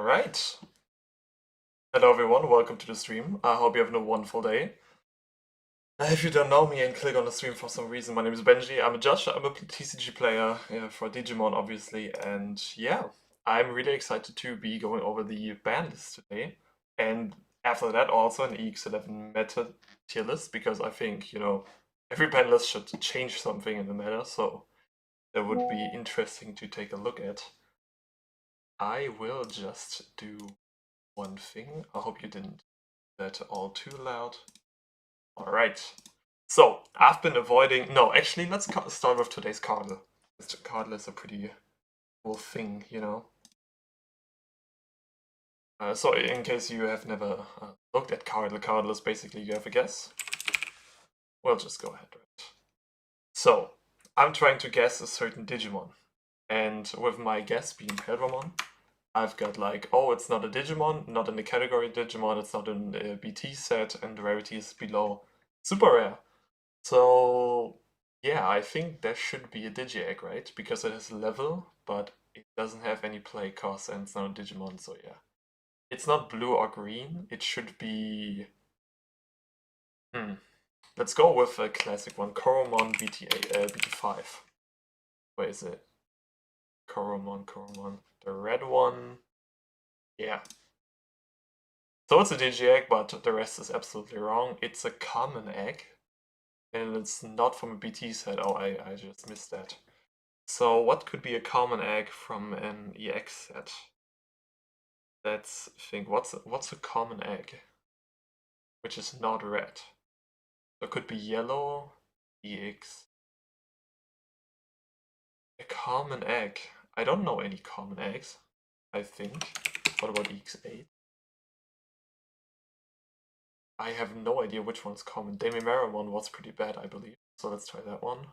Alright. Hello everyone, welcome to the stream. I hope you're having a wonderful day. If you don't know me and click on the stream for some reason, my name is Benji. I'm a judge, I'm a TCG player for Digimon obviously, and yeah, I'm really excited to be going over the ban list today. And after that also an EX11 meta tier list, because I think, every ban list should change something in the meta, so that would be interesting to take a look at. I will just do one thing. I hope you didn't do that all too loud. Alright. So, I've been avoiding... No, actually, let's start with today's cardle. This cardle is a pretty cool thing, So, in case you have never looked at cardle is basically you have a guess. We'll just go ahead, right? So, I'm trying to guess a certain Digimon. And with my guess being Pedramon, I've got like, oh, it's not a Digimon, not in the category Digimon, it's not in a BT set, and the rarity is below super rare. So, yeah, I think there should be a Digi-Egg, right? Because it has a level, but it doesn't have any play cost and it's not a Digimon, so yeah. It's not blue or green, it should be... Let's go with a classic one, Koromon BT5. Where is it? Koromon. The red one. Yeah. So it's a Digi-Egg, but the rest is absolutely wrong. It's a common egg. And it's not from a BT set. Oh, I just missed that. So what could be a common egg from an EX set? Let's think. What's a common egg? Which is not red. So it could be yellow, EX. A common egg. I don't know any common eggs, I think. What about EX8? I have no idea which one's common. Demimeramon was pretty bad, I believe. So let's try that one.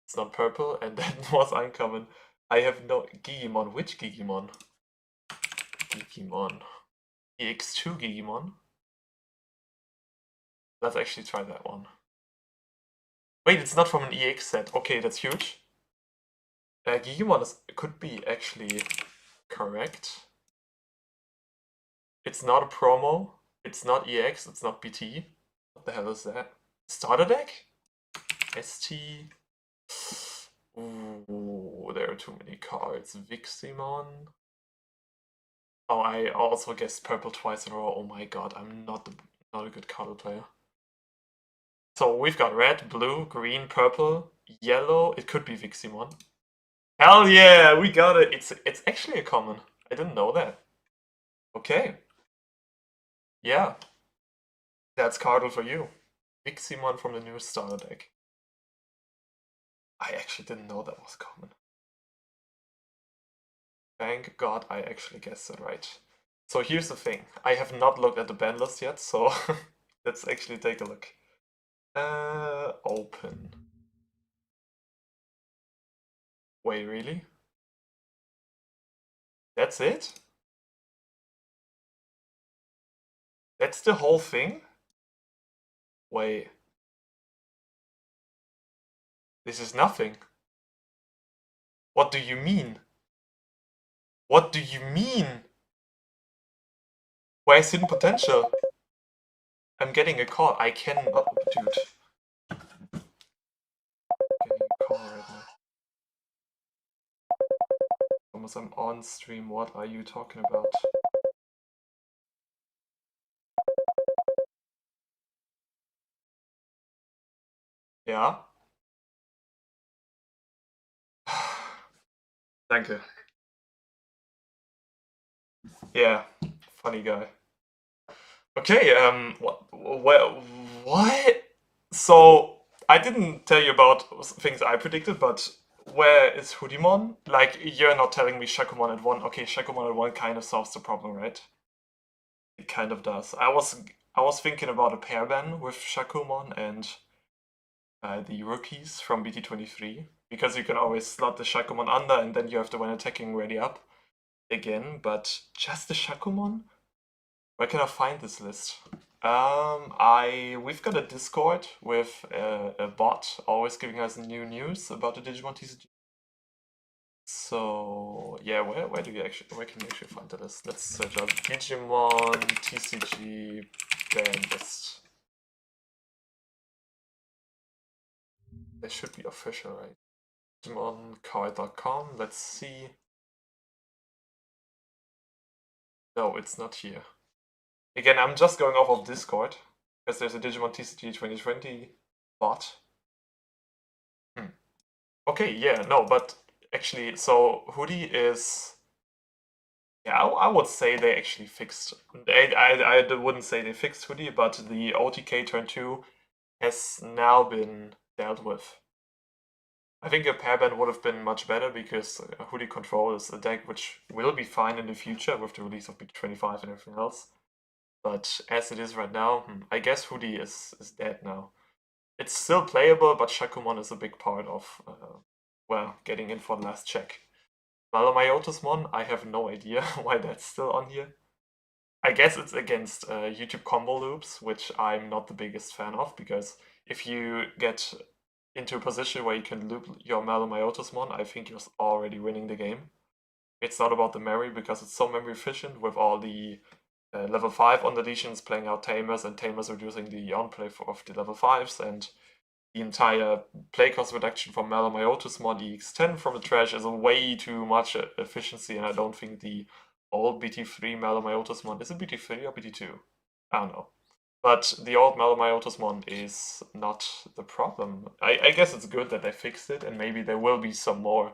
It's not purple, and that was uncommon. I have no... Gigimon. Which Gigimon? Digimon. EX2 Digimon. Let's actually try that one. Wait, it's not from an EX set. Okay, that's huge. Digimon could be actually correct. It's not a promo. It's not EX. It's not BT. What the hell is that? Starter deck? ST. Ooh, there are too many cards. Viximon. Oh, I also guessed purple twice in a row. Oh my god, I'm not a good card player. So we've got red, blue, green, purple, yellow. It could be Viximon. Hell yeah, we got it. It's actually a common. I didn't know that. Okay. Yeah. That's cardle for you. Viximon from the new starter deck. I actually didn't know that was common. Thank god I actually guessed it right. So here's the thing. I have not looked at the ban list yet, so let's actually take a look. Open. Wait, really? That's it? That's the whole thing? Wait. This is nothing. What do you mean? What do you mean? Where's hidden potential? I'm getting a call. I cannot, dude. Getting a call right now. Thomas, I'm on stream. What are you talking about? Ja? Danke. Yeah, funny guy. Okay, what? So, I didn't tell you about things I predicted, but where is Hoodimon? Like, you're not telling me Shakumon at 1. Okay, Shakumon at 1 kind of solves the problem, right? It kind of does. I was thinking about a pair ban with Shakumon and the rookies from BT23, because you can always slot the Shakumon under and then you have the when attacking ready up again, but just the Shakumon? Where can I find this list? We've got a Discord with a bot always giving us new news about the Digimon TCG. So yeah, where can you actually find the list? Let's search up Digimon TCG banlist. They should be official, right? DigimonCard.com. Let's see. No, it's not here. Again, I'm just going off of Discord because there's a Digimon TCG 2020 bot. Okay, yeah, no, but actually, so Hoodie is. Yeah, I would say they actually fixed. I wouldn't say they fixed Hoodie, but the OTK turn 2 has now been dealt with. I think a pairband would have been much better because Hoodie Control is a deck which will be fine in the future with the release of BT25 and everything else. But as it is right now, I guess Hoodie is dead now. It's still playable, but Shakumon is a big part of, well, getting in for the last check. Malamayotismon, I have no idea why that's still on here. I guess it's against YouTube combo loops, which I'm not the biggest fan of, because if you get into a position where you can loop your Malamayotismon, I think you're already winning the game. It's not about the memory, because it's so memory efficient with all the level 5 on deletions playing out Tamers, and Tamers reducing the on-play of the level 5s, and the entire play cost reduction from Malamayotismon EX10 from the trash is a way too much efficiency, and I don't think the old BT3 Malamayotismon, is it BT3 or BT2? I don't know. But the old Malamayotismon is not the problem. I guess it's good that they fixed it, and maybe there will be some more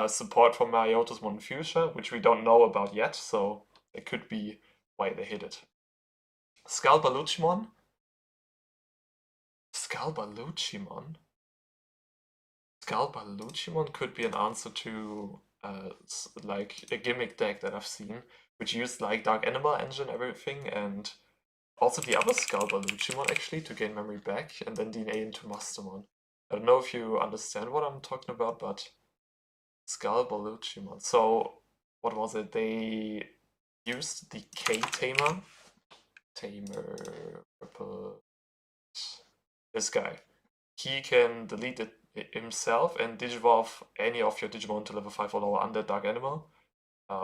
support for Malamayotismon in future, which we don't know about yet, so it could be why they hit it. Scalpaluchimon? Scalpaluchimon? Scalpaluchimon could be an answer to like a gimmick deck that I've seen, which used like Dark Animal Engine and everything, and also the other Scalpaluchimon actually to gain memory back and then DNA into Mastermon. I don't know if you understand what I'm talking about, but Scalpaluchimon. So what was it? They used the K-Tamer. Purple. This guy. He can delete it himself and digivolve any of your Digimon to level 5 or lower under Dark Animal.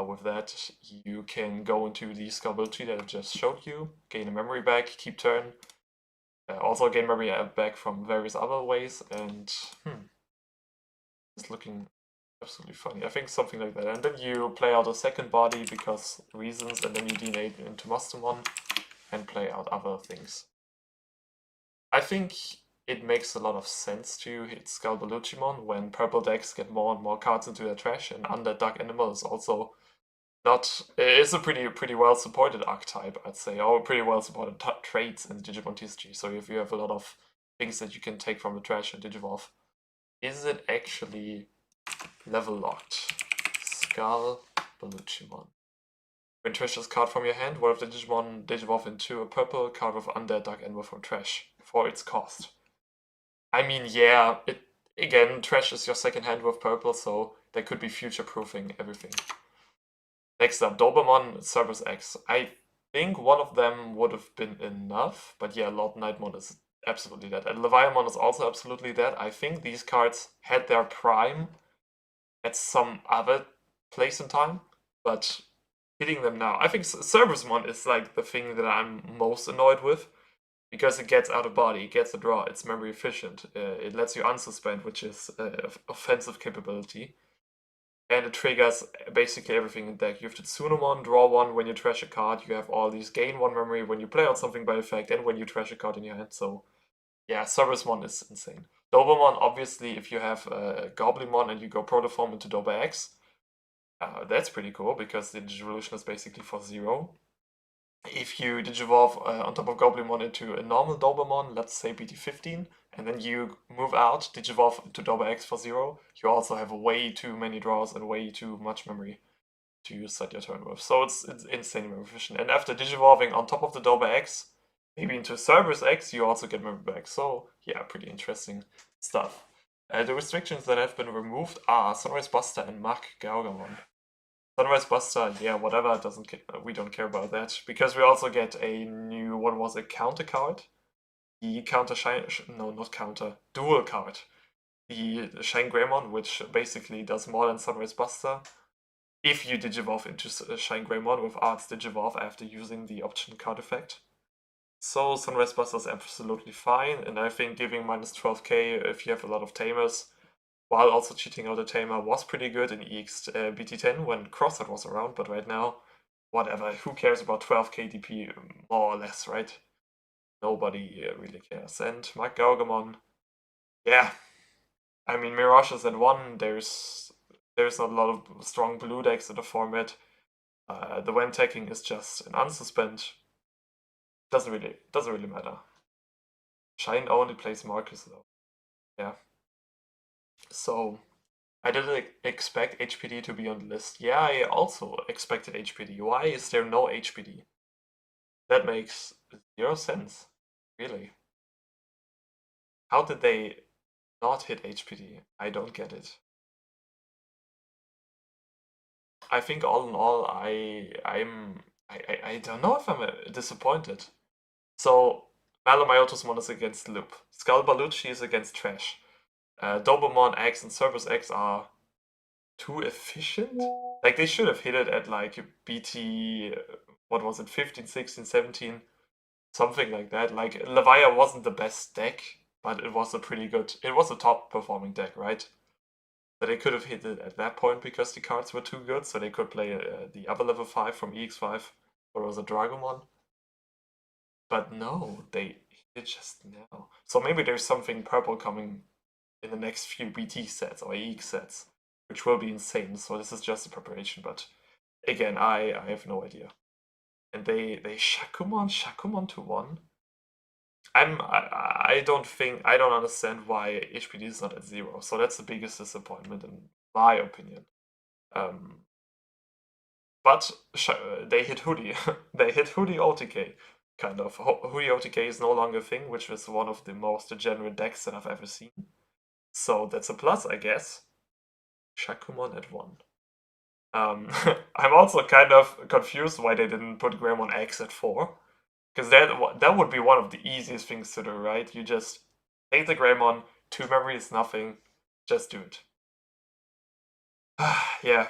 With that, you can go into the Scalability that I just showed you, gain a memory back, keep turn, also gain memory back from various other ways, and it's looking absolutely funny. I think something like that. And then you play out a second body because reasons, and then you DNA into Mastermon and play out other things. I think it makes a lot of sense to hit Scalpaluchimon when purple decks get more and more cards into their trash, and Undead Dark Animal is also not. It's a pretty well supported archetype, I'd say, or pretty well supported traits in Digimon TCG. So if you have a lot of things that you can take from the trash and Digivolve, is it actually level locked? Scalpaluchimon. When trash is card from your hand, what if the Digimon Digivolve into a purple card with Undead Dark Animal from trash for its cost? I mean, yeah, again, trash is your second hand with purple, so they could be future-proofing everything. Next up, Doberman, Cerberus X. I think one of them would have been enough, but yeah, Lord Nightmon is absolutely dead. And Leviamon is also absolutely dead. I think these cards had their prime at some other place in time, but hitting them now. I think Cerberusmon is like the thing that I'm most annoyed with, because it gets out of body, it gets a draw, it's memory efficient, it lets you unsuspend, which is offensive capability, and it triggers basically everything in deck. You have to Tsunomon, draw one when you trash a card, you have all these gain one memory when you play out something by effect, and when you trash a card in your hand, so yeah, Cerberusmon is insane. Dobermon, obviously, if you have Goblimon and you go Protoform into Dober X, that's pretty cool, because the Digivolution is basically for 0. If you Digivolve on top of Goblimon into a normal Dobermon, let's say BT15, and then you move out, Digivolve into Dober X for 0, you also have way too many draws and way too much memory to set your turn with. So it's insanely memory efficient. And after Digivolving on top of the Dober X, maybe into Cerberus X, you also get memory back. So yeah, pretty interesting stuff. The restrictions that have been removed are Sunrise Buster and Mark Gargamon. Sunrise Buster, yeah, whatever, we don't care about that, because we also get a new, what was it, counter card? The counter shine, no, not counter, dual card. the Shine Greymon, which basically does more than Sunrise Buster, if you Digivolve into Shine Greymon with Arts Digivolve after using the option card effect. So Sunrise Buster is absolutely fine, and I think giving minus 12k if you have a lot of tamers, while also cheating out a tamer, was pretty good in EX BT10 when Crosshead was around, but right now, whatever, who cares about 12k DP more or less, right? Nobody really cares. And Mark Gargamon, yeah, I mean, Mirage is at 1, there's not a lot of strong blue decks in the format. The when tagging is just an unsuspend. Doesn't really matter. Shine only plays Marcus though. Yeah. So I didn't expect HPD to be on the list. Yeah, I also expected HPD. Why is there no HPD? That makes 0 sense. Really. How did they not hit HPD? I don't get it. I think all in all, I don't know if I'm disappointed. So Malomyotusmon is against Loop. Skullbalucci is against Trash. Dobomon X and Cerberus X are too efficient. Like they should have hit it at like BT, what was it, 15, 16, 17, something like that. Like Levia wasn't the best deck, but it was it was a top performing deck, right? But they could have hit it at that point because the cards were too good, so they could play the other level 5 from EX5, or was it Dragomon? But no, they hit it just now. So maybe there's something purple coming in the next few BT sets or EX sets, which will be insane. So this is just a preparation, but again, I have no idea. And they Shakumon to 1. I don't understand why HPD is not at 0. So that's the biggest disappointment in my opinion. But they hit Hoodie. They hit Hoodie OTK. Kind of. Hoodie OTK is no longer a thing, which is one of the most degenerate decks that I've ever seen. So that's a plus, I guess. Shakumon at 1. I'm also kind of confused why they didn't put Greymon X at 4. Because that would be one of the easiest things to do, right? You just take the Greymon, 2 memory is nothing, just do it. Yeah,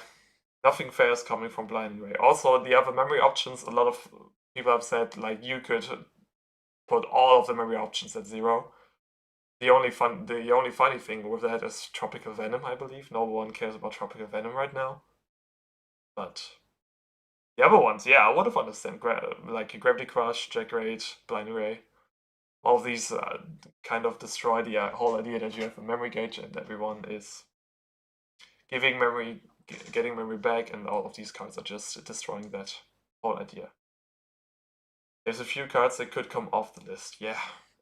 nothing fair is coming from Blinding Ray. Also, the other memory options, a lot of people have said, like, you could put all of the memory options at 0. The only funny thing with that is Tropical Venom, I believe. No one cares about Tropical Venom right now. But the other ones, yeah, I would have understood. Like Gravity Crush, Jack Raid, Blind Ray. All of these kind of destroy the whole idea that you have a memory gauge and everyone is giving memory, getting memory back, and all of these cards are just destroying that whole idea. There's a few cards that could come off the list. Yeah,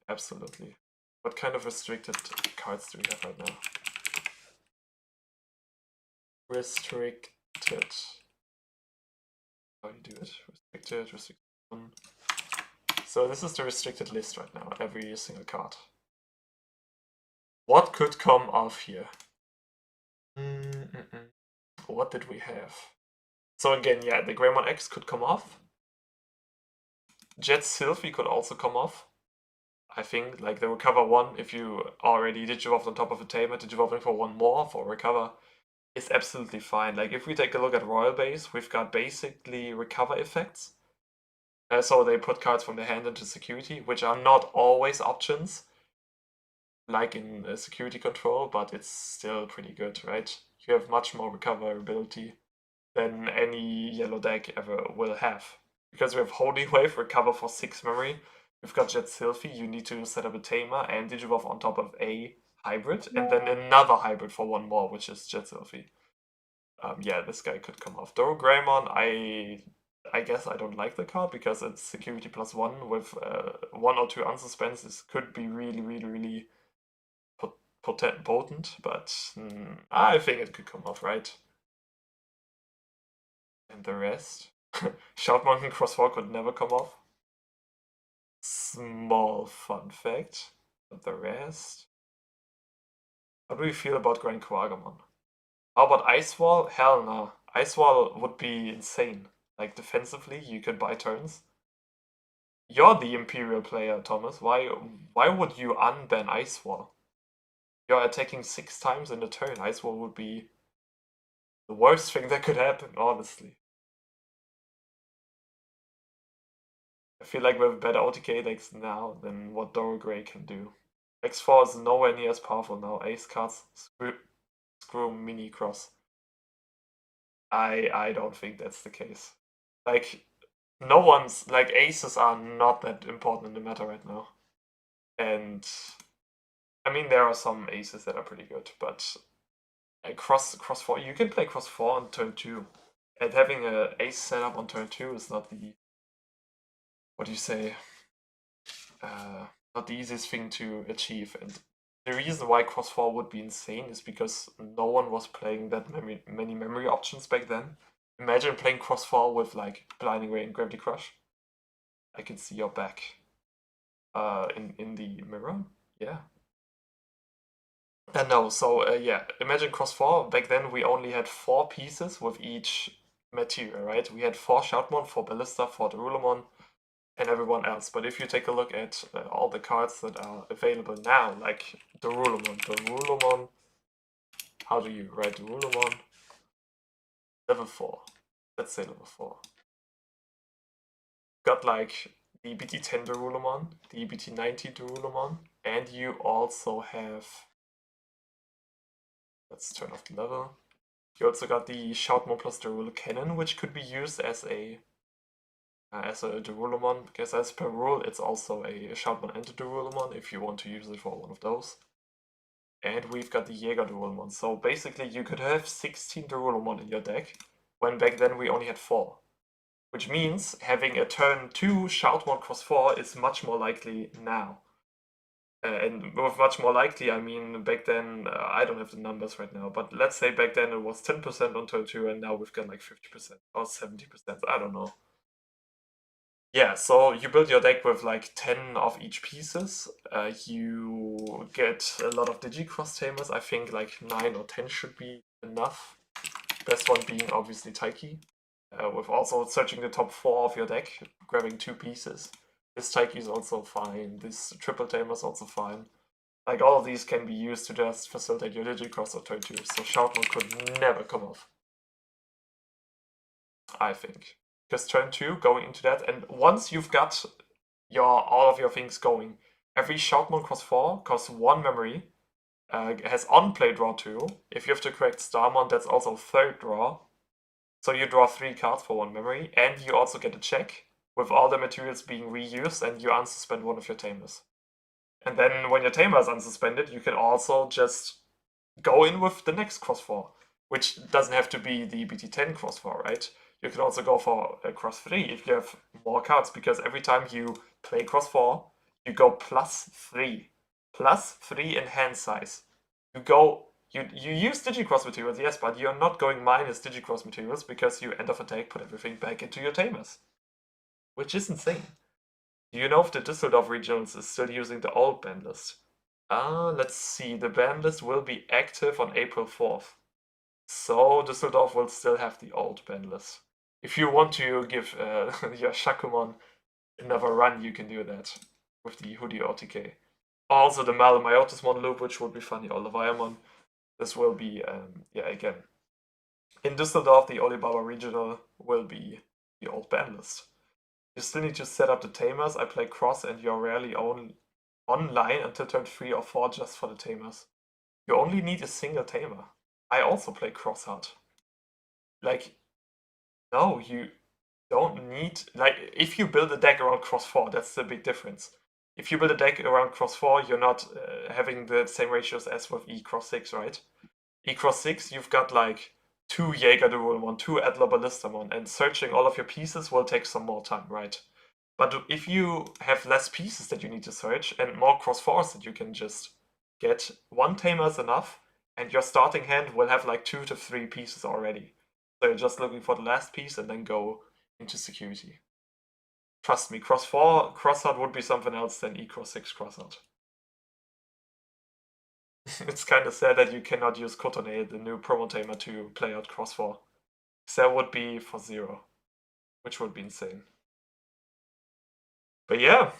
absolutely. What kind of restricted cards do we have right now? Restricted. How do you do it? Restricted 1. So this is the restricted list right now, every single card. What could come off here? What did we have? So again, yeah, the Greymon X could come off. Jet Sylphie could also come off. I think, like the recover 1, if you already Digivolved on top of a Tamer, Digivolving for 1 more for recover is absolutely fine. Like if we take a look at Royal Base, we've got basically recover effects. So they put cards from their hand into security, which are not always options, like in security control, but it's still pretty good, right? You have much more recoverability than any yellow deck ever will have. Because we have Holy Wave, recover for 6 memory. We've got Jet Sylphie, you need to set up a Tamer and Digivolve on top of a hybrid, and then another hybrid for 1 more, which is Jet Sylphie. Yeah, this guy could come off. Though Greymon, I guess I don't like the card because it's security +1 with 1 or 2 unsuspenses could be really potent, but I think it could come off, right? And the rest? Shout Mountain Crosswalk could never come off. Small fun fact. But the rest? How do we feel about Grand Quagamon? How about Ice Wall? Hell no. Ice Wall would be insane. Like defensively, you could buy turns. You're the Imperial player, Thomas. Why would you unban Ice Wall? you're attacking 6 times in a turn. Ice Wall would be the worst thing that could happen, honestly. I feel like we have better OTK decks now than what Doro Grey can do. X4 is nowhere near as powerful now. Ace cards, screw Mini Cross. I don't think that's the case. Like, no one's, like, aces are not that important in the meta right now. And, I mean, there are some aces that are pretty good, but cross 4, you can play cross 4 on turn 2. And having a ace setup on turn 2 is not the, what do you say, not the easiest thing to achieve. And the reason why cross 4 would be insane is because no one was playing that many memory options back then. Imagine playing cross 4 with like Blinding Ray and Gravity Crush. I can see your back in the mirror. Yeah. No, so yeah, imagine cross 4. Back then we only had 4 pieces with each material, right? We had 4 Shoutmon, 4 Ballista, 4 Darulomon, and everyone else. But if you take a look at all the cards that are available now, like Darulomon, how do you write Darulomon? Level 4. Let's say level 4. Got like the EBT10 Darulomon, the EBT90 Darulomon, and you also have, let's turn off the level. You also got the Shoutmon plus Darula Cannon, which could be used as a Darulomon, because as per rule, it's also a Shoutmon and a Darulomon if you want to use it for one of those. And we've got the Jäger Darulomon. So basically, you could have 16 Darulomon in your deck, when back then we only had 4. Which means having a turn 2 Shoutmon cross 4 is much more likely now. And with much more likely, I mean, back then, I don't have the numbers right now, but let's say back then it was 10% on turn 2, and now we've got like 50% or 70%, I don't know. Yeah, so you build your deck with like 10 of each pieces. You get a lot of Digi-Cross Tamers. I think like 9 or 10 should be enough. Best one being obviously Taiki. With also searching the top 4 of your deck, grabbing 2 pieces. This Taiki is also fine. This Triple Tamer is also fine. Like, all of these can be used to just facilitate your Digicross or turn 2, so Shoutmon could never come off. I think. Because turn 2, going into that, and once you've got all of your things going, every Shoutmon cross 4 costs 1 memory, has on-play draw 2. If you have to correct Starmon, that's also third draw. So you draw 3 cards for 1 memory, and you also get a check with all the materials being reused, and you unsuspend one of your tamers. And then when your tamer is unsuspended, you can also just go in with the next cross 4, which doesn't have to be the BT10 cross 4, right? You can also go for a cross 3 if you have more cards, because every time you play cross 4, you go +3. +3 in hand size. You use Digicross materials, yes, but you're not going minus Digicross materials because you end of attack put everything back into your tamers. Which is insane. Do you know if the Düsseldorf regionals is still using the old ban list? Let's see. The ban list will be active on April 4th. So Düsseldorf will still have the old ban list. If you want to give your Shakumon another run, you can do that with the Hoodie OTK. Also the Malamyotismon loop, which would be funny, or Leviamon. This will be, yeah, again. In Düsseldorf, the Olibaba regional will be the old ban list. You still need to set up the tamers. I play cross, and you're rarely online until turn 3 or 4 just for the tamers. You only need a single tamer. I also play cross hard. Like, no, you don't need, like, if you build a deck around cross 4, that's the big difference. If you build a deck around cross 4, you're not having the same ratios as with E cross 6, right? E cross 6, you've got like 2 Jäger Darulmon, 2 Adler Ballistamon, and searching all of your pieces will take some more time, right? But if you have less pieces that you need to search and more cross 4s that you can just get, 1 tamer is enough, and your starting hand will have like 2 to 3 pieces already. So you're just looking for the last piece and then go into security. Trust me, cross 4 crossart would be something else than E cross 6 crossart. It's kind of sad that you cannot use Kotone, the new promo tamer, to play out cross 4. So that would be for 0, which would be insane. But yeah,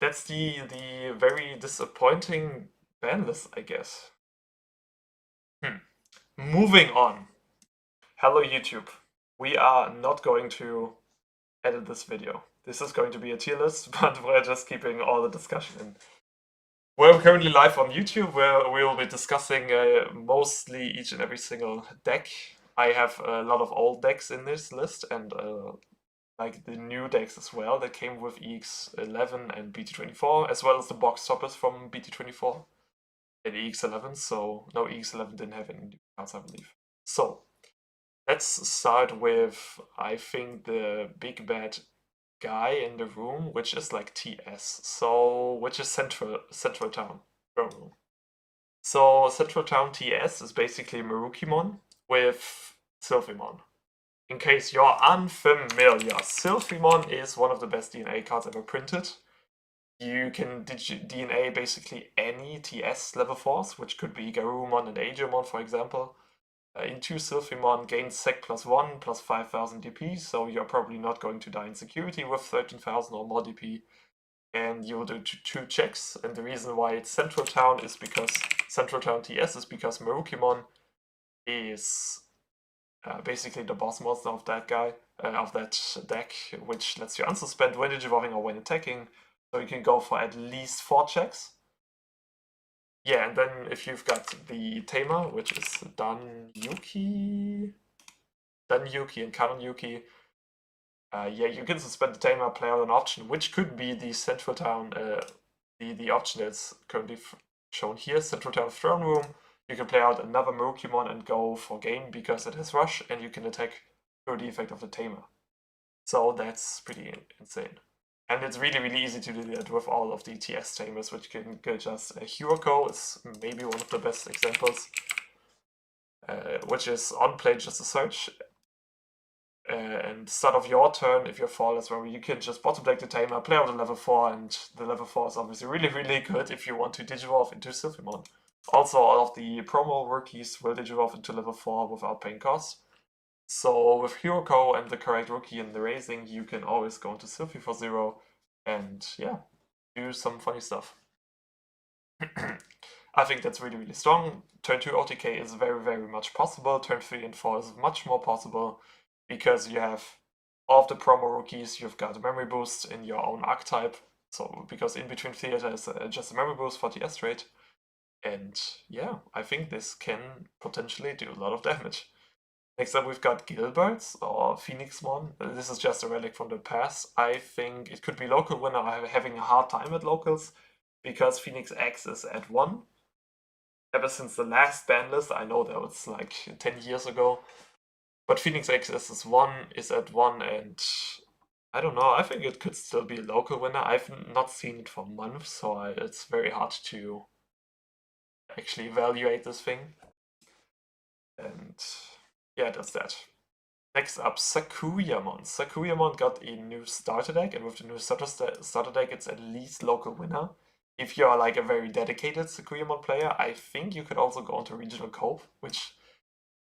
that's the very disappointing Banlist, I guess. Moving on. Hello YouTube. We are not going to edit this video. This is going to be a tier list, but we're just keeping all the discussion in. We're currently live on YouTube where we will be discussing mostly each and every single deck. I have a lot of old decks in this list and like the new decks as well that came with EX11 and BT24, as well as the box toppers from BT24 and EX11. So no, EX11 didn't have any new cards, I believe. So let's start with, I think, the big bad guy in the room, which is like TS. So which is Central Town room. So Central Town TS is basically Marukimon with Sylphimon. In case you're unfamiliar, Sylphimon is one of the best DNA cards ever printed. You can DNA basically any TS level 4s, which could be Garurumon and Agumon, for example, into Sylphimon, gains Sec +1, plus 5000 DP, so you're probably not going to die in security with 13,000 or more DP. And you will do 2 checks, and the reason why it's Central Town is because Central Town TS is because Marukimon is basically the boss monster of that guy, of that deck, which lets you unsuspend when digivolving or when attacking. So you can go for at least 4 checks. Yeah, and then if you've got the Tamer, which is Danyuki and Kanonyuki, yeah, you can suspend the Tamer, play out an option, which could be the Central Town, the option that's currently shown here, Central Town Throne Room. You can play out another Marukimon and go for game because it has Rush, and you can attack through the effect of the Tamer. So that's pretty insane. And it's really, really easy to do that with all of the TS Tamers, which can go just Hiroko is maybe one of the best examples, which is on play just a search. And start of your turn, if you're flawless, where you can just bottom deck the Tamer, play out a level 4, and the level 4 is obviously really, really good if you want to Digivolve into Sylphimon. Also, all of the promo rookies will Digivolve into level 4 without paying costs. So with Hiroko and the correct rookie in the raising, you can always go into Sylphy for 0 and yeah, do some funny stuff. I think that's really, really strong. Turn 2 OTK is very, very much possible. Turn 3 and 4 is much more possible because you have all of the promo rookies, you've got a memory boost in your own archetype. So because in between theater is just a memory boost for the S rate. And yeah, I think this can potentially do a lot of damage. Next up, we've got Gilberts or Phoenixmon. This is just a relic from the past. I think it could be local winner. I'm having a hard time at locals because Phoenix X is at 1. Ever since the last ban list, I know that was like 10 years ago. But Phoenix X is 1, is at 1, and I don't know. I think it could still be a local winner. I've not seen it for months, so it's very hard to actually evaluate this thing. And yeah, that's that. Next up, Sakuyamon. Sakuyamon got a new starter deck, and with the new starter deck, it's at least local winner. If you are like a very dedicated Sakuyamon player, I think you could also go into Regional Cope, which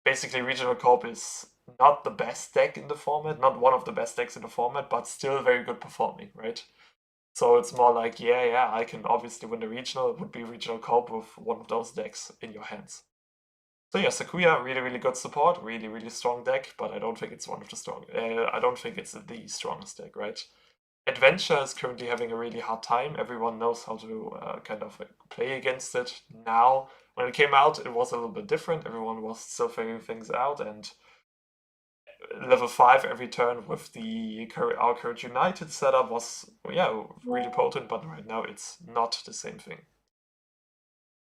basically Regional Cope is not the best deck in the format, not one of the best decks in the format, but still very good performing, right? So it's more like, yeah, I can obviously win the regional. It would be Regional Cope with one of those decks in your hands. So yeah, Sakuya, really, really good support, really, really strong deck, but I don't think it's one of the strong. I don't think it's the strongest deck, right? Adventure is currently having a really hard time. Everyone knows how to kind of play against it now. When it came out, it was a little bit different. Everyone was still figuring things out, and level 5 every turn with our current United setup was, yeah, really potent, but right now it's not the same thing.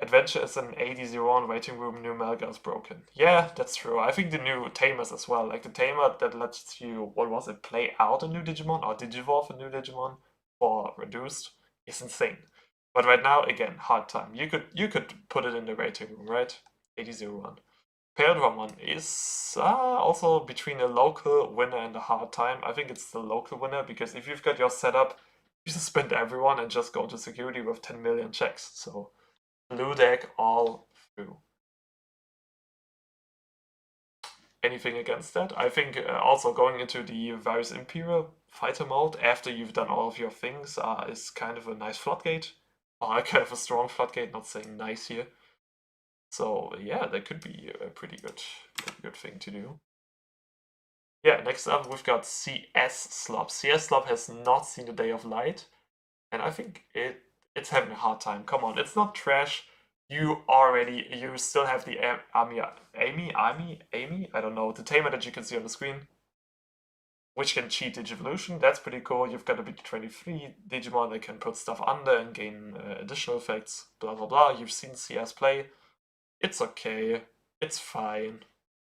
Adventure is an 80-01 waiting room, new Melga is broken. Yeah, that's true. I think the new Tamers as well. Like the Tamer that lets you, what was it, play out a new Digimon or Digivolve a new Digimon for reduced is insane. But right now, again, hard time. You could put it in the waiting room, right? 80-01. Pairdramon is also between a local winner and a hard time. I think it's the local winner because if you've got your setup, you suspend everyone and just go to security with 10 million checks. So blue deck all through. Anything against that? I think also going into the Virus Imperial fighter mode after you've done all of your things is kind of a nice floodgate. kind of a strong floodgate, not saying nice here. So yeah, that could be a pretty good thing to do. Yeah, next up we've got CS Slop. CS Slop has not seen the day of light, and I think it's having a hard time. Come on, it's not trash. You still have the Amy, I don't know, the tamer that you can see on the screen, which can cheat Digivolution. That's pretty cool. You've got a BT23 Digimon that can put stuff under and gain additional effects, blah blah blah. You've seen CS play. It's okay. It's fine.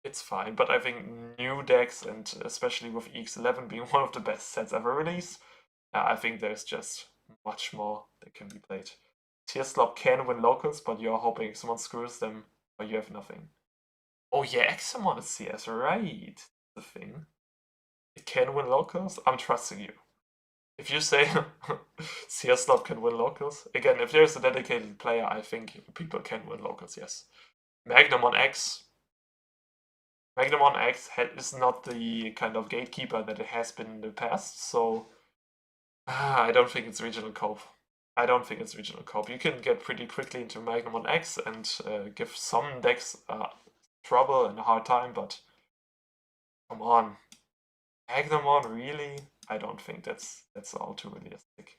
It's fine. But I think new decks, and especially with EX11 being one of the best sets ever released, I think there's just much more that can be played. Tearslop can win locals, but you're hoping someone screws them or you have nothing. Oh yeah, Examon is CS, right? The thing. It can win locals? I'm trusting you. If you say CS Slop can win locals, again, if there's a dedicated player, I think people can win locals, yes. Magnamon X. Magnamon X is not the kind of gatekeeper that it has been in the past, so I don't think it's regional cope. I don't think it's regional cope. You can get pretty quickly into Magnamon X and give some decks trouble and a hard time, but come on. Magnamon, really? I don't think that's all too realistic.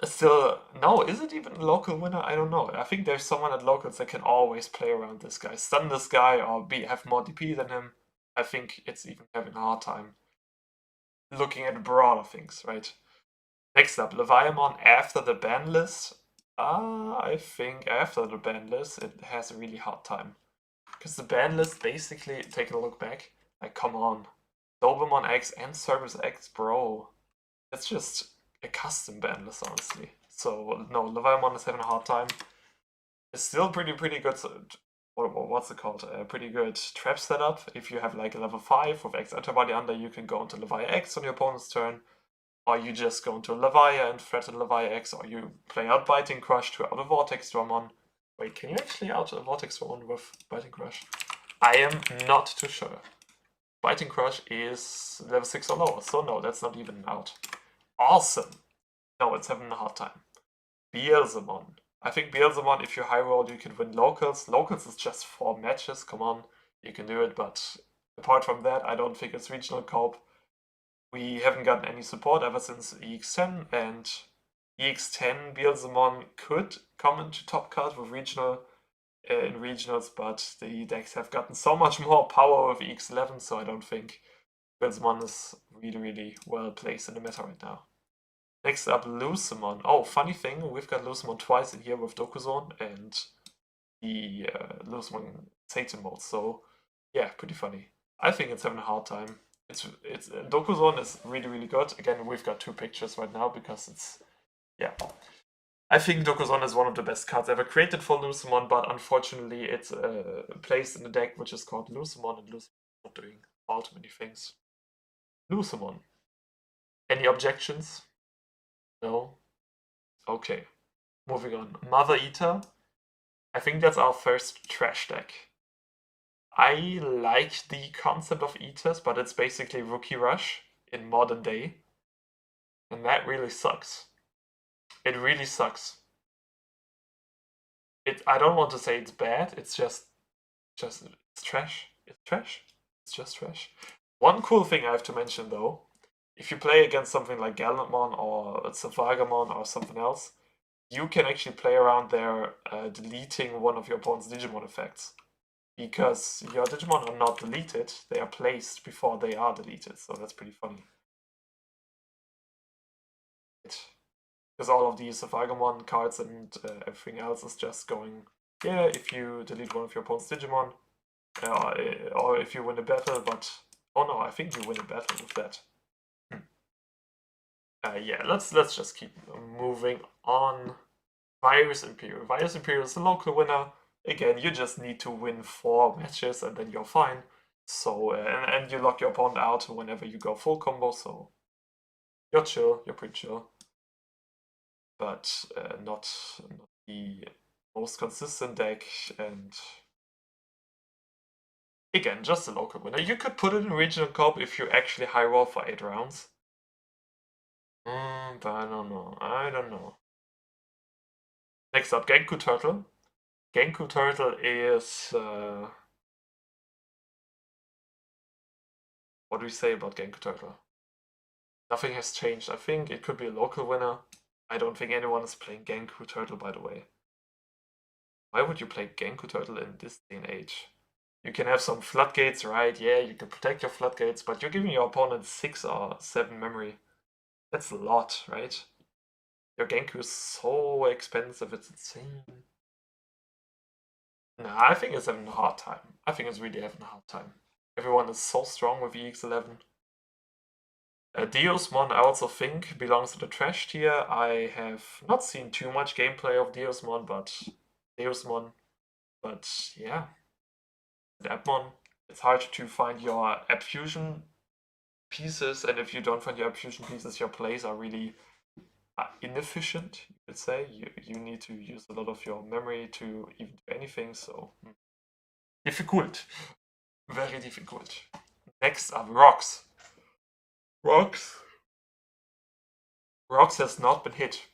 Still, no, is it even a local winner? I don't know. I think there's someone at locals that can always play around this guy, stun this guy, or have more DP than him. I think it's even having a hard time looking at broader things, right? Next up, Leviamon after the ban list. I think after the ban list, it has a really hard time. Because the ban list, basically, taking a look back, like, come on. Dobemon X and Service X, bro. It's just a custom ban list, honestly. So, no, Leviamon is having a hard time. It's still pretty good. What's it called? Pretty good trap setup. If you have like a level 5 with X antibody under, you can go into Leviah X on your opponent's turn. Or you just go into Leviah and threaten Leviah X, or you play out Biting Crush to out a Vortex Dramon. Wait, can you actually out a Vortex Dramon with Biting Crush? I am not too sure. Biting Crush is level 6 or lower, so no, that's not even out. Awesome! No, it's having a hard time. Beelzemon. I think Beelzemon, if you high roll, you can win locals. Locals is just 4 matches, come on, you can do it, but apart from that, I don't think it's regional cope. We haven't gotten any support ever since EX10, and EX10 Beelzemon could come into top card with regional in regionals, but the decks have gotten so much more power with EX11, so I don't think Beelzemon is really well placed in the meta right now. Next up, Lucemon. Oh, funny thing, we've got Lucemon twice in here with Dokuzon and the Lucemon Satan mode, so yeah, pretty funny. I think it's having a hard time. It's Dokuzon is really good. Again, we've got 2 pictures right now because it's, yeah. I think Dokuzon is one of the best cards ever created for Lucemon, but unfortunately it's placed in a deck which is called Lucemon, and Lucemon is not doing all too many things. Lucemon. Any objections? No? Okay. Moving on. Mother Eater. I think that's our first trash deck. I like the concept of Eaters, but it's basically Rookie Rush in modern day. And that really sucks. It really sucks. I don't want to say it's bad, it's just it's trash. It's trash. It's just trash. One cool thing I have to mention though, if you play against something like Gallantmon or Safagamon or something else, you can actually play around there deleting one of your opponent's Digimon effects. Because your Digimon are not deleted, they are placed before they are deleted, so that's pretty funny. Because all of these Safagamon cards and everything else is just going, yeah, if you delete one of your opponent's Digimon, or if you win a battle, but, oh no, I think you win a battle with that. Yeah, let's just keep moving on. Virus Imperial. Virus Imperial is a local winner. Again, you just need to win 4 matches and then you're fine. So, and you lock your opponent out whenever you go full combo, so you're chill, you're pretty chill. But not the most consistent deck, and again, just a local winner. You could put it in regional coop if you actually high roll for 8 rounds. But I don't know. Next up, Genku Turtle. Genku Turtle is... what do we say about Genku Turtle? Nothing has changed. I think it could be a local winner. I don't think anyone is playing Genku Turtle, by the way. Why would you play Genku Turtle in this day and age? You can have some floodgates, right? Yeah, you can protect your floodgates, but you're giving your opponent 6 or 7 memory. That's a lot, right? Your Genku is so expensive, it's insane. Nah, I think it's having a hard time. I think it's really having a hard time. Everyone is so strong with EX11. Diosmon, I also think, belongs to the trash tier. I have not seen too much gameplay of Diosmon, but yeah. Appmon, it's hard to find your App Fusion pieces, and if you don't find your App Fusion pieces, your plays are really inefficient, you could say. You need to use a lot of your memory to even do anything, so difficult. Very difficult. Next up, Rocks. Rocks has not been hit.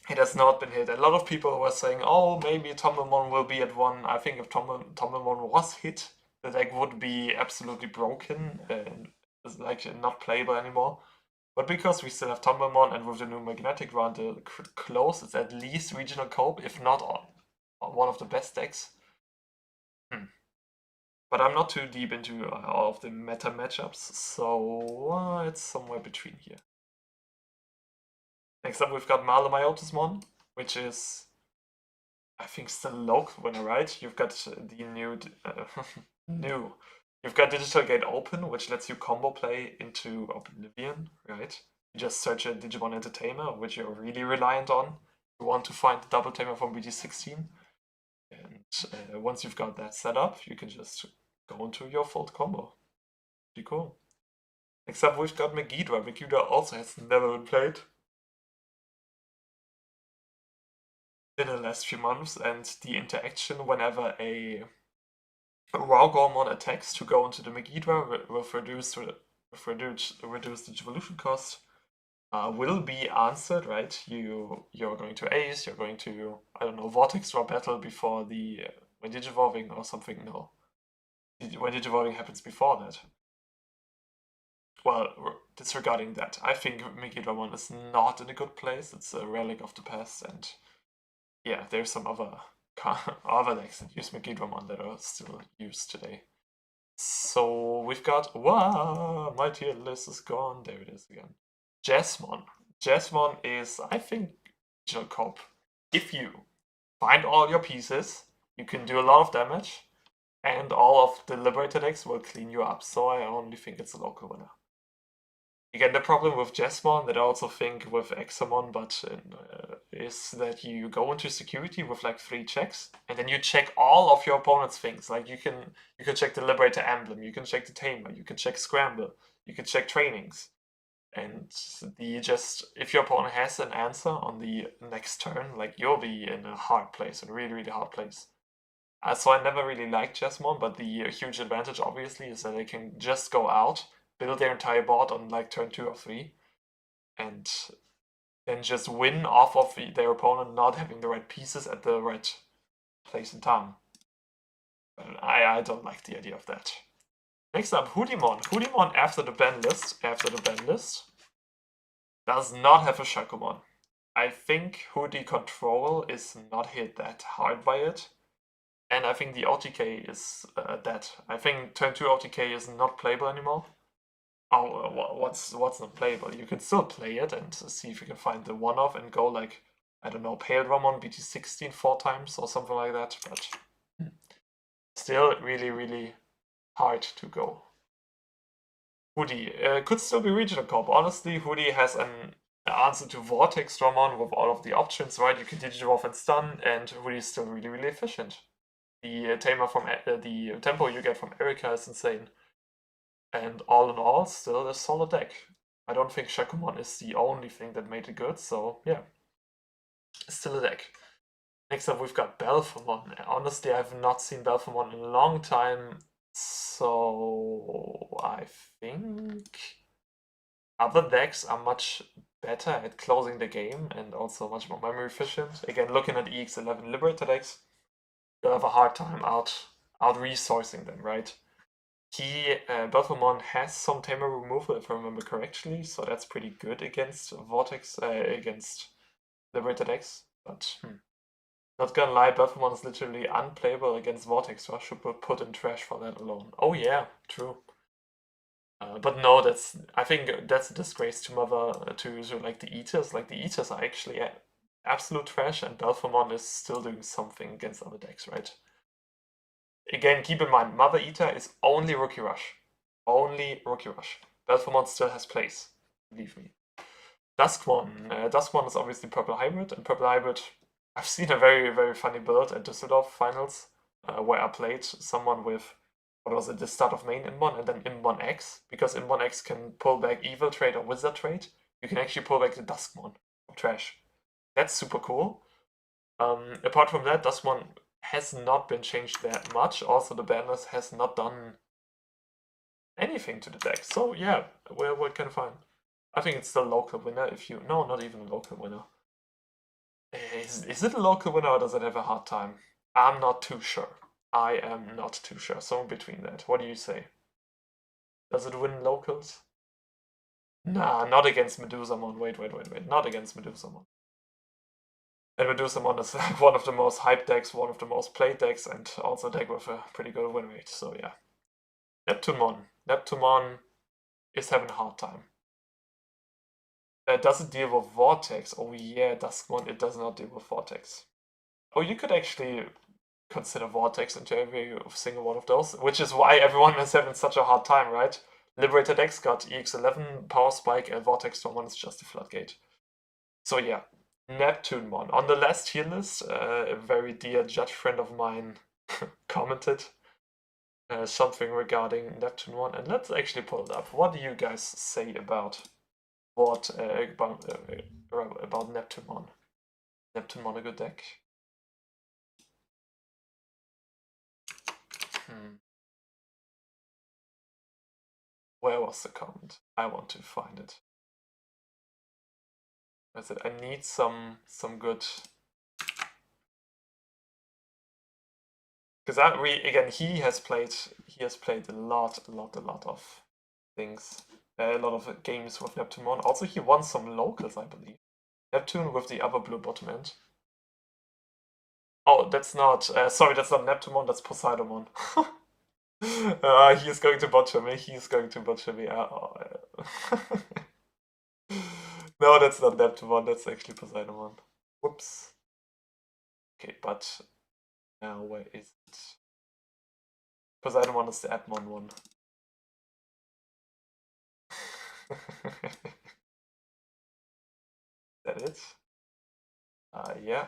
It has not been hit. A lot of people were saying, oh, maybe Tomblemon will be at 1. I think if Tomblemon was hit, the deck would be absolutely broken and like not playable anymore. But because we still have Tomblemon and with the new Magnetic run, the close is at least regional cope, if not on one of the best decks. But I'm not too deep into all of the meta matchups, so it's somewhere between here. Next up, we've got Malamyotismon, which is, I think, still a local winner, right? You've got the new. You've got Digital Gate Open, which lets you combo play into Oblivion, right? You just search a Digimon Entertainer, which you're really reliant on. You want to find the double tamer from BT16. And once you've got that set up, you can just go into your full combo. Pretty cool. Next up, we've got Megidra. Megidra also has never been played in the last few months, and the interaction whenever a Raugormon attacks to go into the Megidra with reduced evolution cost will be answered, right? You're going to Ace, you're going to, I don't know, Vortex Draw Battle before the when Digivolving or something. No, when Digivolving happens before that. Well, disregarding that, I think Megidramon is not in a good place. It's a relic of the past, and yeah, there's some other decks that use Megidramon that are still used today. So we've got, wow, my tier list is gone. There it is again. Jasmon. Jasmon is, I think, regional cope. If you find all your pieces, you can do a lot of damage, and all of the Liberator decks will clean you up. So I only think it's a local winner. Again, the problem with Jasmon that I also think with Examon, but is that you go into security with like 3 checks, and then you check all of your opponent's things. Like you can check the Liberator emblem, you can check the Tamer, you can check Scramble, you can check trainings, and if your opponent has an answer on the next turn, like you'll be in a hard place, a really really hard place. So I never really liked Jasmon, but the huge advantage obviously is that they can just go out, build their entire board on like turn 2 or 3, and then just win off of their opponent not having the right pieces at the right place in time. But I don't like the idea of that. Next up, Hoodimon. Hoodimon after the ban list, does not have a Shakumon. I think Hoodie Control is not hit that hard by it. And I think the OTK is dead. I think turn 2 OTK is not playable anymore. Oh, what's not playable? You can still play it and see if you can find the one-off and go like, I don't know, Pale Ramon BT16 4 times or something like that, but still really, really hard to go. Hoodie could still be regional comp. Honestly, Hoodie has an answer to Vortex Ramon with all of the options, right? You can Digivolve and stun, and Hoodie is still really, really efficient. The tamer from the tempo you get from Erika is insane. And all in all, still a solid deck. I don't think Shakumon is the only thing that made it good, so yeah. Still a deck. Next up, we've got Belphemon. Honestly, I've not seen Belphemon in a long time, so I think other decks are much better at closing the game and also much more memory efficient. Again, looking at EX11 Liberator decks, you'll have a hard time out resourcing them, right? Belphemon has some tamer removal, if I remember correctly, so that's pretty good against Vortex, against Liberator decks. But not gonna lie, Belphemon is literally unplayable against Vortex, so I should put in trash for that alone. Oh yeah, true. But no, I think that's a disgrace to like the Eaters. Like the Eaters are actually absolute trash, and Belphemon is still doing something against other decks, right? Again, keep in mind, Mother Eater is only Rookie Rush. Only Rookie Rush. Belphemon still has place, believe me. Duskmon is obviously Purple Hybrid, and Purple Hybrid, I've seen a very, very funny build at Düsseldorf finals, where I played someone with, what was it, the start of main Inbon and then Inbon X, because Inbon X can pull back Evil Trade or Wizard Trade, you can actually pull back the Duskmon from trash. That's super cool. Apart from that, Duskmon has not been changed that much. Also, the banlist has not done anything to the deck. So yeah, we're kind of fine. I think it's still local winner if you... No, not even a local winner. Is it a local winner or does it have a hard time? I'm not too sure. I am not too sure. So in between that. What do you say? Does it win locals? Nah, not against Medusamon. Wait. Not against Medusamon. And Medusamon is one of the most hyped decks, one of the most played decks, and also a deck with a pretty good win rate. So yeah. Neptunemon is having a hard time. Does it deal with Vortex? Oh yeah, Duskmon, it does not deal with Vortex. Oh, you could actually consider Vortex into every single one of those, which is why everyone is having such a hard time, right? Liberator decks got EX11, Power Spike, and Vortex Storm is just a floodgate. So yeah, Neptunemon. On the last tier list, a very dear judge friend of mine commented something regarding Neptunemon, and let's actually pull it up. What do you guys say about Neptunemon? Neptunemon a good deck? Where was the comment? I want to find it. I said I need some good, because again he has played a lot of things, a lot of games with Neptunemon. Also he won some locals, I believe. Neptune with the other blue bottom end. Oh, that's not sorry, that's not Neptunemon, that's Poseidon. He is going to butcher me. No, that's not Neptunemon, that's actually Poseidon. Whoops. Okay, but now where is it? Poseidon is the Admon one. That it? Yeah.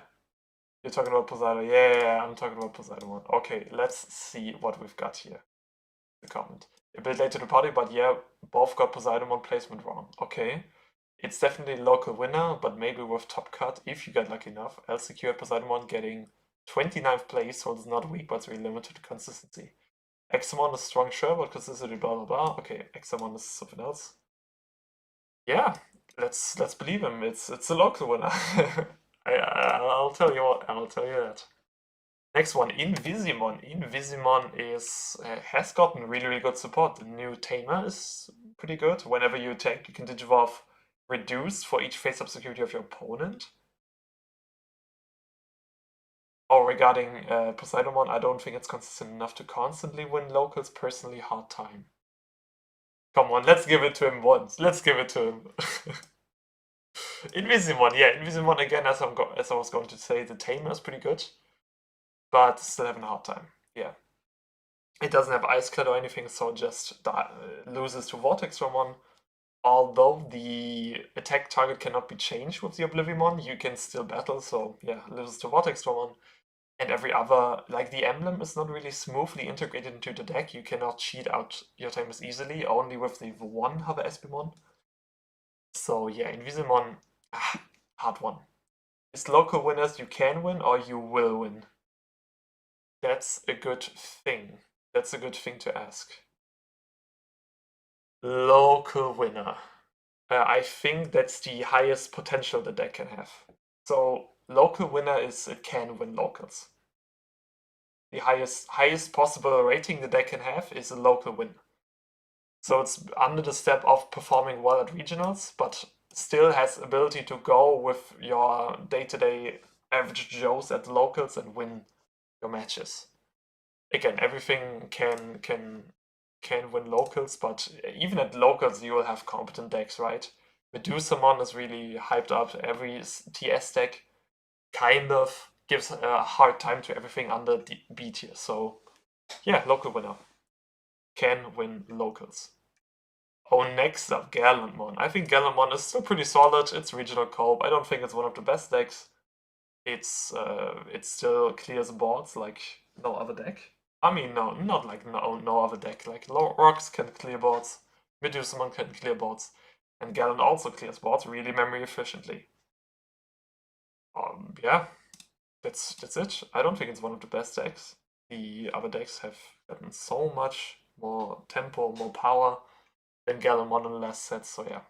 You're talking about Poseidon. Yeah, I'm talking about Poseidon. Okay, let's see what we've got here. The comment. A bit late to the party, but yeah, both got Poseidon placement wrong. Okay. It's definitely a local winner, but maybe with top cut if you get lucky enough. LCQ at Poseidon getting 29th place, so it's not weak, but it's really limited consistency. Examon is strong, sure, but consistency, blah blah blah. Okay, Examon is something else. Yeah, let's believe him. It's a local winner. I'll tell you what. I'll tell you that. Next one, Invisimon. Invisimon has gotten really good support. The new Tamer is pretty good. Whenever you attack, you can Digivolve reduce for each face-up security of your opponent. Oh, regarding Poseidon, I don't think it's consistent enough to constantly win locals. Personally, hard time. Come on, let's give it to him once. Let's give it to him. Invisimon, yeah, Invisimon again, as I was going to say, the Tamer is pretty good, but still having a hard time. Yeah. It doesn't have Ice Clad or anything, so just loses to Vortex Ramon. Although the attack target cannot be changed with the Oblivimon, you can still battle, so yeah, loses to Vortex Ramon. And every other, like the emblem is not really smoothly integrated into the deck. You cannot cheat out your Tamers easily, only with the one other Espimon. So yeah, Invisimon, hard one. It's local winners you can win or you will win. That's a good thing. That's a good thing to ask. Local winner. I think that's the highest potential the deck can have. So local winner is it can win locals. The highest possible rating the deck can have is a local win. So it's under the step of performing well at regionals, but still has ability to go with your day-to-day average Joes at locals and win your matches. Again, everything can win locals, but even at locals you will have competent decks, right? Medusamon is really hyped up. Every TS deck kind of gives a hard time to everything under the B tier. So yeah, local winner. Can win locals. Oh, next up, Gallantmon. I think Gallantmon is still pretty solid. It's regional cope. I don't think it's one of the best decks. It still clears boards like no other deck. I mean, no, not like no other deck. Like Rocks can clear boards, Medusamon can clear boards, and Gallant also clears boards really memory efficiently. Yeah, that's it. I don't think it's one of the best decks. The other decks have gotten so much more tempo, more power than Gallantmon in the last set. So yeah.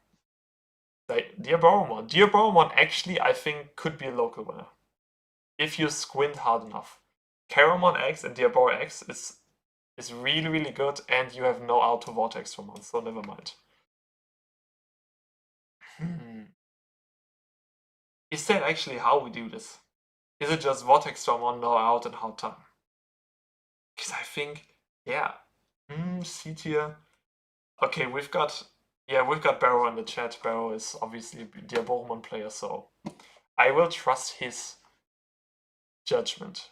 Dear Boromon. Dear Boromon actually, I think, could be a local winner. If you squint hard enough. Caramon X and Diabora X is really, really good, and you have no auto vortex for months, so never mind. Is that actually how we do this? Is it just vortex storm on, no out, and hard time? Because I think, yeah, C tier. Okay, we've got Barrow in the chat. Barrow is obviously a Diaboromon player, so I will trust his judgment.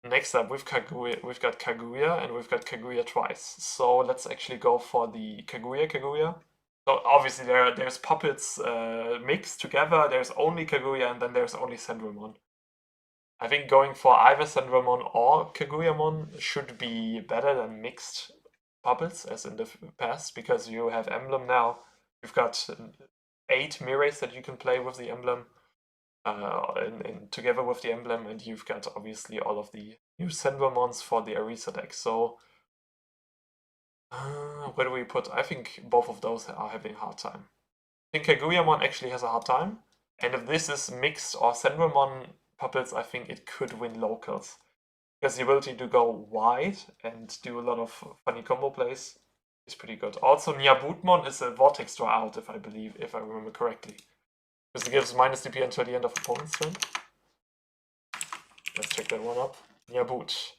Next up, we've got Kaguya, and we've got Kaguya twice. So let's actually go for the Kaguya. So obviously there's puppets mixed together. There's only Kaguya, and then there's only Sandramon. I think going for either Sandramon or Kaguyamon should be better than mixed puppets as in the past, because you have emblem now. You've got 8 Mirays that you can play with the emblem. Together with the emblem, and you've got obviously all of the new Sandramons for the Arisa deck. So where do we put? I think both of those are having a hard time. I think Kaguyamon actually has a hard time, and if this is mixed or Sandramon puppets, I think it could win locals. Because the ability to go wide and do a lot of funny combo plays is pretty good. Also, Nyabutmon is a Vortex draw out, if I remember correctly. Because it gives minus DP until the end of opponent's turn. Let's check that one up. Nyabut.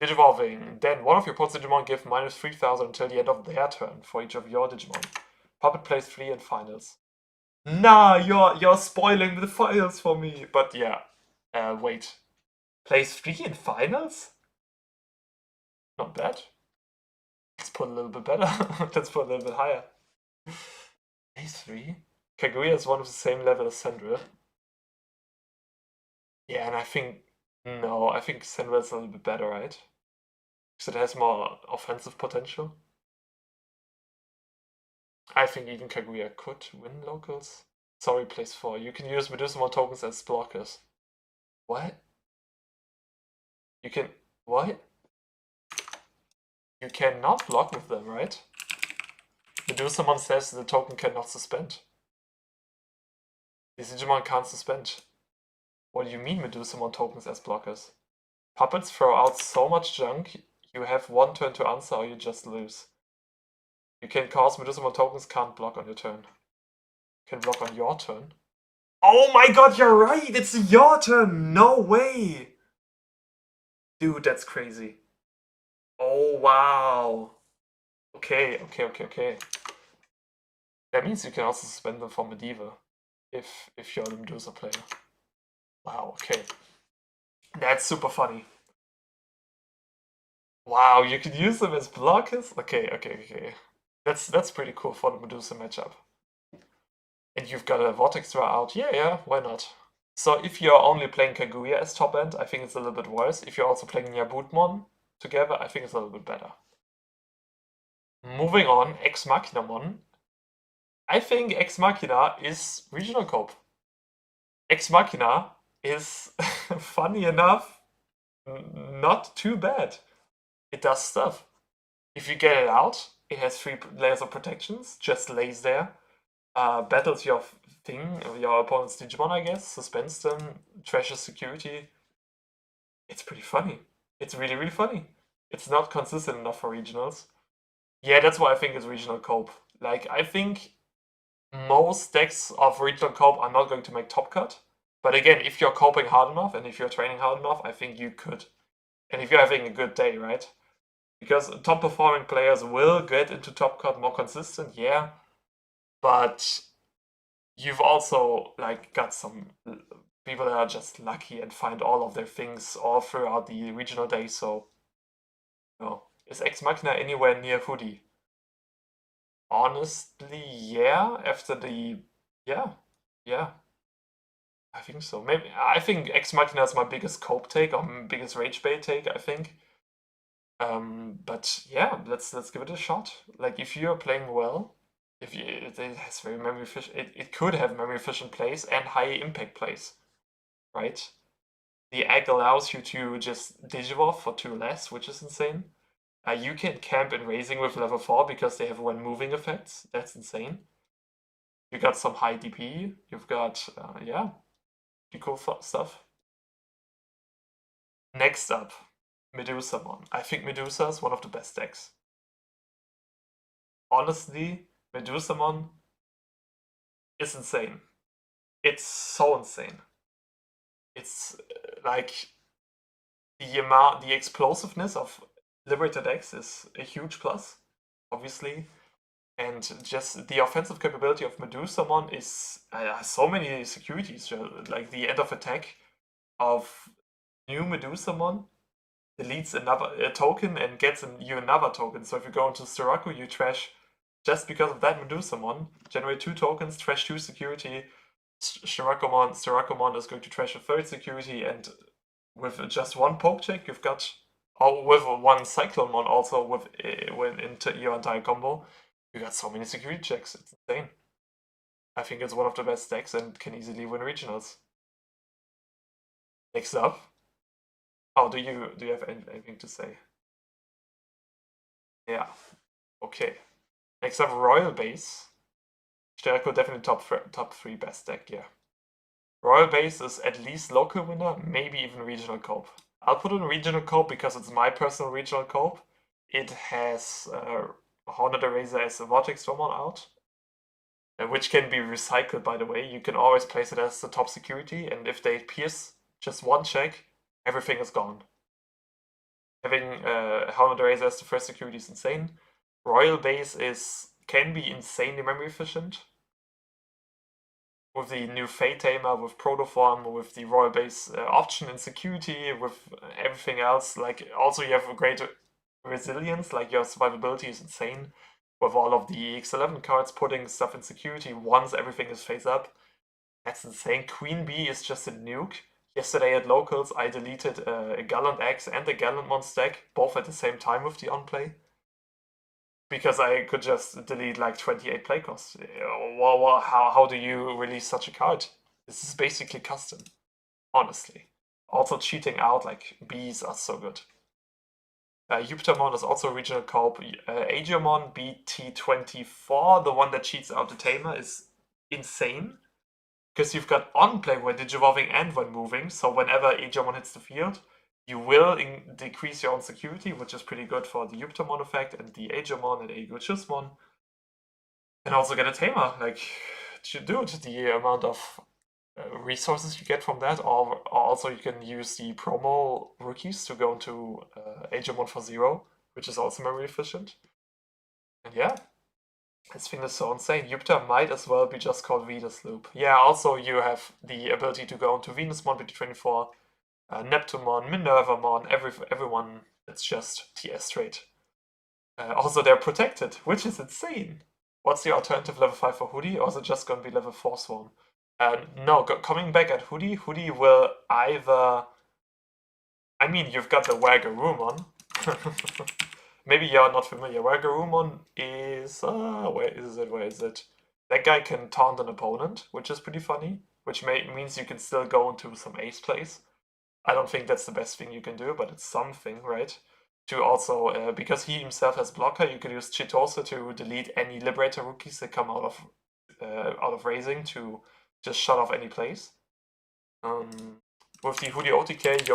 Digivolving. Then one of your opponent's Digimon give minus 3000 until the end of their turn for each of your Digimon. Puppet plays 3 in finals. Nah, you're spoiling the finals for me. But yeah. Wait. Plays 3 in finals? Not bad. Let's put a little bit better. Let's put a little bit higher. Plays 3? Kaguya is one of the same level as Sandra. Yeah, and I think Sandra is a little bit better, right? Because it has more offensive potential. I think even Kaguya could win locals. Sorry, plays 4. You can use Medusama tokens as blockers. What? You can... What? You cannot block with them, right? Medusamon says the token cannot suspend. The Digimon can't suspend. What do you mean Medusamon tokens as blockers? Puppets throw out so much junk, you have one turn to answer or you just lose. You can cause Medusamon tokens can't block on your turn. Can block on your turn. Oh my god, you're right! It's your turn! No way! Dude, that's crazy. Oh wow. Okay. That means you can also suspend them for Medieval if you're the Medusa player. Wow, okay. That's super funny. Wow, you can use them as blockers? Okay. That's pretty cool for the Medusa matchup. And you've got a Vortex draw out. Yeah, why not? So if you're only playing Kaguya as top end, I think it's a little bit worse. If you're also playing Nyabutmon together, I think it's a little bit better. Moving on, Ex Machinamon. I think Ex Machina is regional cope. Ex Machina is, funny enough, not too bad. It does stuff. If you get it out, it has 3 layers of protections, just lays there. battles your your opponent's Digimon, I guess, suspends them, trashes security. It's pretty funny. It's really, really funny. It's not consistent enough for regionals. Yeah, that's why I think it's regional cope. Like, I think most decks of regional cope are not going to make top cut. But again, if you're coping hard enough and if you're training hard enough, I think you could. And if you're having a good day, right? Because top performing players will get into top cut more consistent, yeah. But you've also like got some people that are just lucky and find all of their things all throughout the regional day. So, no, is Ex Machina anywhere near Hoodie? Honestly, yeah. After the yeah, yeah, I think so. Maybe I think Ex Machina is my biggest cope take or my biggest rage bait take. I think. But yeah, let's give it a shot. Like if you're playing well, if you, it has very memory efficient, it could have memory efficient plays and high impact plays, right? The egg allows you to just digivolve for 2 less, which is insane. You can camp in Raising with level 4 because they have when moving effects. That's insane. You got some high DP. You've got, yeah, pretty cool stuff. Next up, Medusamon. I think Medusa is one of the best decks. Honestly, Medusamon is insane. It's so insane. It's like the explosiveness of Liberator decks is a huge plus, obviously. And just the offensive capability of Medusamon is so many securities. Like the end of attack of new Medusamon deletes a token and gets you another token. So if you go into Sirocco, you trash just because of that Medusamon. Generate 2 tokens, trash 2 security. Sirakomon is going to trash a 3rd security, and with just 1 poke check, you've got, oh, with 1 Cyclonemon also into your entire combo, you got so many security checks. It's insane. I think it's one of the best decks and can easily win regionals. Next up. Oh, do you have anything to say? Yeah. Okay. Next up, Royal Base. Sterco definitely top 3 best deck, yeah. Royal Base is at least local winner, maybe even regional cope. I'll put in regional cope because it's my personal regional cope. It has Hornet Eraser as a Vortex Stormon out, which can be recycled, by the way. You can always place it as the top security, and if they pierce just 1 check, everything is gone. Having Hornet Eraser as the first security is insane. Royal Base can be insanely memory efficient. With the new Fate Tamer, with Protoform, with the Royal Base option and security, with everything else. Like, also you have a great resilience, like your survivability is insane. With all of the EX11 cards putting stuff in security once everything is face up. That's insane. Queen Bee is just a nuke. Yesterday at locals, I deleted a Gallant X and a Gallantmon stack, both at the same time with the on-play. Because I could just delete like 28 play costs. Well, how do you release such a card? This is basically custom, honestly. Also cheating out, like, bees are so good. Jupitermon is also regional cope. Agiomon BT24, the one that cheats out the Tamer, is insane. Because you've got on-play when digivolving and when moving, so whenever Agiomon hits the field, you will decrease your own security, which is pretty good for the Jupitermon effect and the Agiomon and Egochusmon. And also get a Tamer. Like, dude, the amount of resources you get from that, or also you can use the promo rookies to go into Agiomon for 0, which is also very efficient. And yeah, this thing is so insane. Jupiter might as well be just called Venus Loop. Yeah, also you have the ability to go into Venusmon BT24, Neptunemon, Minervamon, everyone. It's just TS straight. Also, they're protected, which is insane. What's the alternative level 5 for Hoodie, or is it just going to be level 4 Swarm? No, coming back at Hoodie, Hoodie will either... I mean, you've got the Waggarumon. Maybe you're not familiar. Waggarumon is... where is it? That guy can taunt an opponent, which is pretty funny, which means you can still go into some ace plays. I don't think that's the best thing you can do, but it's something, right? To also, because he himself has blocker, you could use Chitose to delete any Liberator rookies that come out of out of raising to just shut off any plays. With the Hoodie OTK, you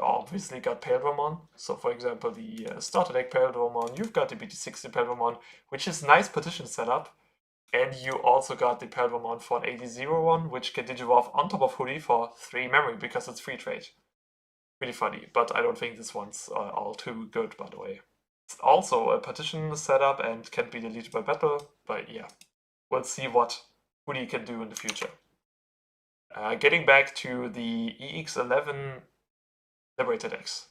obviously got Paildramon. So for example, the starter deck Paildramon, you've got the BT60 Paildramon, which is nice petition setup. And you also got the Paildramon for an 80-01, which can Digivolve on top of Hoodie for 3 memory because it's free trade. Pretty funny, but I don't think this one's all too good, by the way. It's also a partition setup and can be deleted by battle, but yeah, we'll see what Hoodie can do in the future. Getting back to the EX11 Liberator decks,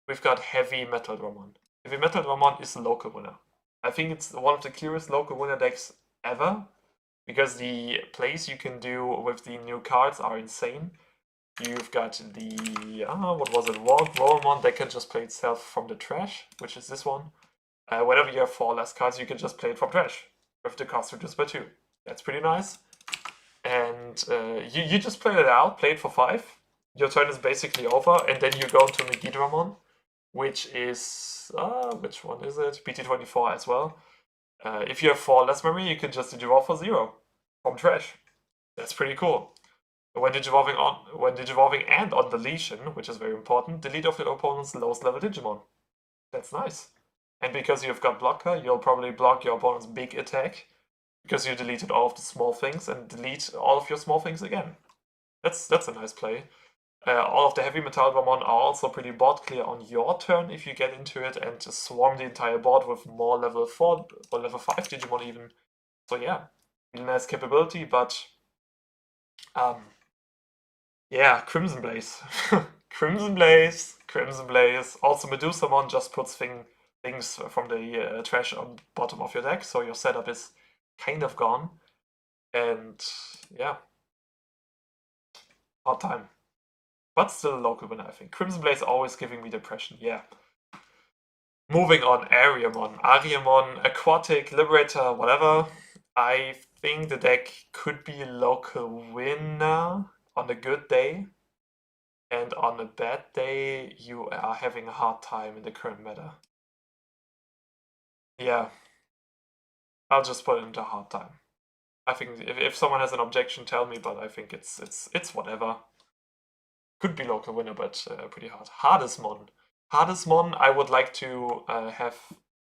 we've got Heavy Metal Dramon. Heavy Metal Dramon is a local winner. I think it's one of the clearest local winner decks ever, because the plays you can do with the new cards are insane. You've got the, what was it, Warmon that can just play itself from the trash, which is this one. Whenever you have 4 less cards, you can just play it from trash, with the cost reduced by 2. That's pretty nice. And you just play it out, play it for 5. Your turn is basically over, and then you go into Megidramon, which is, which one is it? BT24 as well. If you have 4 less memory, you can just Digivolve for 0 from trash. That's pretty cool. When Digivolving and on deletion, which is very important, delete of your opponent's lowest level Digimon. That's nice. And because you've got blocker, you'll probably block your opponent's big attack, because you deleted all of the small things and delete all of your small things again. That's a nice play. All of the Heavy Metal Dramon are also pretty board clear on your turn if you get into it and swarm the entire board with more level 4 or level 5 Digimon even. So yeah, really nice capability, but yeah, Crimson Blaze. Crimson Blaze. Also Medusamon just puts things from the trash on bottom of your deck, so your setup is kind of gone. And yeah, hard time. But still a local winner, I think. Crimson Blaze always giving me depression, yeah. Moving on, Ariamon, Aquatic, Liberator, whatever. I think the deck could be a local winner on a good day. And on a bad day, you are having a hard time in the current meta. Yeah. I'll just put it into a hard time. I think if someone has an objection, tell me, but I think it's whatever. Could be local winner, but pretty hard. Hardesmon, I would like to have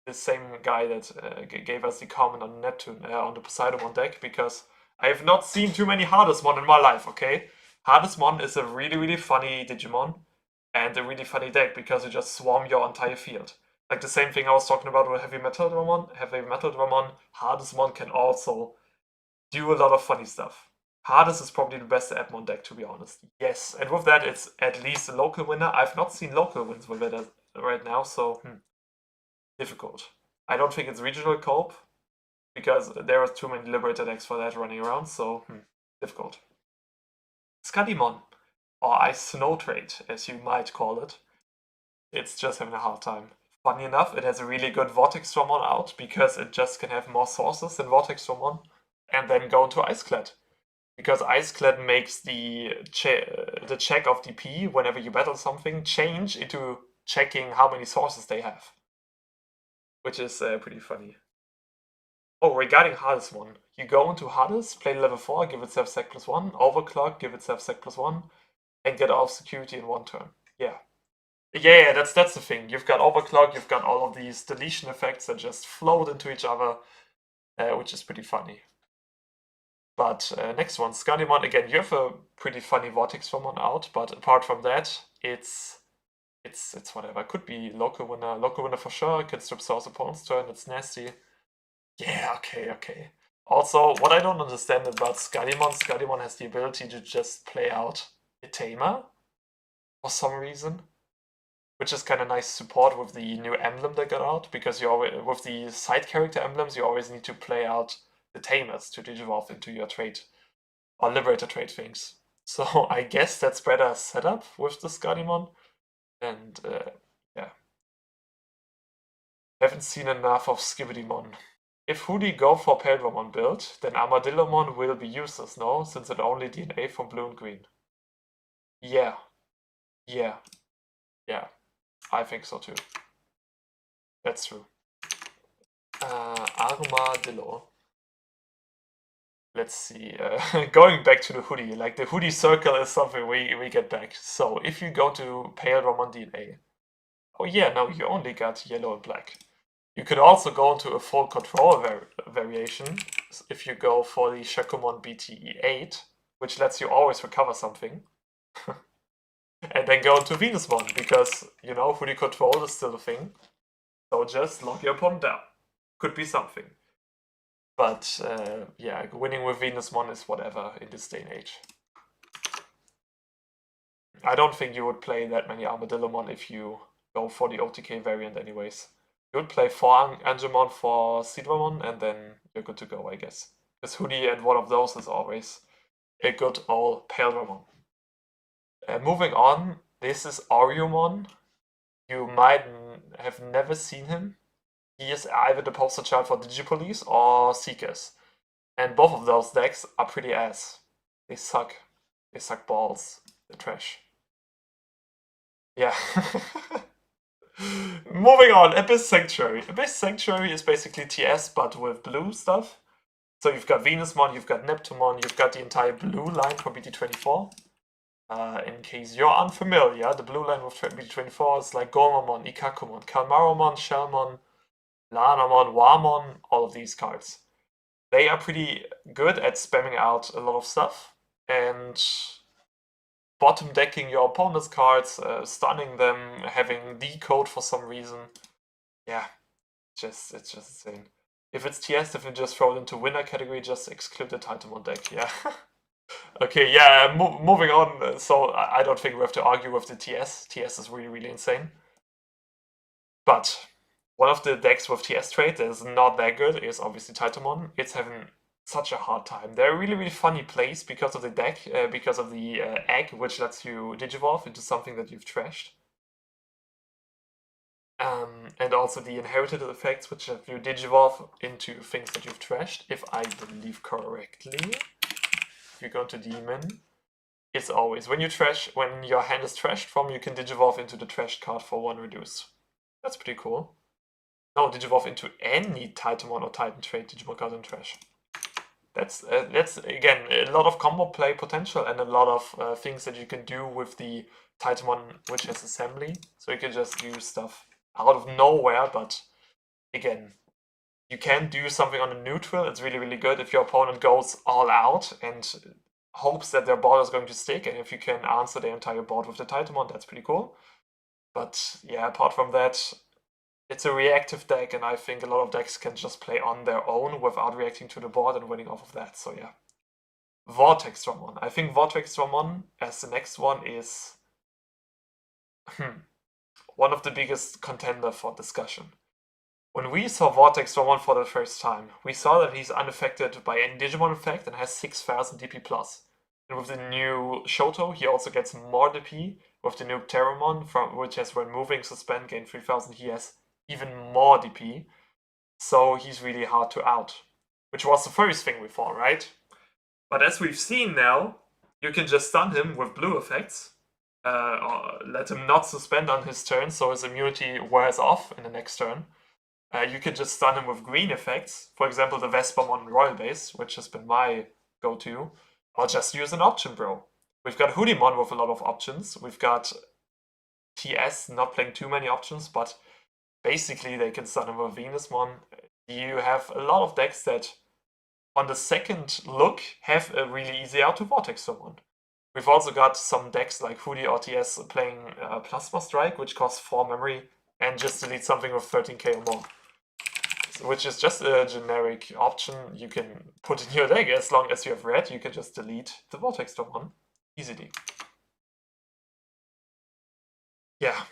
the same guy that gave us the comment on Neptune, on the Poseidon deck, because I have not seen too many Hardesmon in my life, okay? Hardesmon is a really, really funny Digimon, and a really funny deck, because you just swarm your entire field. Like the same thing I was talking about with Heavy Metal Dramon, Hardesmon can also do a lot of funny stuff. Hades is probably the best Edmon deck, to be honest. Yes, and with that, it's at least a local winner. I've not seen local wins with it right now, so difficult. I don't think it's regional cope, because there are too many Liberator decks for that running around, so difficult. Scudimon, or Ice Snow Trade, as you might call it. It's just having a hard time. Funny enough, it has a really good Vortex Dramon out, because it just can have more sources than Vortex Dramon, and then go into Iceclad. Because Iceclad makes the check of DP whenever you battle something change into checking how many sources they have. Which is pretty funny. Oh, regarding Hardesmon, you go into Hades, play level 4, give itself sec +1, overclock, give itself sec +1, and get off security in 1 turn. Yeah. Yeah, that's the thing. You've got overclock, you've got all of these deletion effects that just float into each other, which is pretty funny. But next one, Scudimon, again, you have a pretty funny Vortex Dramon out, but apart from that, it's whatever. Could be local winner for sure. Can strip source opponent's turn, it's nasty. Yeah, okay. Also, what I don't understand about Scudimon has the ability to just play out a Tamer for some reason, which is kind of nice support with the new emblem that got out, because you always, with the side character emblems, you always need to play out the Tamers to digivolve into your trade or Liberator trade things. So I guess that's better setup with the Scudimon. And yeah. Haven't seen enough of Skibidimon. If Hoodie go for Paildramon build, then Armadillomon will be useless, no? Since it only DNA from blue and green. Yeah. I think so too. That's true. Armadillo. let's see. Going back to the hoodie, like the hoodie circle is something we get back. So if you go to Pale Roman DNA, oh yeah, no, you only got yellow and black. You could also go into a full control variation if you go for the Shakumon BTE8, which lets you always recover something. And then go into Venusmon, because, you know, hoodie control is still a thing. So just lock your opponent down. Could be something. But yeah, winning with Venusmon is whatever in this day and age. I don't think you would play that many Armadillomon if you go for the OTK variant anyways. You would play 4 Angemon for Sidramon, and then you're good to go, I guess. Because hoodie and one of those is always a good old Pale Ramon. Moving on, this is Oriomon. You might have never seen him. He is either the poster child for Digipolice or Seekers. And both of those decks are pretty ass. They suck. They suck balls. They're trash. Yeah. Moving on, Abyss Sanctuary. Abyss Sanctuary is basically TS, but with blue stuff. So you've got Venusmon, you've got Neptumon, you've got the entire blue line for BT24. In case you're unfamiliar, the blue line with BT24 is like Gormamon, Ikakumon, Kalmaromon, Shellmon, Lanamon, Warmon, all of these cards. They are pretty good at spamming out a lot of stuff and bottom decking your opponent's cards, stunning them, having decode for some reason. Yeah, it's just insane. If it's TS, if you just throw it into winner category, just exclude the Titanmon deck, yeah. Okay, yeah, moving on. So I don't think we have to argue with the TS. TS is really, really insane. But one of the decks with TS trait that is not that good is obviously Titanmon. It's having such a hard time. They're a really, really funny place because of the deck, because of the egg, which lets you digivolve into something that you've trashed. And also the inherited effects, which let you digivolve into things that you've trashed, if I believe correctly. If you go to Demon, it's always when your hand is trashed from, you can digivolve into the trashed card for 1 reduce. That's pretty cool. No, digivolve into any Titanmon or Titan trait Digimon card in trash. That's again a lot of combo play potential and a lot of things that you can do with the Titanmon which has assembly. So you can just do stuff out of nowhere, but again, you can do something on a neutral. It's really, really good if your opponent goes all out and hopes that their board is going to stick, and if you can answer the entire board with the Titanmon, that's pretty cool. But yeah, apart from that, it's a reactive deck, and I think a lot of decks can just play on their own without reacting to the board and winning off of that, so yeah. Vortex Dramon. I think Vortex Dramon as the next one is one of the biggest contender for discussion. When we saw Vortex Dramon for the first time, we saw that he's unaffected by any Digimon effect and has 6000 DP+. And with the new Shoto, he also gets more DP. With the new Terramon, which has when moving, suspend, gain 3000, he has even more DP. So he's really hard to out. Which was the first thing we thought, right? But as we've seen now, you can just stun him with blue effects. Or let him not suspend on his turn, so his immunity wears off in the next turn. You can just stun him with green effects. For example, the Vespermon Royal Base, which has been my go-to. Or just use an option, bro. We've got Hoodimon with a lot of options. We've got TS not playing too many options, but basically they can stun him with Venusmon. You have a lot of decks that, on the second look, have a really easy out to Vortex someone. We've also got some decks like Hoodie or TS playing Plasma Strike, which costs 4 memory, and just delete something with 13k or more. Which is just a generic option you can put in your deck. As long as you have red, you can just delete the Vortex one easily. Yeah.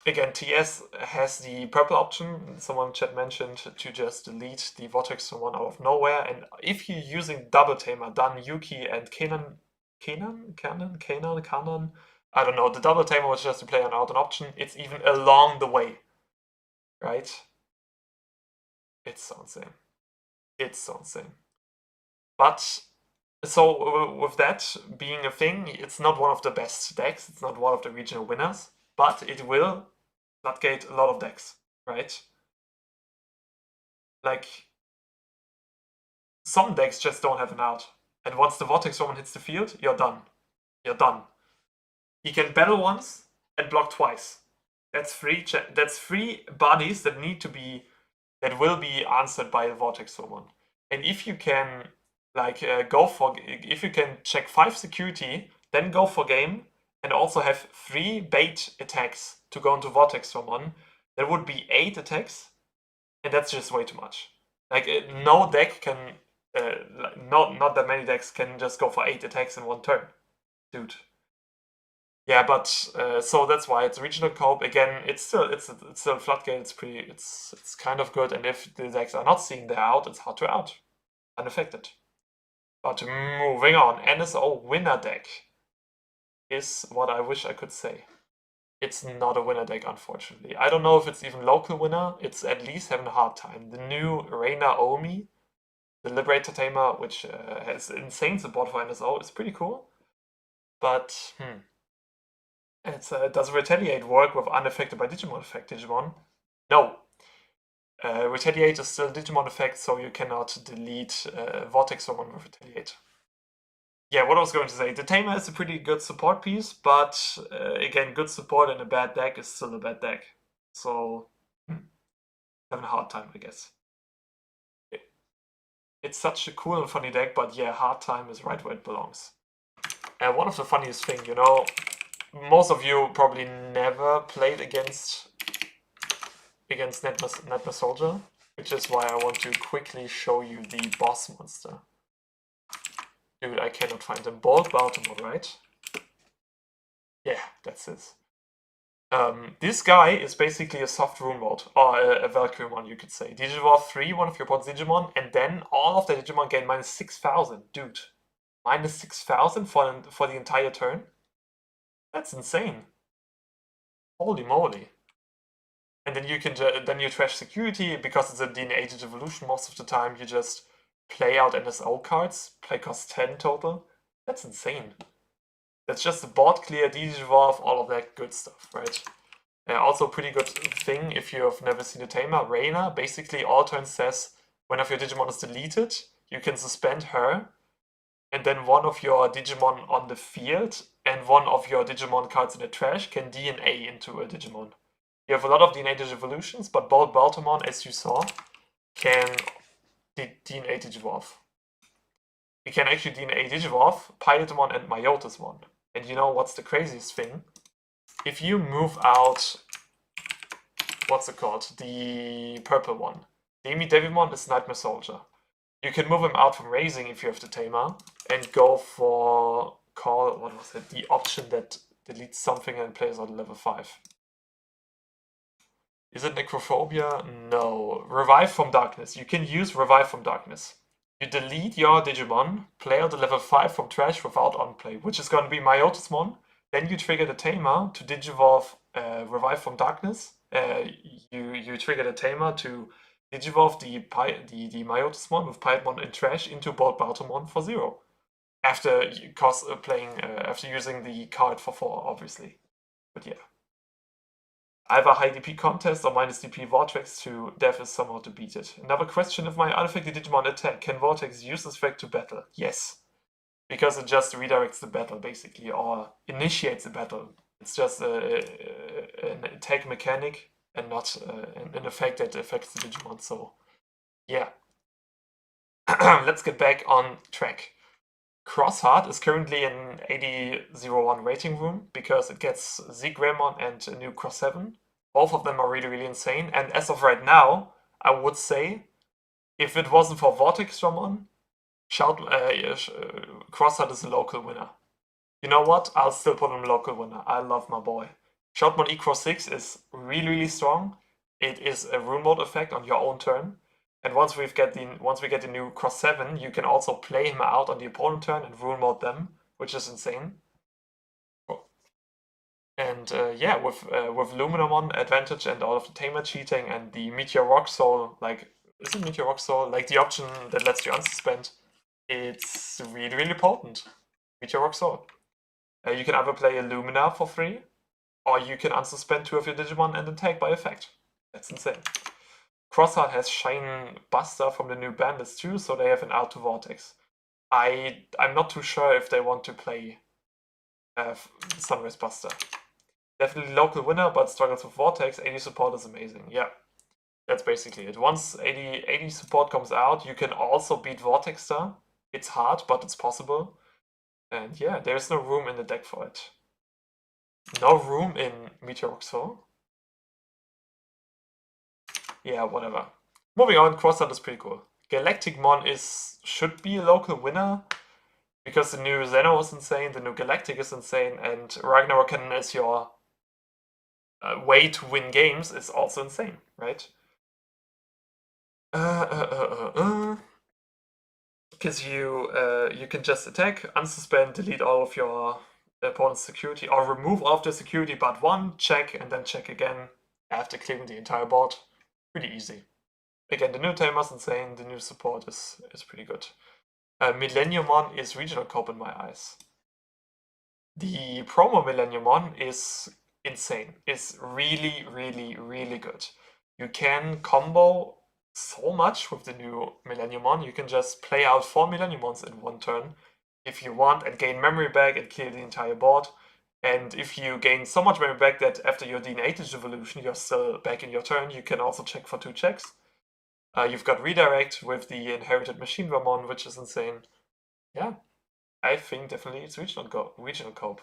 Again, TS has the purple option, someone in chat mentioned, to just delete the Vortex one out of nowhere. And if you're using Double Tamer, Dan, Yuki, and Kanan, I don't know, the Double Tamer was just to play out an option, it's even along the way. Right? It's so insane. It's so insane. But, so with that being a thing, it's not one of the best decks, it's not one of the regional winners, but it will floodgate a lot of decks, right? Like, some decks just don't have an out. And once the Vortex Roman hits the field, you're done. You're done. He can battle once and block twice. That's three bodies that will be answered by the Vortex Roman. And if you can if you can check 5 security, then go for game, and also have 3 bait attacks to go into Vortex Roman, that would be 8 attacks, and that's just way too much. Like no deck can, not that many decks can just go for 8 attacks in one turn, dude. Yeah, but so that's why it's regional cope. Again, it's still floodgate. It's kind of good, and if the decks are not seeing their out, it's hard to out, unaffected. But moving on, NSO winner deck is what I wish I could say. It's not a winner deck, unfortunately. I don't know if it's even local winner. It's at least having a hard time. The new Reina Omi, the Liberator Tamer, which has insane support for NSO, is pretty cool. But does Retaliate work with unaffected by Digimon effect, Digimon? No. Retaliate is still Digimon effect, so you cannot delete Vortex Roman with Retaliate. Yeah, what I was going to say, the Tamer is a pretty good support piece, but again, good support in a bad deck is still a bad deck. So, having a hard time, I guess. It's such a cool and funny deck, but yeah, hard time is right where it belongs. And one of the funniest thing, you know, most of you probably never played against Nightmare Soldier, which is why I want to quickly show you the boss monster. Dude, I cannot find him. Bold Baltimore, right? Yeah, that's it. This guy is basically a soft rune mod, or a Valkyrie one, you could say. Digivolve 3, one of your board's Digimon, and then all of the Digimon gain minus 6,000. Dude, minus 6,000 for the entire turn? That's insane. Holy moly. And then you can then you trash security, because it's a DNA evolution most of the time. You just play out NSO cards, play cost 10 total. That's insane. That's just a board clear, Digivolve, all of that good stuff, right? Also a pretty good thing if you have never seen a Tamer, Reina basically all turns says when of your Digimon is deleted, you can suspend her, and then one of your Digimon on the field and one of your Digimon cards in the trash can DNA into a Digimon. You have a lot of DNA Digivolutions, but Bold Baltimore, as you saw, can DNA Digivolve. You can actually DNA Digivolve, Pilotamon, and Myotismon. And you know what's the craziest thing? If you move out, what's it called? The purple one. Demi Devimon is Nightmare Soldier. You can move him out from Raising if you have the Tamer, and go for the option that deletes something and plays on level 5. Is it Necrophobia? No. Revive from Darkness. You can use Revive from Darkness. You delete your Digimon, play out the level 5 from trash without on-play, which is going to be Myotismon. Then you trigger the Tamer to Digivolve Revive from Darkness. You trigger the Tamer to Digivolve the Myotismon with Pilemon in trash into Bold Baltimon for 0. After using the card for 4, obviously. But yeah. Either high DP contest or minus DP Vortex to death is somehow to beat it. Another question: if my unaffected Digimon attack, can Vortex use this effect to battle? Yes. Because it just redirects the battle, basically, or initiates the battle. It's just an attack mechanic and not an effect that affects the Digimon, so yeah. Let's get back on track. Crossheart is currently in 80-01 rating room because it gets Zigramon and a new Cross 7. Both of them are really, really insane. And as of right now, I would say, if it wasn't for Vortex Ramon, Crossheart is a local winner. You know what? I'll still put him local winner. I love my boy. Shoutmon E-Cross 6 is really, really strong. It is a rune mode effect on your own turn. And once we get the new Cross 7, you can also play him out on the opponent turn and rune mode them, which is insane. And yeah, with Luminamon advantage and all of the Tamer cheating and the Meteor Rock Soul, is it Meteor Rock Soul? Like the option that lets you unsuspend, it's really, really potent. Meteor Rock Soul. You can either play a Lumina for free, or you can unsuspend 2 of your Digimon and attack by effect. That's insane. Crossheart has Shine Buster from the new banlist too, so they have an out to Vortex. I'm not too sure if they want to play Sunrise Buster. Definitely local winner, but struggles with Vortex. 80 support is amazing. Yeah, that's basically it. Once 80 support comes out, you can also beat Vortex Star. It's hard, but it's possible. And yeah, there's no room in the deck for it. No room in Meteor Soul. Yeah, whatever. Moving on, Crossheart is pretty cool. Galacticmon should be a local winner because the new Zeno is insane, the new Galactic is insane, and Ragnarok Cannon as your way to win games is also insane, right? Because you can just attack, unsuspend, delete all of your opponent's security, or remove all of the security but one, check, and then check again after clearing the entire board. Pretty easy. Again, the new Tamer's insane, the new support is pretty good. Millenniumon is regional cope in my eyes. The promo Millenniumon is insane. It's really, really, really good. You can combo so much with the new Millenniumon. You can just play out 4 Millenniumons in one turn if you want and gain memory back and clear the entire board. And if you gain so much memory back that after your DNA evolution you're still back in your turn, you can also check for 2 checks. You've got Redirect with the inherited Machine Vermon, which is insane. Yeah, I think definitely it's regional cope.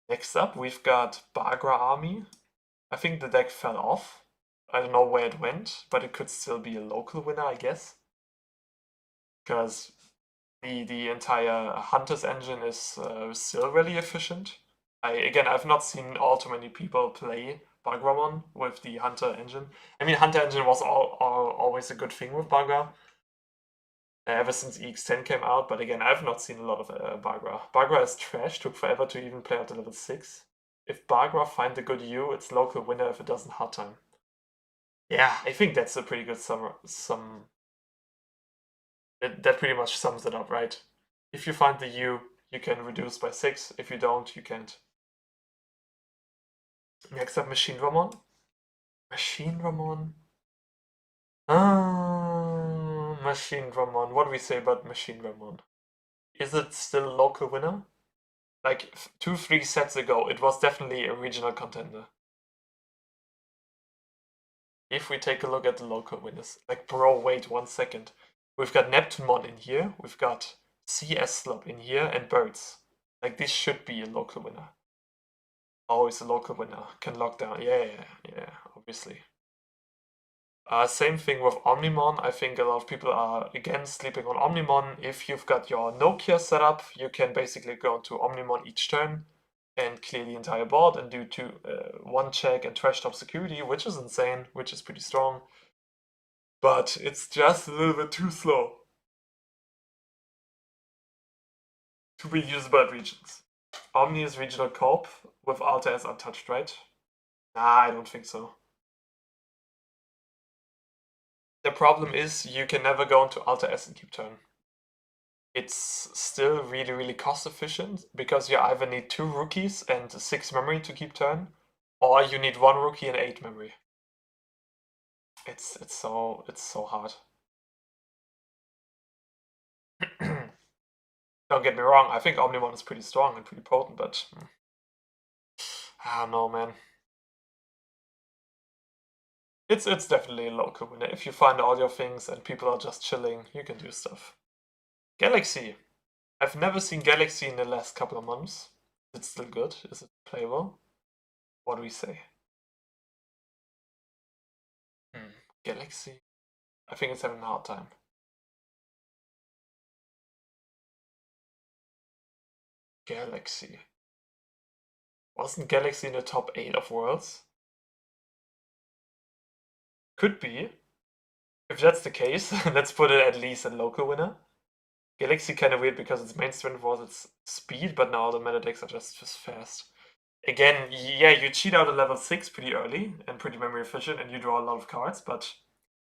Next up, we've got Bagra Army. I think the deck fell off. I don't know where it went, but it could still be a local winner, I guess. Because the entire Hunters engine is still really efficient. I've not seen all too many people play Bagramon with the Hunter engine. I mean, Hunter engine was always a good thing with Bagra. Ever since EX10 came out, but again, I've not seen a lot of Bagra. Bagra is trash, took forever to even play out to level 6. If Bagra find a good U, it's local winner. If it doesn't, hard time. Yeah, I think that's a pretty good that pretty much sums it up, right? If you find the U, you can reduce by 6. If you don't, you can't. Next up, Machine Ramon. Machine Ramon. Machine Ramon. What do we say about Machine Ramon? Is it still a local winner? Like 2-3 sets ago, it was definitely a regional contender. If we take a look at the local winners, like bro, wait 1 second. We've got Neptunemon in here, we've got CS Slop in here, and Birds. Like this should be a local winner. Oh, it's a local winner. Can lock down. Yeah, obviously. Same thing with Omnimon. I think a lot of people are again sleeping on Omnimon. If you've got your Nokia set up, you can basically go to Omnimon each turn and clear the entire board and do 1 check and trash top security, which is insane, which is pretty strong. But it's just a little bit too slow to be usable at regions. Omni is regional cope with Alta as untouched, right? Nah, I don't think so. The problem is you can never go into Alta S and keep turn. It's still really, really cost efficient because you either need 2 rookies and 6 memory to keep turn, or you need 1 rookie and 8 memory. It's so hard. Don't get me wrong, I think Omnimon is pretty strong and pretty potent, but I don't know, man. It's definitely a local winner. If you find all your things and people are just chilling, you can do stuff. Galaxy. I've never seen Galaxy in the last couple of months. Is it still good? Is it playable? What do we say? Galaxy? I think it's having a hard time. Galaxy. Wasn't Galaxy in the top 8 of worlds? Could be. If that's the case, let's put it at least a local winner. Galaxy kind of weird because its main strength was its speed, but now the meta decks are just fast. Again, yeah, you cheat out a level 6 pretty early and pretty memory efficient and you draw a lot of cards, but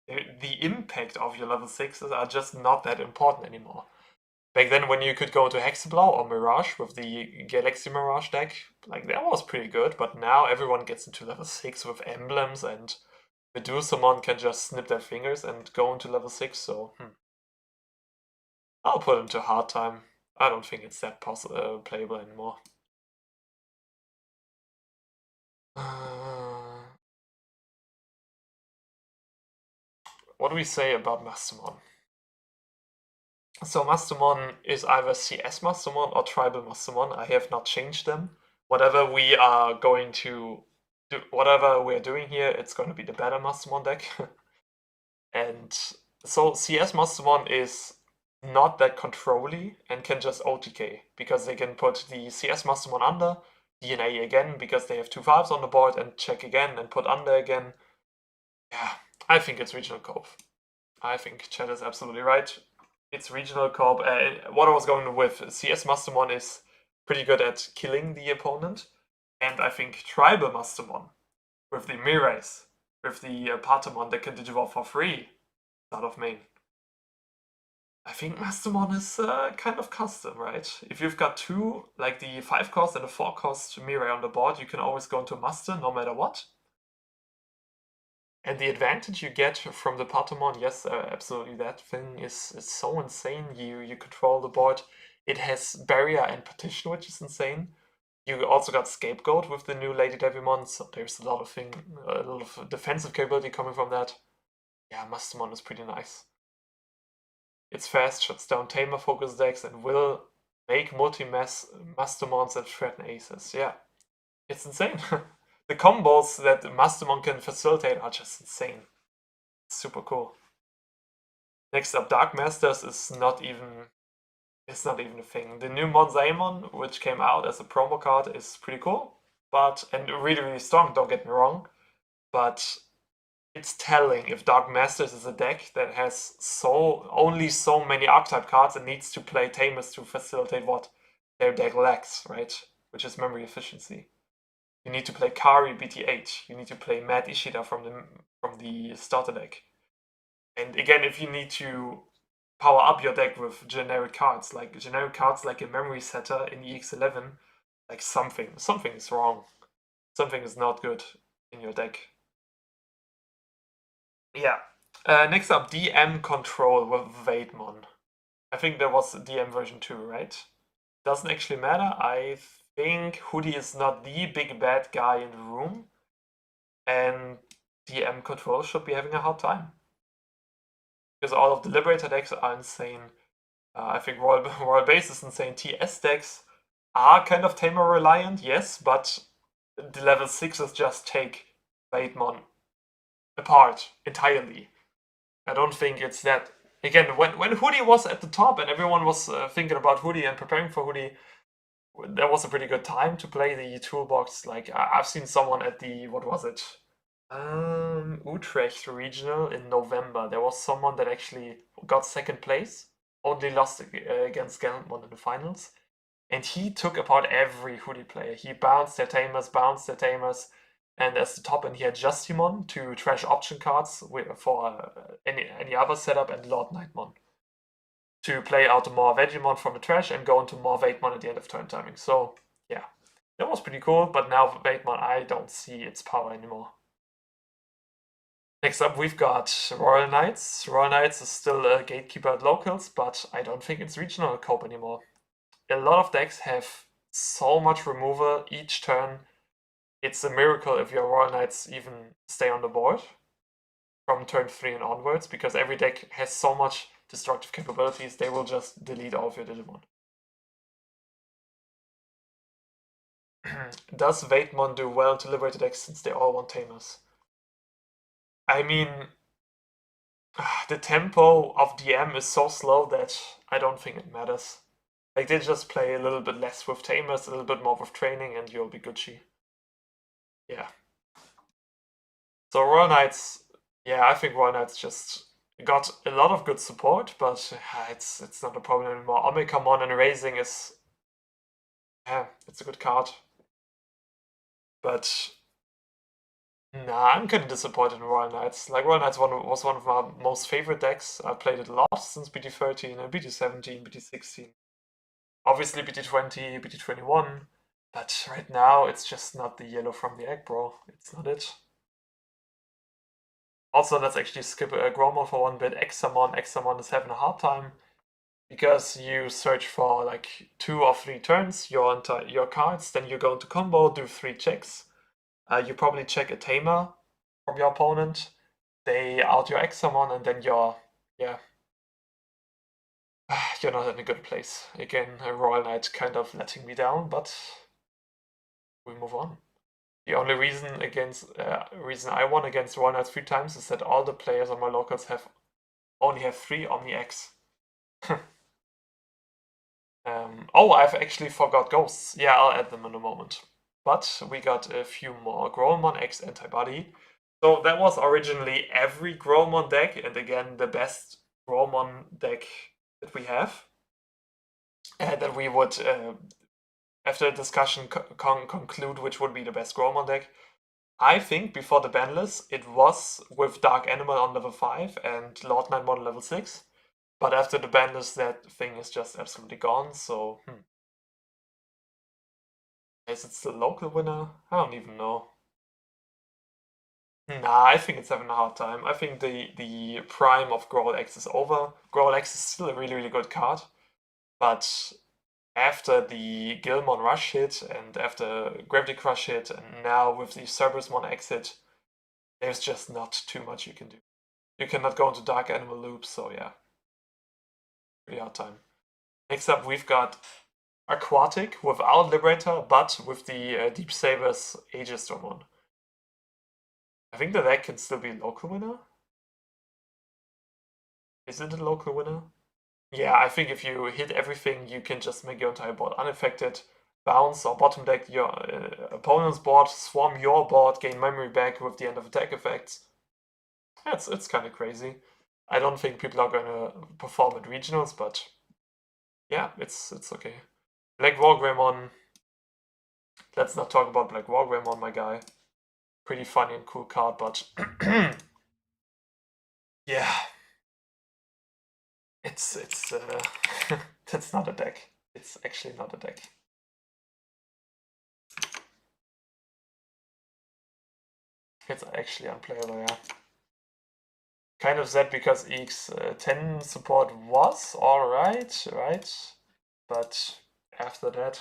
the impact of your level 6s are just not that important anymore. Back then, when you could go into Hexablow or Mirage with the Galaxy Mirage deck, like that was pretty good. But now everyone gets into level 6 with emblems, and Medusomon can just snip their fingers and go into level 6. So I'll put him to a hard time. I don't think it's that playable anymore. What do we say about Mastamon? So Mastamon is either CS Mastamon or Tribal Mastamon. I have not changed them. Whatever we are going to do, whatever we're doing here, it's going to be the better Mastamon deck. And so CS Mastamon is not that controlly and can just OTK because they can put the CS Mastamon under, DNA again because they have 2/5s on the board, and check again and put under again. Yeah, I think it's regional cope. I think Chad is absolutely right. It's regional cope. What I was going with, CS Mastamon is pretty good at killing the opponent, and I think Tribal Mastamon with the Mirace, with the Patamon that can digivolve for free out of main. I think Mastamon is kind of custom, right? If you've got two, like the 5-cost and a 4-cost Mirai on the board, you can always go into Master no matter what. And the advantage you get from the Patamon, yes, absolutely, that thing is so insane. You control the board. It has Barrier and Petition, which is insane. You also got Scapegoat with the new Lady Devimon, so there's a lot of defensive capability coming from that. Yeah, Mastamon is pretty nice. It's fast, shuts down Tamer focus decks, and will make multi-mass Mastamons that threaten aces. Yeah, it's insane. The combos that Mastamon can facilitate are just insane. It's super cool. Next up, Dark Masters is not even a thing. The new Monzaemon, which came out as a promo card, is pretty cool, and really, really strong, don't get me wrong. But it's telling if Dark Masters is a deck that has only so many archetype cards and needs to play Tamers to facilitate what their deck lacks, right? Which is memory efficiency. You need to play Kari BTH. You need to play Mad Ishida from the starter deck. And again, if you need to power up your deck with generic cards like a memory setter in EX11, like something is wrong. Something is not good in your deck. Yeah. Next up, DM control with Vaidmon. I think there was a DM version 2, right? Doesn't actually matter. I think Hoodie is not the big bad guy in the room, and DM control should be having a hard time. Because all of the Liberator decks are insane. I think Royal Base is insane. TS decks are kind of Tamer reliant, yes, but the level 6s just take Vaidmon apart entirely. I don't think it's that. Again, when Hoodie was at the top and everyone was thinking about Hoodie and preparing for Hoodie, that was a pretty good time to play the toolbox. Like I've seen someone at the what was it? Utrecht regional in November. There was someone that actually got second place, only lost against Gelmont in the finals, and he took apart every Hoodie player. He bounced their tamers, and as the top end he had Justimon to trash option cards for any other setup, and Lord Nightmon to play out more Vegemon from the trash and go into more Vaidmon at the end of turn timing. So yeah, that was pretty cool, but now Vaidmon, I don't see its power anymore. Next up, we've got Royal Knights. Royal Knights is still a gatekeeper at locals, but I don't think it's regional cope anymore. A lot of decks have so much removal each turn. It's a miracle if your Royal Knights even stay on the board from turn 3 and onwards, because every deck has so much destructive capabilities, they will just delete all of your Digimon. Does Vaidmon do well to liberate the decks since they all want Tamers? I mean, the tempo of DM is so slow that I don't think it matters. Like, they just play a little bit less with Tamers, a little bit more with training, and you'll be Gucci. Yeah. So Royal Knights, yeah, I think Royal Knights just got a lot of good support, but it's not a problem anymore. Omekamon and Raising is, yeah, it's a good card. But Nah, I'm kind of disappointed in Royal Knights. Like, Royal Knights was one of my most favorite decks. I played it a lot since BT13 and BT17, BT16. Obviously BT20, BT21. But right now, it's just not the yellow from the egg, bro. It's not it. Also, let's actually skip Gromor for one bit. Examon. Examon is having a hard time because you search for like 2 or 3 turns your cards, then you go into combo, do 3 checks. You probably check a Tamer from your opponent. They out your Examon, and then yeah, you're not in a good place. Again, a Royal Knight kind of letting me down, but we move on. The only reason I won against Royal Knights 3 times is that all the players on my locals only have 3 Omni X. Oh, I've actually forgot ghosts. Yeah, I'll add them in a moment. But we got a few more. Growlmon X Antibody. So that was originally every Growlmon deck, and again, the best Growlmon deck that we have. And that we would, after a discussion, conclude which would be the best Growlmon deck. I think before the banlist, it was with Dark Animal on level 5 and Lord Nightmare on level 6. But after the banlist, that thing is just absolutely gone, so... Is it the local winner? I don't even know. Nah, I think it's having a hard time. I think the prime of Growl X is over. Growl X is still a really, really good card, but after the Gilmon Rush hit and after Gravity Crush hit and now with the Cerberusmon exit, there's just not too much you can do. You cannot go into Dark Animal loops, so yeah. Pretty hard time. Next up, we've got Aquatic without Liberator, but with the Deep Saber's Aegis Stormon. I think the deck can still be a local winner. Is it a local winner? Yeah, I think if you hit everything, you can just make your entire board unaffected. Bounce or bottom deck your opponent's board, swarm your board, gain memory back with the end of attack effects. It's kind of crazy. I don't think people are gonna perform at regionals, but yeah, it's okay. Black Wargreymon. Let's not talk about Black Wargreymon, my guy. Pretty funny and cool card, but yeah, it's that's not a deck. It's actually not a deck. It's actually unplayable, yeah. Kind of sad because EX10 support was alright, right? But after that,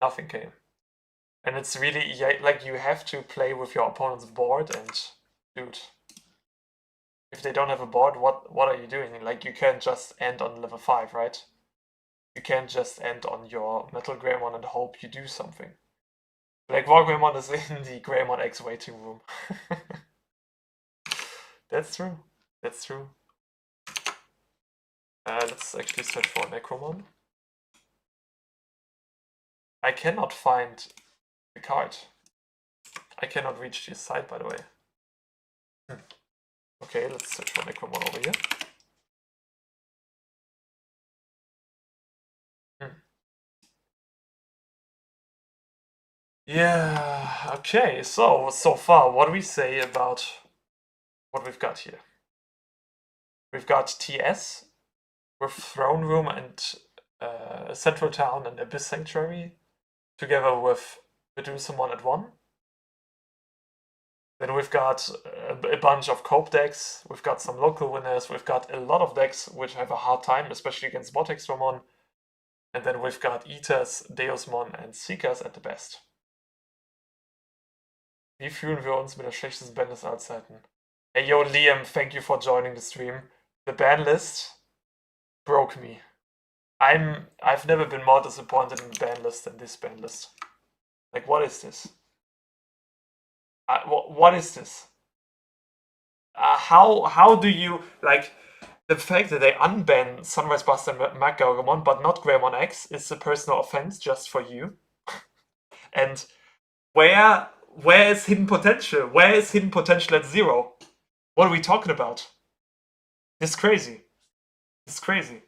nothing came. And it's really, yeah, like you have to play with your opponent's board and, dude, if they don't have a board, what are you doing? Like you can't just end on level 5, right? You can't just end on your Metal Greymon and hope you do something. Like War Greymon is in the Greymon X waiting room. That's true. That's true. Let's actually search for Necromon. I cannot find the card. I cannot reach this site, by the way. Okay, let's search for Necromon over here. Yeah, okay, so far, what do we say about what we've got here? We've got TS with Throne Room and Central Town and Abyss Sanctuary together with Medusamon at 1. Then we've got a bunch of cope decks, we've got some local winners, we've got a lot of decks which have a hard time, especially against Vortextramon. And then we've got Eaters, Deusmon and Seekers at the best. Wie fühlen wir uns mit der schlechtesten Bandlist aller Zeiten? Hey yo Liam, thank you for joining the stream. The banlist broke me. I've never been more disappointed in the banlist than this banlist. Like, what is this? What is this? How do you, like, the fact that they unban Sunrise Buster and Magargamon but not Greymon X is a personal offense just for you. And where is hidden potential? Where is hidden potential at 0? What are we talking about? It's crazy. It's crazy.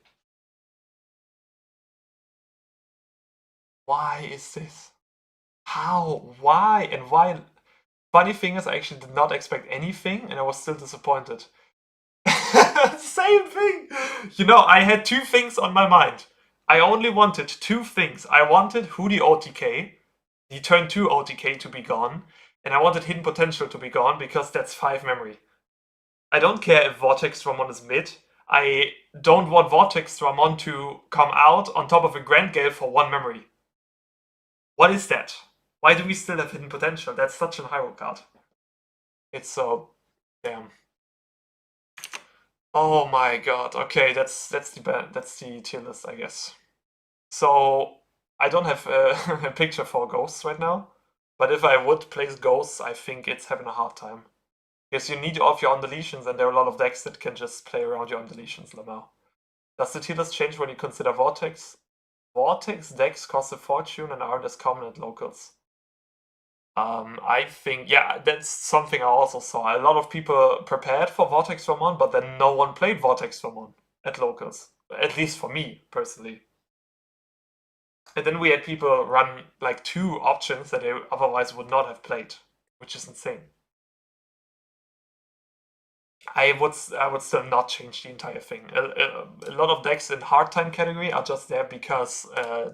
Why is this? How? Why? And why? Funny thing is, I actually did not expect anything, and I was still disappointed. Same thing! You know, I had two things on my mind. I only wanted two things. I wanted Hoodie OTK, the turn 2 OTK to be gone, and I wanted Hidden Potential to be gone because that's 5 memory. I don't care if Vortex Dramon is mid. I don't want Vortex Dramon to come out on top of a Grand Gale for 1 memory. What is that? Why do we still have Hidden Potential? That's such a hero card. It's so... damn. Oh my god. Okay, that's the tier list, I guess. So I don't have a picture for ghosts right now, but if I would place ghosts, I think it's having a hard time. Because you need off your undeletions, and there are a lot of decks that can just play around your undeletions, Lamau. Does the tier list change when you consider Vortex? Vortex decks cost a fortune and aren't as common at locals. I think, yeah, that's something I also saw. A lot of people prepared for Vortex Vermont, but then no one played Vortex Vermont at locals. At least for me, personally. And then we had people run like 2 options that they otherwise would not have played, which is insane. I would still not change the entire thing. A lot of decks in hard time category are just there because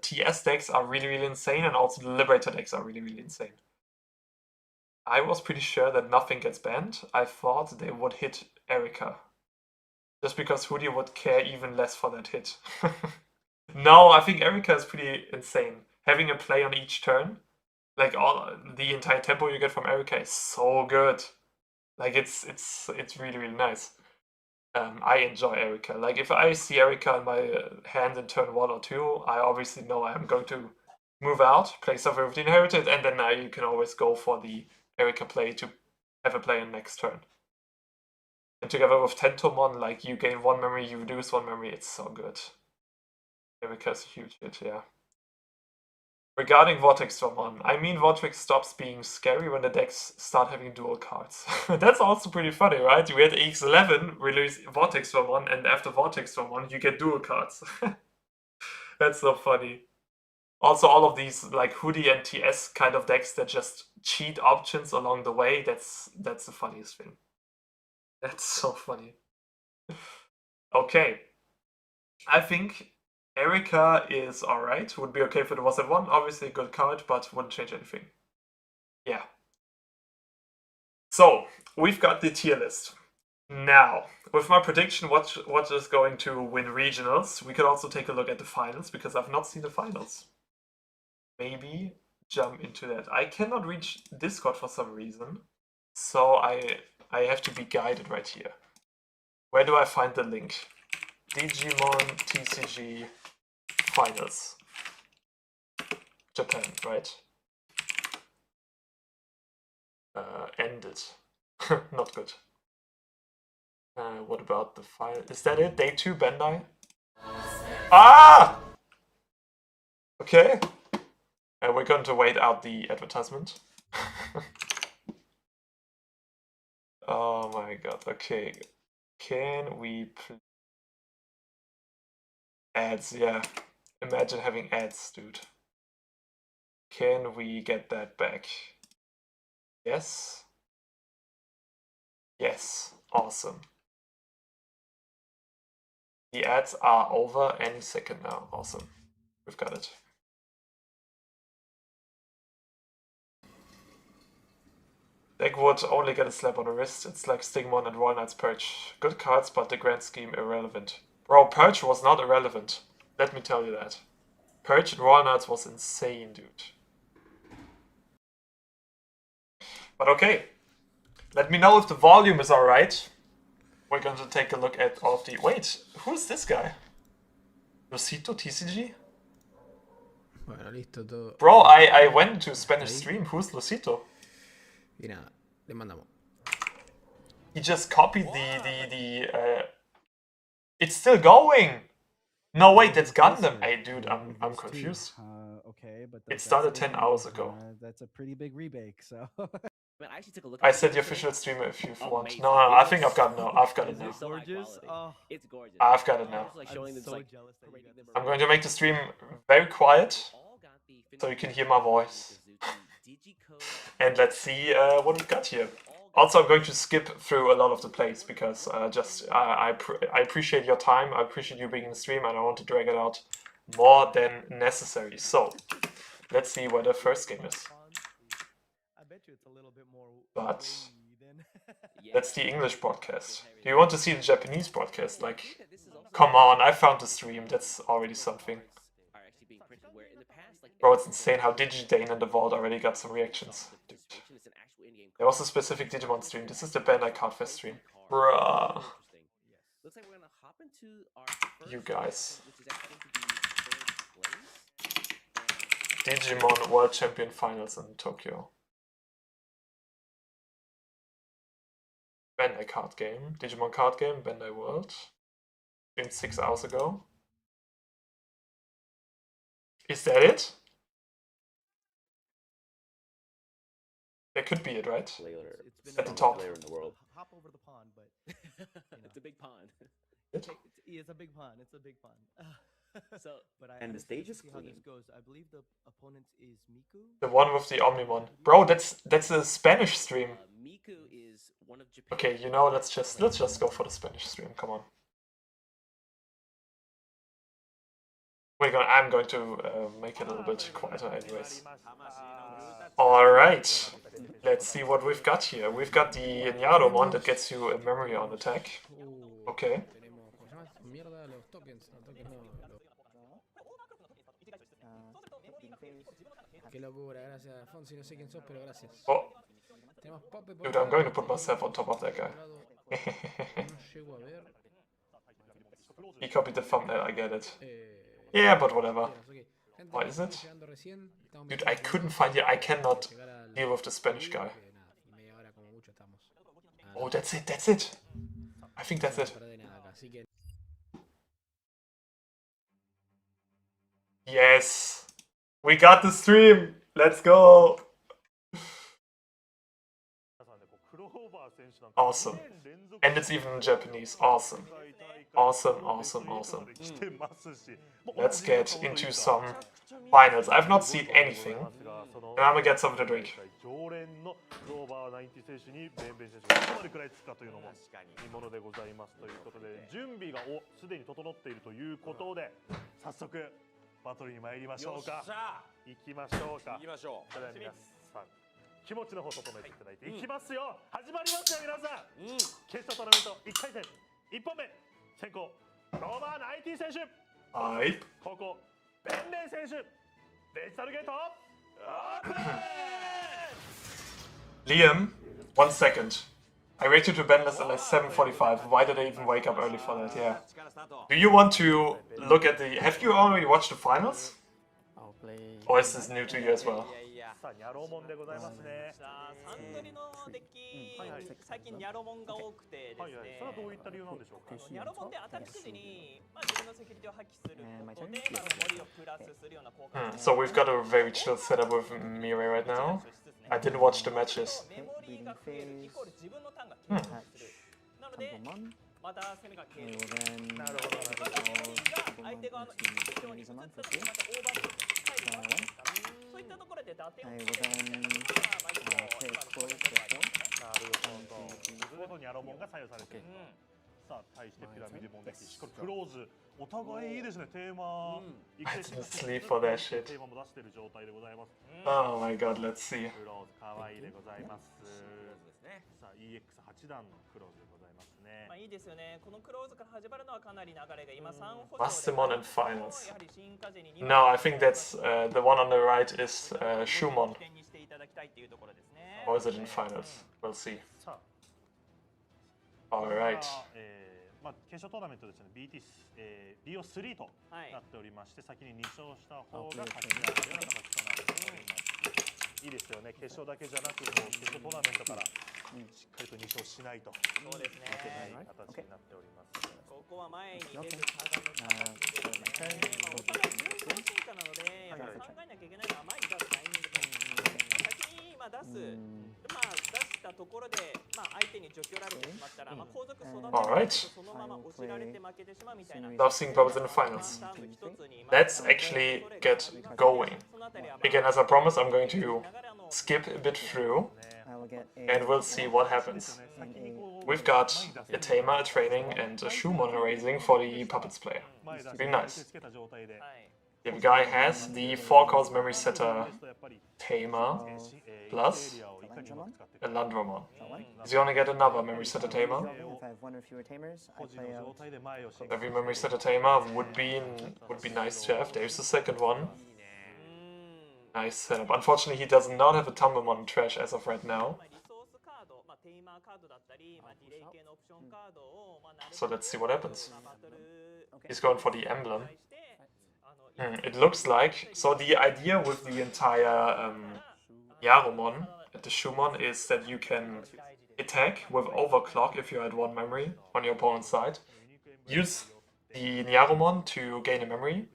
TS decks are really, really insane, and also the Liberator decks are really, really insane. I was pretty sure that nothing gets banned. I thought they would hit Erika. Just because Hoodie would care even less for that hit. No, I think Erika is pretty insane. Having a play on each turn, like the entire tempo you get from Erika is so good. Like it's really, really nice. I enjoy Erika. Like if I see Erika in my hand in turn 1 or 2, I obviously know I'm going to move out, play Suffer with the Inherited, and then you can always go for the Erika play to have a play in next turn. And together with Tentomon, like you gain 1 memory, you reduce 1 memory, it's so good. Erika's a huge hit, yeah. Regarding Vortex Dramon, I mean Vortex stops being scary when the decks start having dual cards. That's also pretty funny, right? We had EX11 release Vortex Dramon, and after Vortex Dramon you get dual cards. That's so funny. Also, all of these like Hoodie and TS kind of decks that just cheat options along the way, that's the funniest thing. That's so funny. Okay. I think Erika is alright. Would be okay if it was at 1. Obviously a good card, but wouldn't change anything. Yeah. So, we've got the tier list. Now, with my prediction, what is going to win regionals, we could also take a look at the finals, because I've not seen the finals. Maybe jump into that. I cannot reach Discord for some reason, so I have to be guided right here. Where do I find the link? Digimon TCG finals. Japan, right? Ended. Not good. What about the final? Is that it? Day 2 Bandai? Ah! Okay. We're going to wait out the advertisement. Oh my god, okay. Can we please... Ads, yeah. Imagine having ads, dude. Can we get that back? Yes. Yes, awesome. The ads are over any second now. Awesome. We've got it. Deck would only get a slap on the wrist. It's like Stigmon and Royal Knight's Purge. Good cards, but the grand scheme irrelevant. Bro, Purge was not irrelevant. Let me tell you that. Purge and Royal Knights was insane, dude. But okay. Let me know if the volume is alright. We're going to take a look at all of the... Wait, who's this guy? Rosito TCG? Bueno, listo, todo. Bro, I went to Spanish stream. Who's Rosito? Y nada, le mandamos. He just copied the It's still going! No, wait, that's Gundam. Hey, dude, I'm confused. Okay, but it started 10 hours ago. That's a pretty big rebake, so... I actually took a look. I said the official streamer if you want. No, I think I've got it now. I've got it now. Gorgeous? Oh, it's gorgeous. I've got it now. Like I'm showing them, so like, jealous that you got I'm going to make the stream very quiet, so you can hear my voice. And let's see what we've got here. Also, I'm going to skip through a lot of the plays because I appreciate your time. I appreciate you being in the stream, and I want to drag it out more than necessary. So let's see what the first game is. I bet you it's a little bit more. But than... that's the English broadcast. Do you want to see the Japanese broadcast? Like, come on, I found the stream. That's already something. Bro, it's insane how DigiDane and the Vault already got some reactions. Dude. There was a specific Digimon stream. This is the Bandai Cardfest stream. Bruh. You guys. Digimon World Champion Finals in Tokyo. Bandai card game. Digimon card game, Bandai World. Streamed 6 hours ago. Is that it? That could be it, right? It's At the top. Player in the world. Hop over the pond, but It's a big pond. It? it's a big pond. It's a big pond. So, but I and the honestly stage need to is see how this clean. goes. I believe the opponent is Miku. The one with the Omnimon. Bro, that's a Spanish stream. Miku is one of Japan's Okay, you know, let's just go for the Spanish stream. Come on. I'm going to make it a little bit quieter anyways. Alright, let's see what we've got here. We've got the Nyaromon that gets you a memory on attack. Okay. Tenemos, ¿cómo se llama? Mierda, los tokens. Los tokens no. Qué locura, gracias, Fonsi. No sé quién sos, pero gracias. Oh, Tenemos Pope por dude, I'm going to put myself on top of that guy. No llego a ver. He copied the thumbnail, I get it. Eh, Yeah, but whatever. ok. Gente, What is it? estamos llegando recién, estamos Dude, viendo I couldn't find it. I cannot llegar al- deal with the Spanish guy. que nada, media hora como mucho estamos. Oh, that's it, that's it. I think that's it. No perdés nada acá, así que Yes! We got the stream! Let's go! Awesome. And it's even in Japanese. Awesome. Awesome, awesome, awesome. Let's get into some finals. I've not seen anything. And I'm gonna get something to drink. 常連のクローバー90選手にベンベン選手がどこまで食らいつくかというのも見ものでございますということで、準備がすでに整っているということで、早速バトルに参りましょうか。行きましょうか。それでは皆さん気持ちの方整えていただいて、いきますよ。始まりますよ皆さん。決勝トーナメント1回戦1本目先行クローバー90選手。はい。後攻ベンベン選手。デジタルゲートオープン。 Liam, 1 second. I reacted to banlist at like 7:45. Why did I even wake up early for that? Yeah. Do you want to look at the... Have you already watched the finals? I'll play. Or is this new to you as well? さあニャロモンでございますね。さあサントリのデッキ、最近ニャロモンが多くてですはいはい。ねそれはどういった理由なんでしょうか。ニャロモンでアタック時に、自分のセキュリティを破棄することで、森をプラスするような効果が So we've got a very chill setup with Mirai right now. I didn't watch the matches. メモリーが増えるイコール自分のターンが継続する。なので、また攻めが継続する。なるほどなるまたメモリーが相手側の一上に移った時にまたオーバーフロー入るわけですから、そういったところで打点をつけるみたいなのが、なるほど。それとニャロモンが採用されている。さあ対してピラミッドモンデッキしっかりクローズ。お互いいいですねテーマ。 I didn't sleep for that shit. テーマも出している状態でございます。 Oh my god, let's see. クローズ可愛いでございます。さあ EX8 段のクローズでございますね。まあいいですよね。このクローズから始まるのはかなり流れが今3歩 Mastemon in finals. やはり新風に No, I think that's the one on the right is Shumon. 点にしていただきたいっていうところですね。 Or is it in finals? We'll see. さ Alright. あ、まあ決勝トーナメントですね。BO3 となっておりまして、先に2勝した方が勝ち上がるような形となっております。いいですよね。決勝だけじゃなく、もう決勝トーナメントからしっかりと2勝しないとそうですね。い形になっております。ここは前に出る差が難しいですね。まあお互い順調進化なので、やっぱ考えなきゃいけないのは前に出すタイミングと、先に今出す、まあ出したところで、まあ、相手に除去られてしまったら、まあ、後続育てら Alright. れてそのまま押しられて負けてしまうみたいな。 Love seeing puppets in the finals. ターンの一つに Let's actually get going. Again, as I promised, I'm going to skip a bit through I will get a and we'll see what happens. We've got a tamer, a training, and a Schumann raising for the puppets player. Very nice. The guy has the 4-cost memory setter tamer plus a Landramon. Does he only get another memory setter tamer? if I have one or fewer tamers, I play out Every memory setter tamer would be nice to have. There's the second one. Nice setup. Unfortunately, he does not have a Tumblemon in trash as of right now. So let's see what happens. He's going for the emblem. It looks like... So the idea with the entire Yaromon, the Shumon, is that you can attack with overclock if you're at 1 memory on your opponent's side. Use the Nyaromon to gain a memory.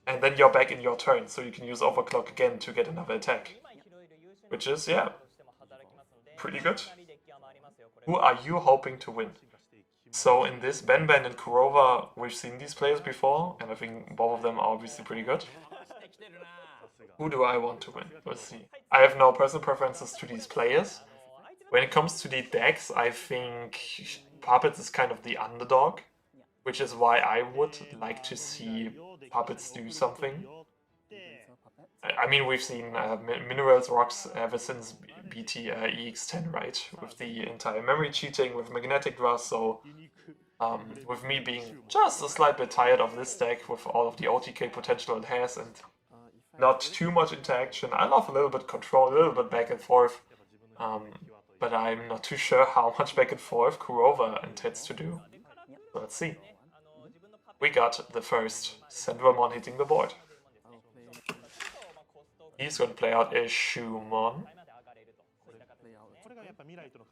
And then you're back in your turn, so you can use overclock again to get another attack. Which is, yeah, pretty good. Who are you hoping to win? So in this Banban and Kurova, we've seen these players before, and I think both of them are obviously pretty good. Who do I want to win? Let's see. I have no personal preferences to these players. When it comes to the decks, I think Puppets is kind of the underdog, which is why I would like to see Puppets do something. I mean, we've seen Minerals Rocks ever since BT EX10, right? With the entire memory cheating, with Magnetic Rust, so with me being just a slight bit tired of this deck with all of the OTK potential it has and not too much interaction. I love a little bit control, a little bit back and forth, but I'm not too sure how much back and forth Kurova intends to do. So let's see. We got the first Sandramon hitting the board. He's going to play out a Shumon.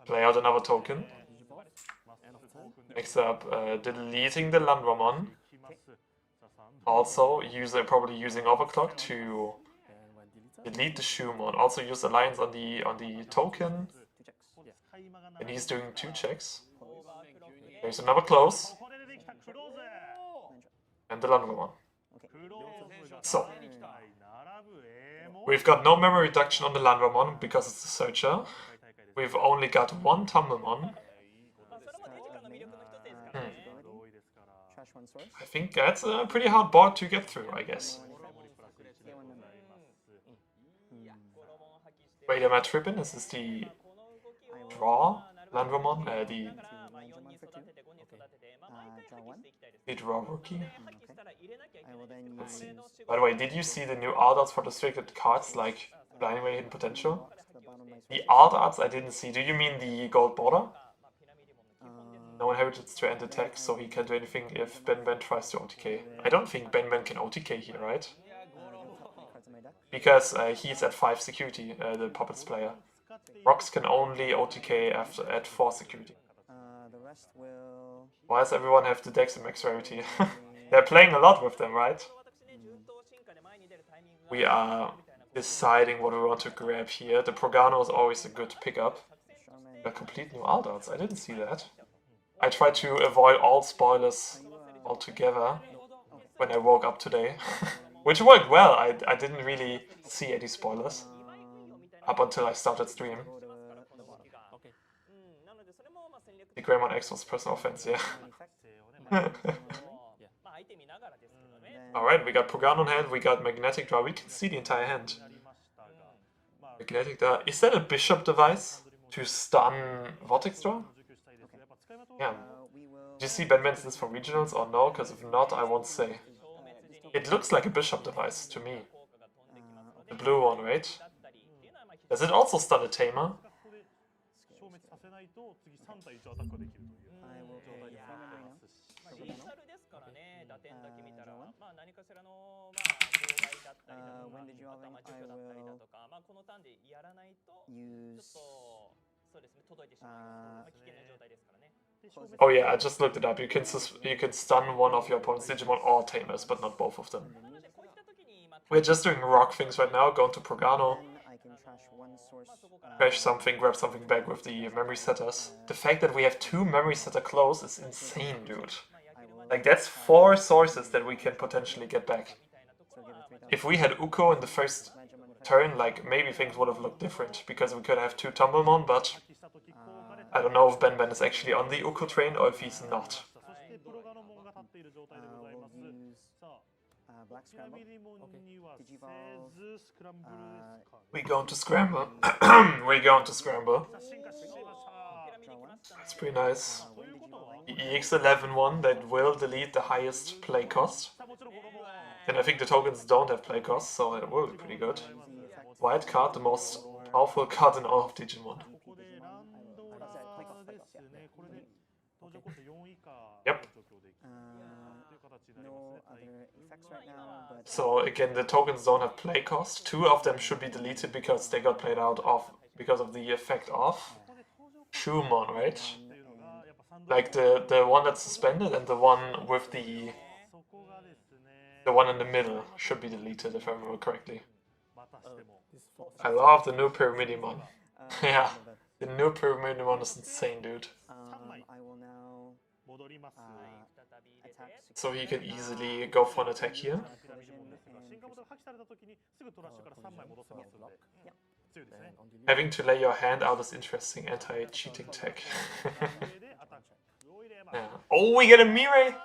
Play out another token. Next up, deleting the Landramon. Also, probably using Overclock to delete the Shumon. Also use Alliance on the token. And he's doing 2 checks. There's another close. And the Landramon. So, we've got no memory reduction on the Landramon because it's a searcher. We've only got 1 Tumblemon. I think that's a pretty hard board to get through, I guess. Wait, am I tripping? Is this the draw Landramon? The draw rookie? Let's see. By the way, did you see the new art arts for the restricted cards, like Blinding Way Hidden Potential? The art arts I didn't see. Do you mean the gold border? No inheritance to end attack, so he can't do anything if Ben tries to OTK. I don't think Ben can OTK here, right? Because he's at 5 security, the Puppets player. Rocks can only OTK at 4 security. Why does everyone have the decks in max rarity? They're playing a lot with them, right? We are deciding what we want to grab here. The Progano is always a good pickup. A complete new Aldarts, I didn't see that. I tried to avoid all spoilers altogether when I woke up today. Which worked well, I didn't really see any spoilers. Up until I started stream. The Greymon X was personal offense, yeah. Alright, we got Progano in hand, we got Magnetic Draw, we can see the entire hand. Magnetic Draw, is that a Bishop device? To stun Vortex Draw? Yeah. Did you see Banban's list from regionals or no? Because if not, I won't say. It looks like a Bishop device to me. The blue one, right? Does it also stun a Tamer? When did you all in? Oh yeah, I just looked it up. You can stun one of your opponent's Digimon or Tamers, but not both of them. We're just doing rock things right now, going to Progano. I can trash 1 source. Crash something, grab something back with the memory setters. The fact that we have 2 memory setter close is insane, dude. Like, that's 4 sources that we can potentially get back. So give it 3,000. If we had Uko in the first turn, like, maybe things would have looked different, because we could have 2 Tumblemon, but I don't know if Ben is actually on the Uko train or if he's not. We'll use Black Scramble. Digivolve. We're going to scramble. We're going to scramble. Draw one. That's pretty nice. When Digivolving. The EX11 one that will delete the highest play cost. And I think the tokens don't have play cost, so it will be pretty good. Use the effect. Wild card, the most powerful card in all of Digimon. Yep. No other effects right now, but So again, the tokens don't have play cost. 2 of them should be deleted because they got played out of because of the effect of Shumon, right? Like the one that's suspended and the one with the one in the middle should be deleted if I remember correctly. I love the new Pyramidimon. Yeah, the new Pyramidimon is insane, dude. I will now attack. So he can easily go for an attack here. Having to lay your hand out is interesting. Anti-cheating tech. Yeah. Oh, we get a Mirai!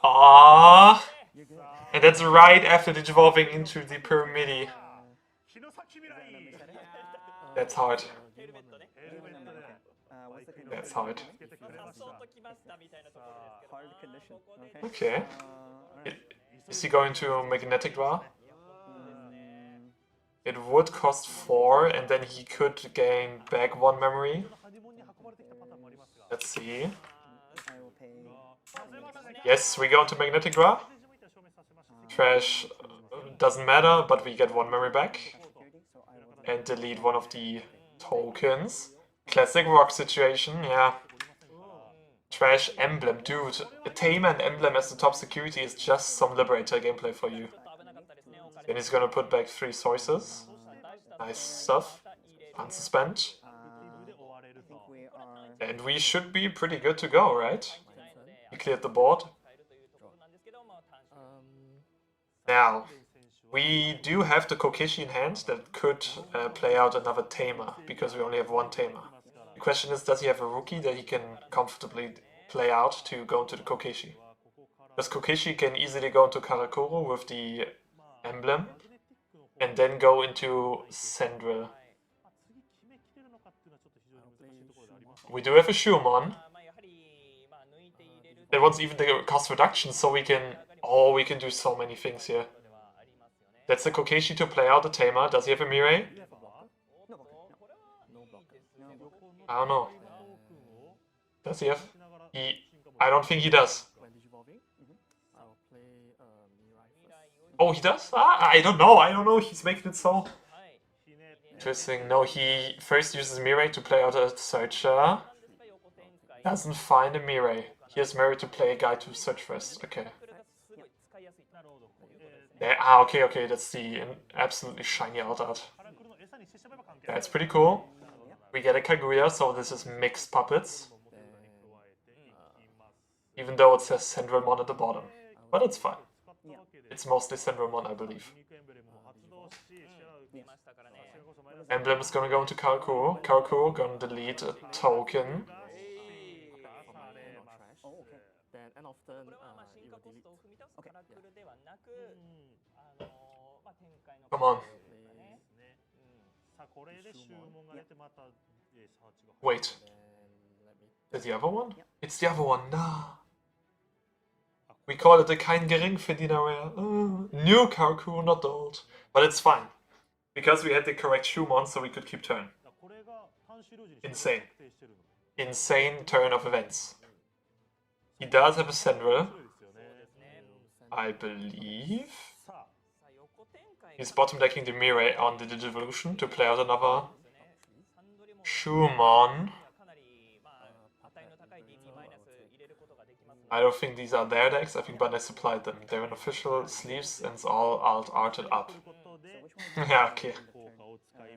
Ah, and that's right after digivolving into the Pyramidi. That's hard. That's hard. Hard condition. Okay. Is he going to Magnetic Draw? It would cost 4, and then he could gain back 1 memory. Let's see. I will pay. Yes, we go into Magnetic Draw. Trash doesn't matter, but we get 1 memory back. Security, so I will And delete one of the tokens. Classic rock situation, yeah. Trash emblem, dude. A Tamer and emblem as the top security is just some Liberator gameplay for you. Then he's gonna put back 3 sources. Nice stuff. Unsuspend. I think we are. And we should be pretty good to go, right? We cleared the board. Now, we do have the Kokeshi in hand that could play out another Tamer, because we only have 1 Tamer. The question is, does he have a rookie that he can comfortably play out to go into the Kokeshi? Because Kokeshi can easily go into Karakuru with the emblem, and then go into Sandrill. We do have a Shumon. That wants even the cost reduction, so we can... Oh, we can do so many things here. That's the Kokeshi to play out the Tamer. Does he have a Mirai? I don't know. Does he have? I don't think he does. Oh, he does? Ah, I don't know. He's making it so interesting. No, he first uses Mirai to play out a Searcher. Doesn't find a Mirai. He has Mirai to play a guy to search first. Okay. Yeah, okay, that's the absolutely shiny out art. That's pretty cool. We get a Kaguya, so this is mixed puppets. Even though it says Central Mon at the bottom. But it's fine. It's mostly Central Mon, I believe. Emblem is gonna go into Karakuro. Karakuro gonna delete a token. Come on. Wait. Is the other one? It's the other one. Nah. We call it a kein Geringverdiener rare. New Karakuru, not the old. But it's fine. Because we had the correct Shumon, so we could keep turn. Insane. Insane turn of events. He does have a Sandrill, I believe. He's bottom decking the Mirai on the Digivolution to play out another Shumon. I don't think these are their decks, I think Bandai supplied them. They're in official sleeves and it's all alt-arted up. Yeah, okay.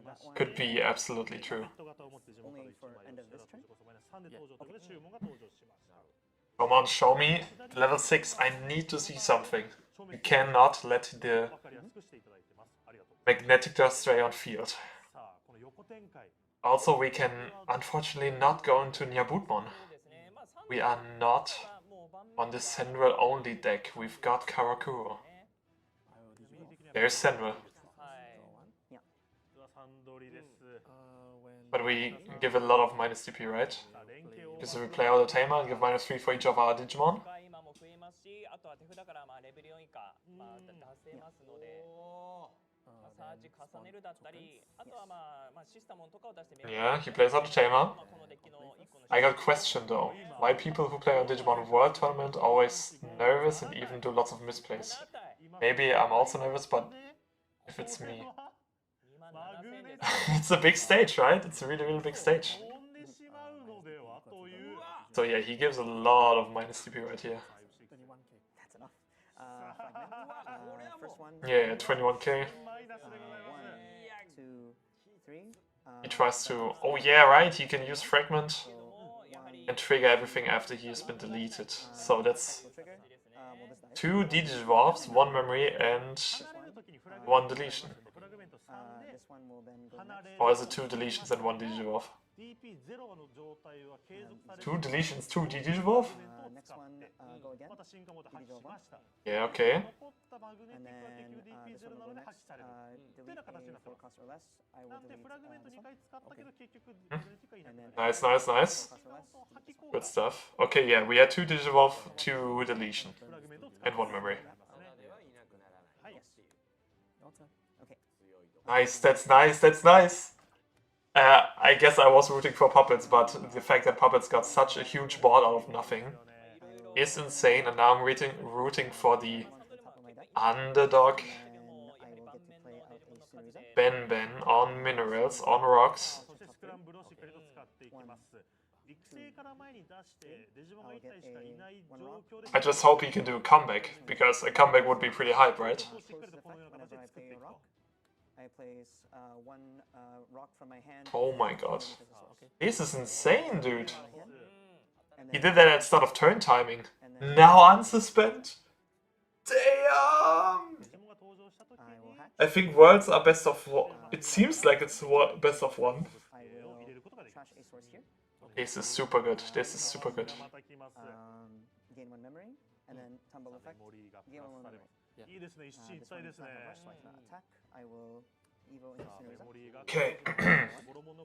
that one. Could be absolutely true. Only for end of this turn. Come on, show me level 6. I need to see something. We cannot let the magnetic dust stray on field. Also, we can unfortunately not go into Nyabutmon. We are not on the Senral only deck. We've got Karakuro. There's Senral. Yeah. But we give a lot of minus DP, right? Because we play out the Tamer and give -3 for each of our Digimon. Yeah, he plays out the Tamer. I got a question though. Why people who play on Digimon World Tournament always nervous and even do lots of misplays? Maybe I'm also nervous, but if it's me. It's a big stage, right? It's a really, really big stage. So yeah, he gives a lot of minus DP right here. That's enough. Fragment. First one. Yeah, 21k. 1, 2, 3. He tries to... Oh yeah, right, he can use Fragment So 1, and trigger everything after he has been deleted. So that's will trigger. This dice. 2 Digivolves, 1 memory and 1 deletion. This one will then go next. Or is it 2 deletions and 1 Digivolve? 2 deletions, 2 Digivolve? Next one, go again. Digivolve one. Yeah, okay. And then this one will go next. Delete a 4 cost or less. I will delete this one. And then Nice, nice, nice. 4 cost or less. Good stuff. Okay, yeah, we had 2 Digivolve, 2 deletion, and 1 memory. Okay. Nice, that's nice, that's nice! I guess I was rooting for Puppets, but the fact that Puppets got such a huge board out of nothing is insane, and now I'm rooting for the underdog And I will get to play out a series of Ben on minerals, on rocks. 1 rock. I just hope he can do a comeback, because a comeback would be pretty hype, right? Close the effect whenever I play a rock. I place 1 rock from my hand. Oh my god. This is insane, dude. And He then did that at start of turn timing. And then Now unsuspend? Damn! I will hack. I think worlds are best of one. It seems like it's best of one. I will trash a source here. This is super good. This is super good. Gain 1 memory. And then tumble effect. Gain 1 memory. This one does not have rush, so I cannot attack. I will evo into Cinerusa. Okay.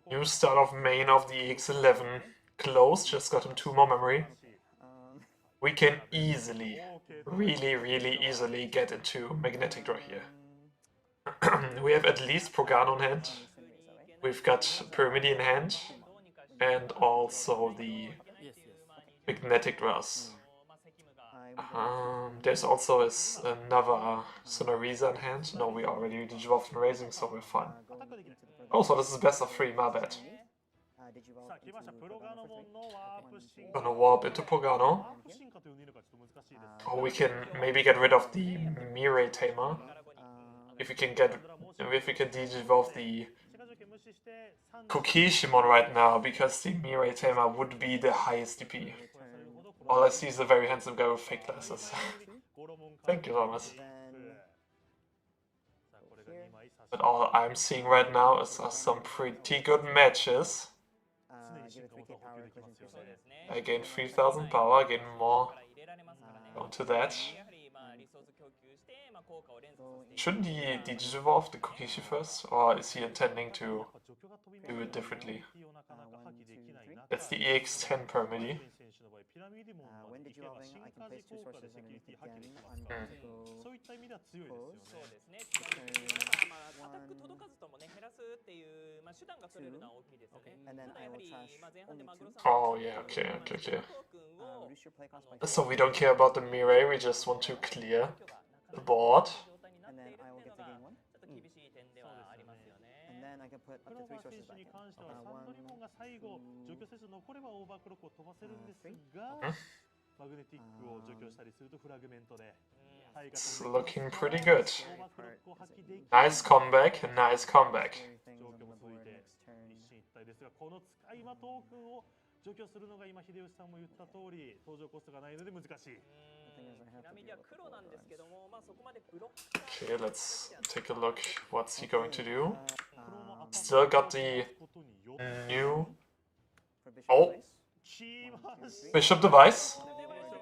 New start of main of the EX11. Close, just got him 2 more memory. We can easily, really easily get into Magnetic Draw here. We have at least Progan on hand. We've got Pyramidi in hand. And also the Magnetic Draws. There's also another Sonarisa in hand. No, we already Digivolved and Raising, so we're fine. Oh, so this is best of 3, my bad. Gonna warp into Pogano. Oh, we can maybe get rid of the Mirai Tamer. If we can Digivolve the Kokishimon right now, because the Mirai Tamer would be the highest DP. All I see is a very handsome guy with fake glasses. Thank you, Thomas. But all I'm seeing right now is some pretty good matches. I gain 3000 power, I gain more onto that. Shouldn't he Digivolve the Kokishi first, or is he intending to do it differently? That's the EX10 Pyramidi. When digivolving, I can place 2 sources underneath it again. I'm going to go close. And then I will trash only 2. Oh yeah, okay. Reduce your play cost by 2. So we don't care about the Mirai, we just want to clear the board. And then I will get to gain 1. And then I can put up to 3 sources back in. 1, 2, 3. マグネティックを除去したりするとフラグメントで It's looking pretty good. オーバークロックを発揮できる Nice comeback, nice comeback. Everything 状 is 況 on も the 続い board て next turn. 一進一退ですが、この使い魔トークンを除去するのが今秀吉さんも言った通り登場コストがないので難しい。ピラミデは黒なんですけども、まあそこまでブロック Okay, let's take a look. What's he going to do? 黒のアタック Still got the をすることによって new For Bishop Oh. Device. きました。 Bishop device,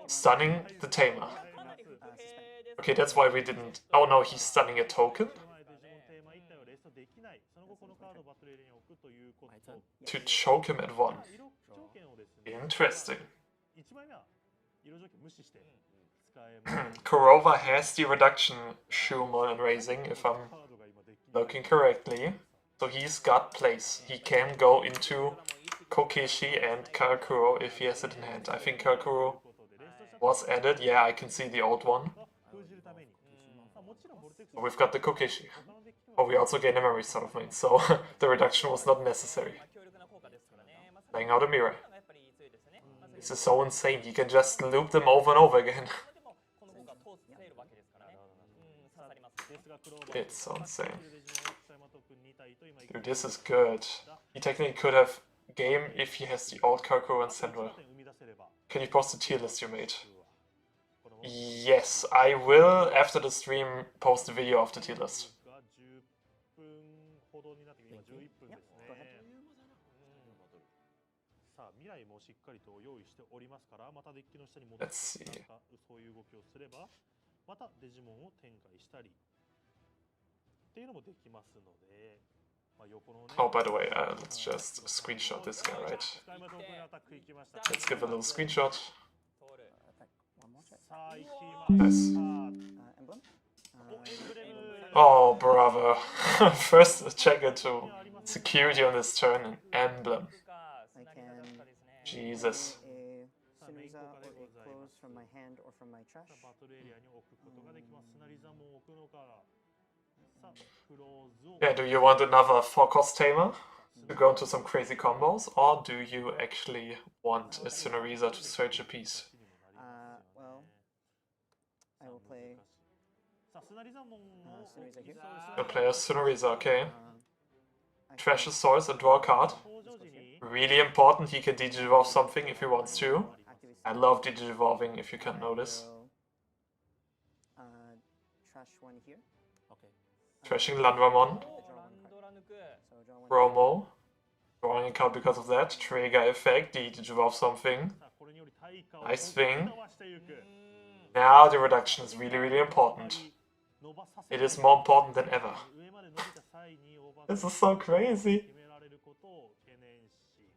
stunning the tamer. かなり不平です。 Okay, that's why we didn't. Oh no, he's stunning a token デジモンテーマ1体はレストできない。その後このカードをバトルエリアに置くということ。 to choke him at one. 色条件をですね。 Interesting. 1枚目は色条件無視して使えます。 Kurova has the reduction Shumon and raising, if I'm カードが今デッキに looking correctly. So he's got place. He can go into Kokeshi and Karakuro if he has it in hand. I think Karakuro was added. Yeah, I can see the old one. 封じるために。まあもちろんボルテックス We've got the Kokeshi. 他のデッキに Oh, も we also gain a memory sort of main, so the reduction was not necessary. 強力な効果ですからね。まあ Playing out a mirror. やっぱり強いですね。まあ This is so insane. He can just loop them over and over again. でもこの効果を通せるわけですからね。刺さります。ですがクローバー It's so insane. デジモン使い魔トークン2体と今 Dude, this is good. He technically could have game if he has the old Karakuro and Sandra. 生み出せれば Can you post the tier list you made? この Yes, I will after the stream post a video of the tier list. が10分ほどになって今11分ですね。 Go ahead. さあ未来もしっかりと用意しておりますから、またデッキの下に戻って Let's see. なんかそういう動きをすれば、またデジモンを展開したりっていうのもできますので、まあ横のね。 Oh, by the way, let's just screenshot this guy, right? 使い魔トークンアタックいきました。 Let's give a little screenshot. 通る。 Attack one more check. さあ行きま Nice. す。 Emblem. おエンブレム。 Oh, brother. First check into security on this turn and emblem. スナリザだったですね。 Jesus. A Sunuza or a close from my hand or from my trash. バトルエリアに置くことができます。スナリザも置くのか。さあクローズを。 Yeah, do you want another 4-cost tamer to go into some crazy combos? Or do you actually want a Sunariza to search a piece? Well, I will play さあスナリザモンを Sunariza here. You'll play a Sunariza, okay. I Trash his source and draw a card. 登場時に Really important, he can digivolve something if he wants to. activate I love digivolving if you can't notice. will, trash one here. Trashing Landramon. おーランドラ抜く。 So draw one. Promo. Drawing a card because of that. Trigger effect, digivolve something. さあこれにより対価を Nice thing. 伸ばしていく。 Now the reduction is really, really important. 伸ばさせ It is more important than ever. 上まで伸びた際にオーバー This is so crazy. 決められることを懸念し、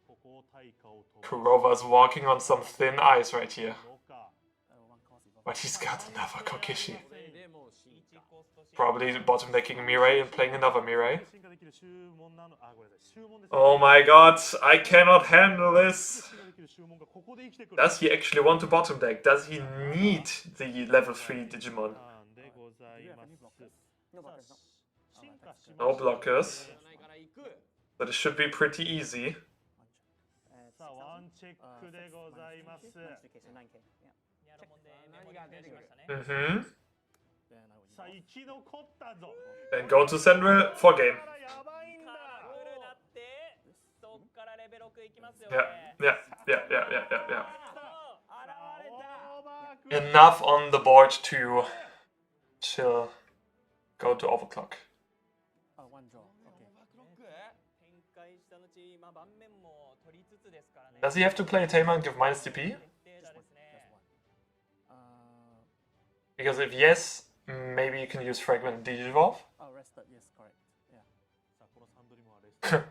ここを対価を飛ば Kurova is walking on some thin ice right here. すのか。 But he's got another Kokeshi. 1コストシ Probably bottom decking Mirai and playing another Mirai. 進化できる注文なの、あ、ごめんなさい、注文です。 Oh my god, I cannot handle this. 進化できる注文がここで生きてくる。 Does he actually want to bottom deck? Does he need the level 3 Digimon? なんでございます。 No blockers, no. 進化し No ました。 blockers. ないから行く。 But it should be pretty easy. さあ、ワンチェックでございます。 Okay, so 9k. Yeah. ニャラモンでメモリが出てきましたね。 Mm-hmm. さあ、生き残ったぞ。 Then go to Sandra for game. やばいんだ。カラフルなって、そっからレベル6いきますよ Yeah, ね。 yeah, yeah, yeah, yeah, yeah, yeah. 現れた。オーバークロー Enough on the board to chill. Go to overclock. 展開した後、まあ盤面も取りつつですからね。 Does he have to play a tamer and give minus DP? 決定打ですね。 Because if yes, maybe you can use Fragment and Digivolve. さあ、このサンドリムはレスト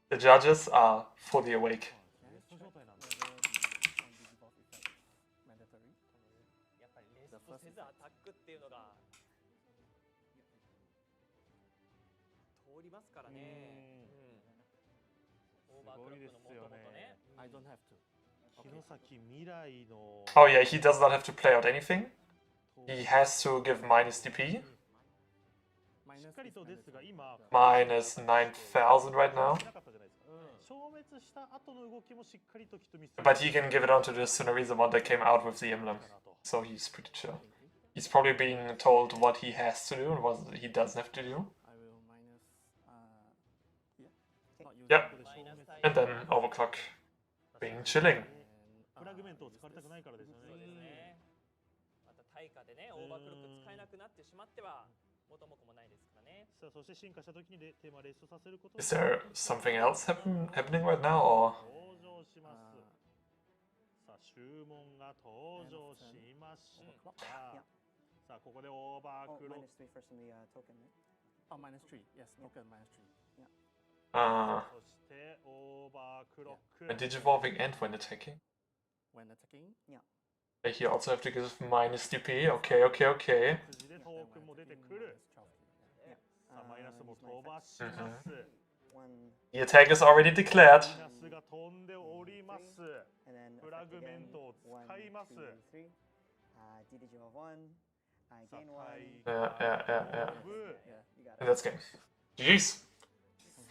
The judges are fully awake. レスト状態なんだ。やっぱりレストせずアタックっていうのが通りますからね。オーバークロックのもともとね。城崎未来の Oh yeah, he does not have to play out anything. He has to give minus DP. しっかりとですが今 Minus 9,000 right now. なかったじゃないですか。But he can give it on to the Sonorizamon that came out with the emblem. So he's pretty chill. He's probably being told what he has to do and what he doesn't have to do. I will minus. Not using Yep. the And then overclock being chilling. フラグメントを使われたくないからですよね。そうですね。また対価でね、オーバークロック使えなくなってしまっては元も子もないですからね。さあそして進化した時にテーマレストさせること。 Is there something else happening right now, or? 登場します。さあ注文が登場しました。さあここでオーバー Oh, クロック。 -3 first on the token, right? Oh, -3. Yes, token -3. そしてオーバークロック。 When digivolving and when attacking? When attacking. Here also have to give minus DP. Okay, okay, okay. 筋でトークンも出てくる。 さあマイナスも飛ばします。 One, The attack is already declared. マイナスが飛んでおります。 and then フラ effect グメ again. ントを One, 使います。 two, three. DDG of one. I さ gain あ one. タイ Yeah, yeah, yeah, yeah. ガーブ You got And it. that's game. GG's.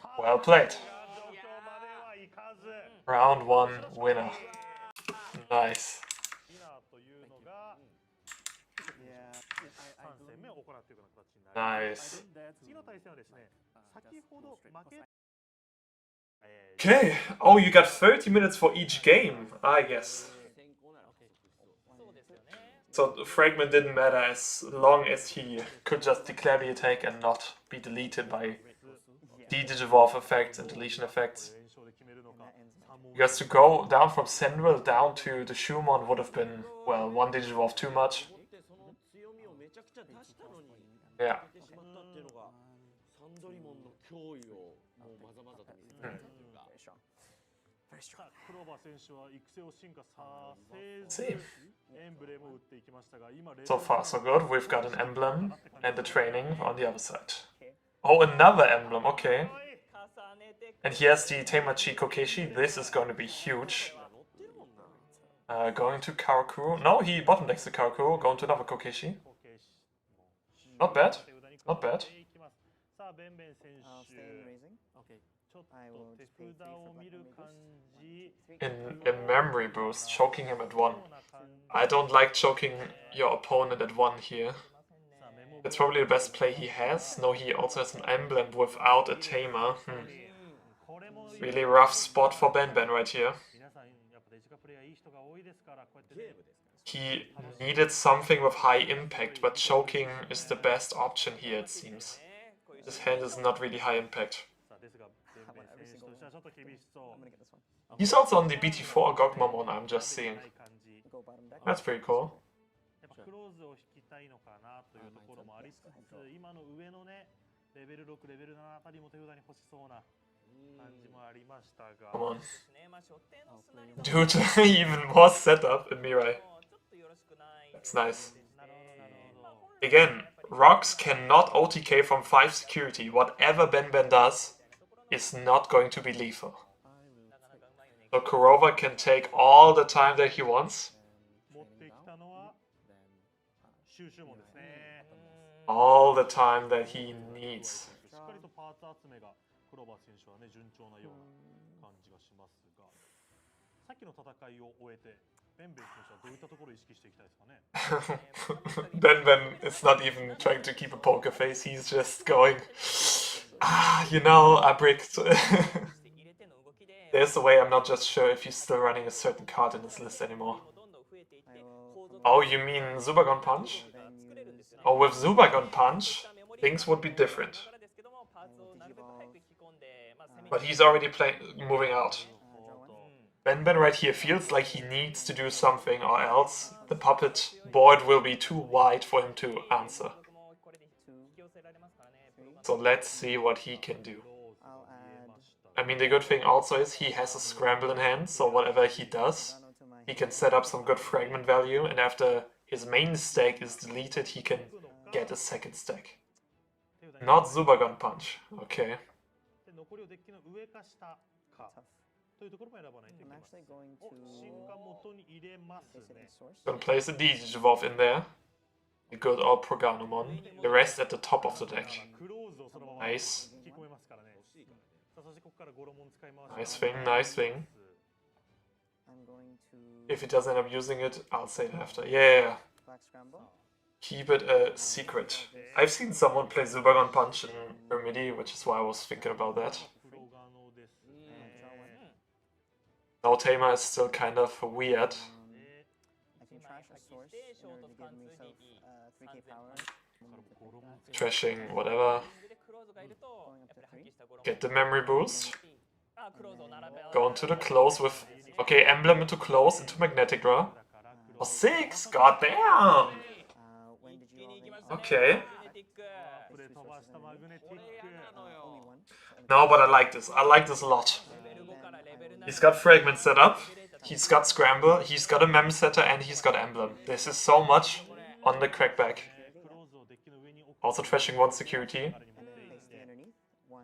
さあ Well played. 状況まではいかず。 Round 1 winner. Nice. ディナーというのが Yeah. 3戦目を行っていくような形になります Nice. 次の対戦はですね、先ほど負け Okay. Oh, you got 30 minutes for each game, I guess. そうですよね。 So the fragment didn't matter as long as he could just declare the attack and not be deleted by de-digivolve effects and deletion effects. 連勝で決めるのか Because to go down from Central down to the Shumon would have been, well, one digivolve too much. その強みをめちゃくちゃ出したのに Yeah. 負けてしまったっていうのがサンドリモンの脅威をもうまざまざと見せつけたっていうか Very strong. Very さ strong. あクローバー選手は育成を進化させ Same. ずエンブレムを打っていきましたが今 So far, so good. We've got an emblem and the training on the other side. Oh, another emblem. Okay. 重ねて And he has the Teimachi Kokeshi. This is going to be huge. 乗ってるもんな Going to Karakuro. No, he bottom decks the Karakuro. Going to another Kokeshi. Not bad. Not bad. さあベンベン選 I'll stay in 手 raising. Okay. ちょっ I と will 手 just pay 札 three を for 見 black る and 感 three. じ In memory boost, choking him at 1. I don't like choking your opponent at 1 here. さあメモ It's probably the best play he has. No, he also has an emblem without a tamer. これも Really rough spot for Benben right here. 皆さんやっぱデジカプレイヤーいい人が多いですからこうやってね He needed something with high impact, but choking is the best option here, it seems. His hand is not really high impact. さあですがベンベン選手としてはちょっと厳しそう I'm gonna get this one. He's also on the BT4 Gogmamon, I'm just seeing. ない感じ Go bottom deck. That's pretty cool. やっぱクローズを引きたいのかなというところもありつつ今の上のねレベル6レベル7あたりも手札に欲しそうな感じもありましたが Come on. ですね。まあ所定の砂に Dude, even more setup in Mirai. ちょっとよろしくない。 That's nice. なるほどなるほど Again, rocks cannot OTK from 5 security. Whatever Benben does is not going to be lethal. So Kurova can take all the time that he wants. 持ってきたのは収集門ですね All the time that he needs. しっかりとパーツ集めがクローバー選手はね順調なような感じがしますがさっきの戦いを終えてベンベン選手はどういったところを意識していきたいですかね Benben is not even trying to keep a poker face. He's just going, you know, I bricked. 入れての動きで There's a way I'm not just sure if he's still running a certain card in his list anymore. どんどん増えていって I will 構造 Oh, you mean Zubagon Punch? が作れるんですよね。 Oh, with Zubagon Punch, things would be different. からですけどもパーツをなるべく早く引き込んで、まあ攻め But he's already moving out. draw one. Benben right here feels like he needs to do something, or else the puppet board will be too wide for him to answer. もこれで引き寄せられますからね。 So let's see what he can do. I'll add I mean, the good thing also is he has a scramble in hand, so whatever he does, Nano to my he can set up some good fragment value, and after his main stack is deleted, he can get a second stack. Not Zubagon Punch. Okay. で残りをデッキの上か下か tough. というところも選ばないといけ I'm ません actually going お to 進化元に入れます place it in ね source. Gonna place a Digivolve in there. A good old Proganomon. The rest at the top of the deck. クローズをそのまま Nice. 引き込めますからねさあそしてここ Nice thing, nice thing. I'm going to If he doesn't end up using it, I'll say it after. Yeah, black scramble. keep it a secret. I've seen someone play Zubagon Punch in Remedy, which is why I was thinking about that. No tamer is still kind of weird. I can trash a source in order to give myself 3k power. Trashing, whatever. Going up to 3. Get the memory boost. Go into the close with... Okay, emblem into close, into magnetic draw. For 6! Goddamn! When did you Okay. Only one. No, but I like this. I like this a lot. He's got fragment set up. He's got scramble. He's got a mem setter, and he's got emblem. This is so much on the crackback. Also trashing 1 security. And then they stay underneath. 1,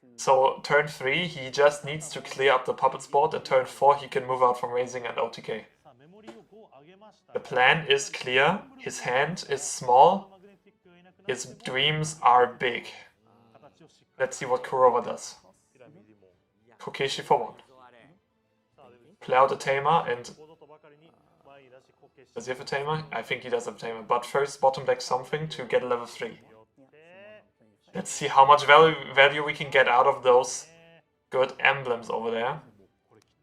2. So turn 3, he just needs to clear up the puppet spot, and turn 4 he can move out from raising and OTK. The plan is clear, his hand is small, his dreams are big. Let's see what Kurova does. Kokeshi for 1. Play out a tamer and... Does he have a tamer? I think he does have a tamer, but first bottom deck something to get a level 3. Let's see how much value we can get out of those good emblems over there.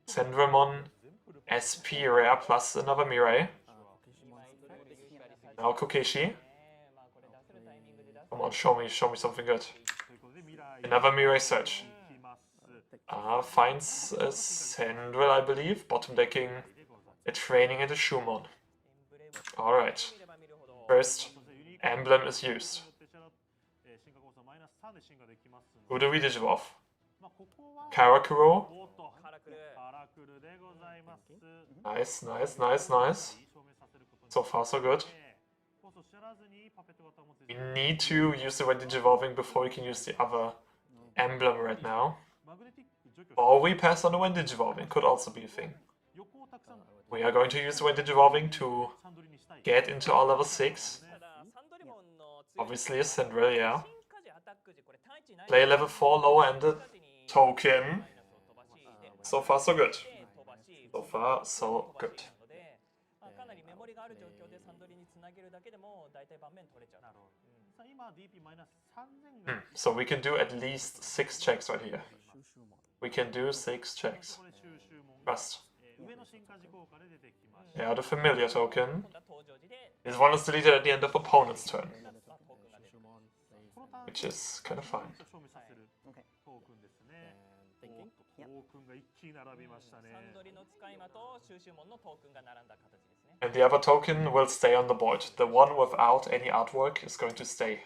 Sendramon, SP rare plus another Mirai. Now Kokeshi. Come on, show me something good. Another Mirai search. Finds a Sandrill, I believe. Bottom decking a training and a Shumon. Alright. First, emblem is used. Who do we digivolve? Karakuro. Nice, nice, nice, nice. So far so good. We need to use the red digivolving before we can use the other emblem right now. Or we pass on the when digivolving, could also be a thing. We are going to use the when digivolving to get into our level 6. Obviously a Sandrill, yeah. Play a level 4 lower ended token. So far so good. So far so good. So we can do at least 6 checks right here. We can do 6 checks. Trust. Yeah, the familiar token. This one is deleted at the end of opponent's turn. Which is kind of fine. Okay. And the other token will stay on the board. The one without any artwork is going to stay.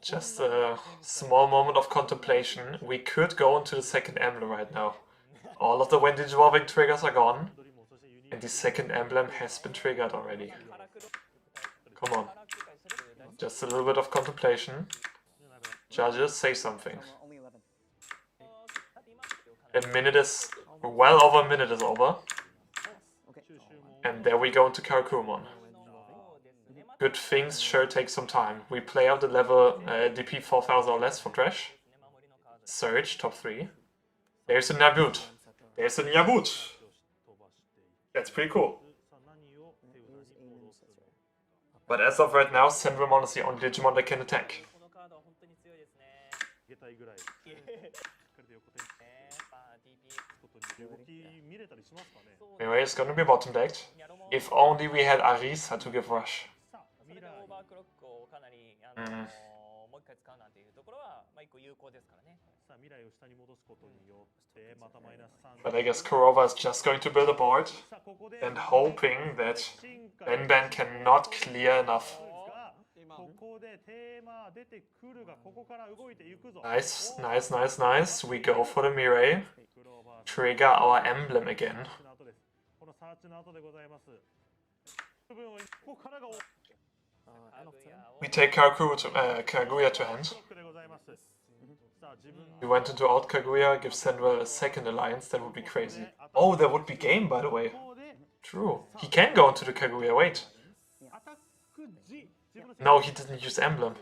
Just a small moment of contemplation. We could go into the second emblem right now. All of the when digivolving triggers are gone. And the second emblem has been triggered already. Come on. Just a little bit of contemplation. Judges, say something. Only 11. A minute is... well over a minute is over. Okay. And there we go into Karakumon. Good things sure take some time. We play out the level DP 4000 or less for trash. Surge, top 3. There's a Nabut. There's a Nabut. That's pretty cool. But as of right now, Sandramon is the only Digimon that can attack. Anyway, it's gonna be bottom decked. If only we had Arisa to give rush. But I guess Kurova is just going to build a board and hoping that Ben cannot clear enough. Nice, nice, nice, nice. We go for the Mirai. Trigger our emblem again. We take Kaguya to hand. We went into Out Kaguya, give Sandwell a second alliance, that would be crazy. Oh, there would be game, by the way. True. He can go into the Kaguya, wait. No, he didn't use emblem.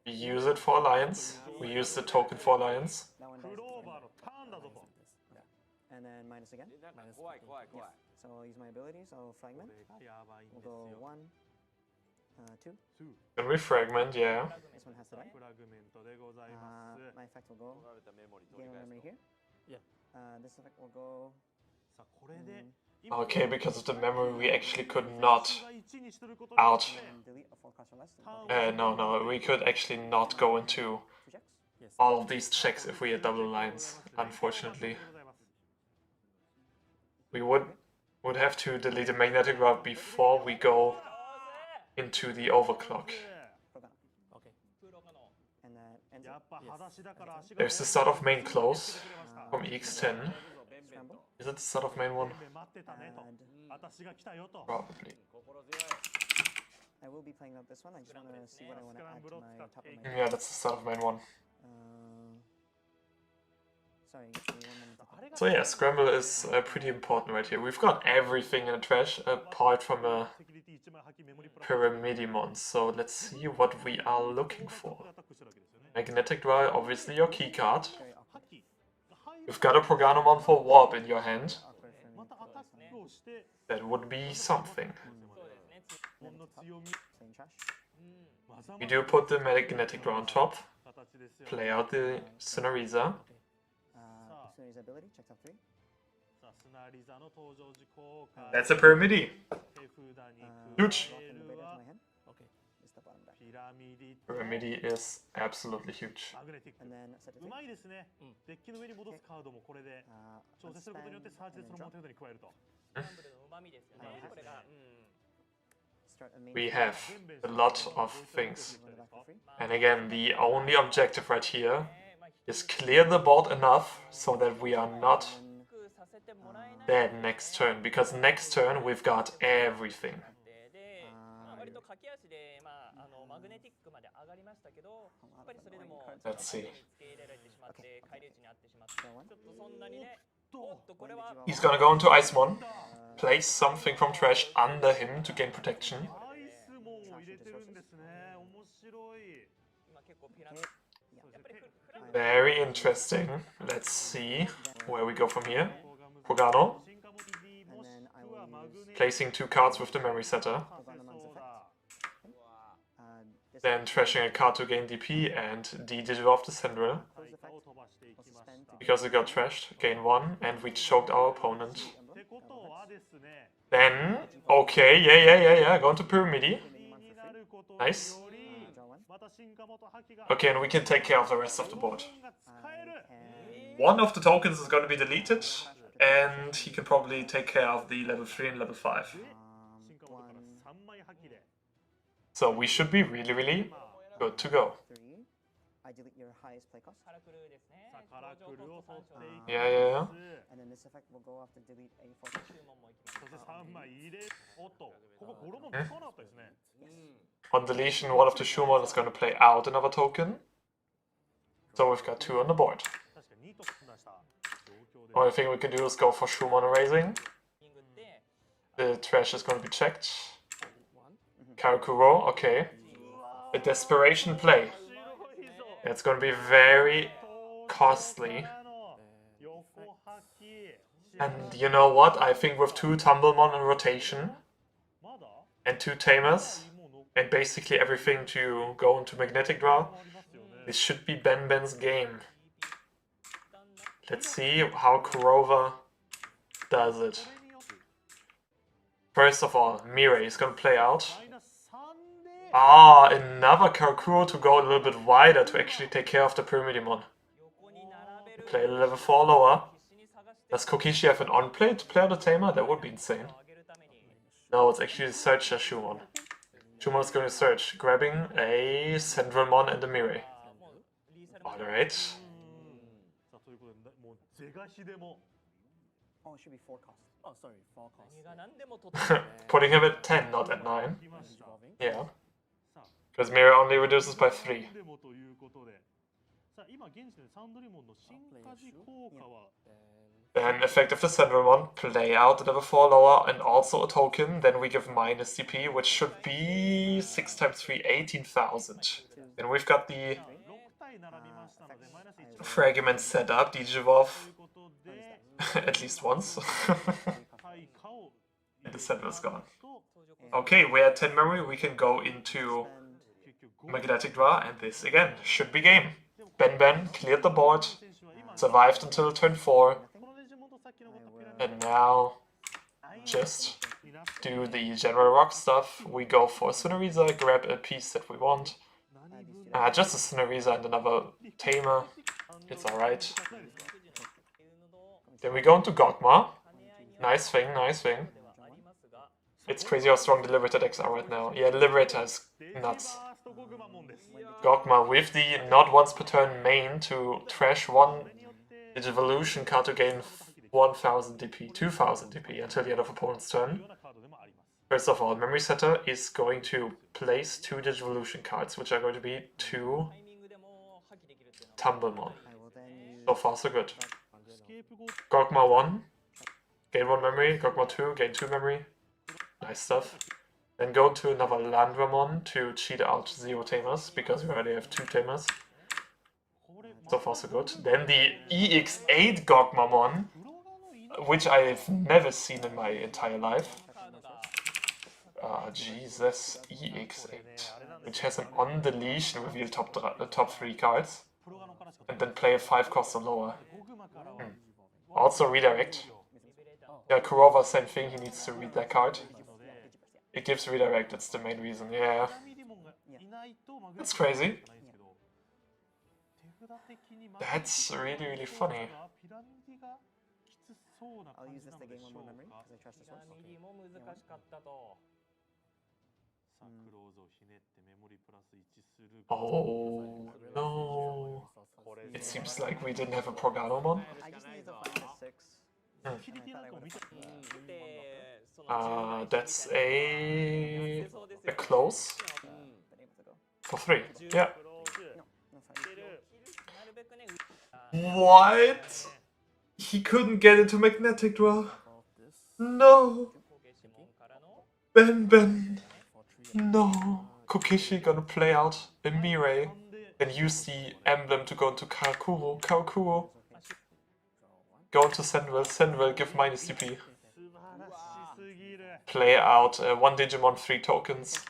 We use it for alliance. We use the token for alliance. That one dies. And then minus again. So I'll use my abilities. I'll fragment. We'll go 1, 2. Can we fragment? Yeah. This one has to die. My effect will go. Gain one memory here. Yeah. This effect will go. Okay, because of the memory, we actually could not out. And delete a 4 cost or less. No, we could actually not go into 2 checks. all of these checks if we had double alliance, unfortunately. We would have to delete the magnetic route before we go into the overclock. Okay. And that ends it. There's the start of main close from EX10. Scramble. Is it the start of main one? And Probably. I will be playing out this one. I just want to see what I want to add to my top of my. Yeah, that's the start of main one. Sorry, give me 1 minute. to think. So yeah, Scramble is pretty important right here. We've got everything in the trash apart from a Pyramidimon. So let's see what we are looking for. Magnetic Drive, obviously your keycard. Very awkward. You've got a Proganomon for Warp in your hand. Awkward for me to play this now. That would be something. Then top, plain trash. We do put the Magnetic Drive on top. Play out the Sonoriza. Pursuing his ability, check top 3. That's a Pyramidi. Huge. Lock in the beta to my hand. Okay. Just the bottom back. Pyramidi is absolutely huge. And then set it 3. 調整することによってサーチでそのモンテードに加えると。 Start a main. We have a lot of things. On the back for free. And again, the only objective right here is clear the board enough so that we are not dead next turn. Because next turn we've got everything. 割と駆け足でマグネティックまで上がりましたけど、やっぱりそれでも Let's see. 付け入れられてしまって返り討ちにあってしまって、ちょっとそんなにね、おっとこれは He's gonna go into Icemon, place something from trash under him to gain protection. アイスモンを入れてるんですね。面白い。今結構ピラミッド、やっぱりフラ Very interesting. Let's see where we go from here. Pogano, And then I will use placing 2 cards with the memory setter. Poganomon's effect. This Then trashing a card to gain DP and D-digital off the Sandra. close effect. Will suspend to Because it got trashed, gain 1, and we choked our opponent. ってことはですね。 Then, okay, yeah, go into Pyramidi. になることに Nice. より、 draw 1. また進化元破棄が Okay, and we can take care of the rest of the board. が使える。 And One of the tokens is going to be deleted, and he can probably take care of the level 3 and level 5. 進化元から3枚破棄で。 So we should be really good to go. 3. I delete your highest play cost. カラクルですね。さあカラクルを取っていき Yeah. ます And then this effect will go off to delete a 4 cost. 注文もいきます。そして3枚入れ。おっと、ここゴロモン使わなかったですね。 On deletion, one of the Shumon is going to play out another token. So we've got 2 on the board. 確かに2と判断した状況で。 Only thing we can do is go for Shumon erasing. リングって The trash is going to be checked. Karakuro, okay. A desperation play. It's going to be very costly. And you know what? I think with 2 Tumblemon in rotation and 2 Tamers and basically everything to go into Magnetic Draw, this should be Ben's game. Let's see how Kurova does it. First of all, Mirai is going to play out. Ah, another Karakuro to go a little bit wider to actually take care of the Pyramidimon. 横に並べる Play a level 4 lower. 必死に探して Does Kokishi have an on-play to play on the Tamer? That would be insane. 上げるために No, it's actually the Searcher Shumon. Shumon is going to search, grabbing a Central Mon and a Mirai. もうリーサルも Alright. さあということでもう是が非でも Oh, it should be 4 cost. Oh, sorry, 4 cost. 何が何でも取って Putting him at 10, not at 9. 来ました。 Resolving. Yeah. Because mirror only reduces by 3. でもということで、さあ今現時点でサンドリモンの進化時効果は Then effective the central one, play out the level 4 lower and also a token, then we give minus DP, which should be 6 times 3, 18,000. Then we've got the 6体並びましたのでマイナス1 fragment set up, Digivolve ということで at least once. 対価を And the central is gone. と Okay, we're at 10 memory, we can go into 結局 magnetic draw, and this again should be game. Ben cleared the board, survived until turn 4, このデジモンとさっきのピラミッド and now just do the general rock stuff. We go for Sunariza, grab a piece that we want. Just a Sunariza and another Tamer. It's alright. Then we go into Gogma. Nice thing, nice thing. It's crazy how strong the Liberator decks are right now. Yeah, the Liberator is nuts. ファーストゴグマモンです Gogma with the not once per turn main to trash one Digivolution card to gain 1000 DP, 2000 DP until the end of opponent's turn. ようなカードでもあります First of all, Memory Setter is going to place 2 Digivolution cards, which are going to be 2 Tumblemon. I will then use So far, so good. スケープゴート Gogma 1, gain 1 memory. Gogma 2, gain 2 memory. Nice stuff. Then go to another Landramon to cheat out 0 Tamers, because we already have 2 Tamers. これ So far, so good. Then the EX8 Gogmamon, プロガのいな which I've never seen in my entire life. Jesus, EX8, which has an on the leash and reveal top 3 cards, プロガのからしか and then play a 5 cost or lower. ゴグマからは Also redirect. Yeah, Kurova, same thing, he needs to read that card. ので It gives redirect, that's the main reason, yeah. ピラミディモンがいないとマグ That's crazy. ないんですけど手札的にマグ That's really, really funny. ピラミディがきつそうな I'll 感 use じ this な to ので gain し one ょ more う memory か because I trust this one. ミリも難しかったと。さあクローズをひねってメモリプラス1するか Oh, no. これ It seems like we didn't have a Proganomon. I just need to find a 6. セキュリティなんかも見てで、その That's a そうですよ close been able to go. for 3. Yeah. クローズ No, sorry. なるべくね、 What? He couldn't get into magnetic draw. No. 後継指紋からの Ben. No. Kokishi gonna play out a Mirai. Then use the emblem to go into Karakuro. Go into Sandwell, give minus DP. 素晴らしすぎる Play out 1 Digimon, 3 tokens.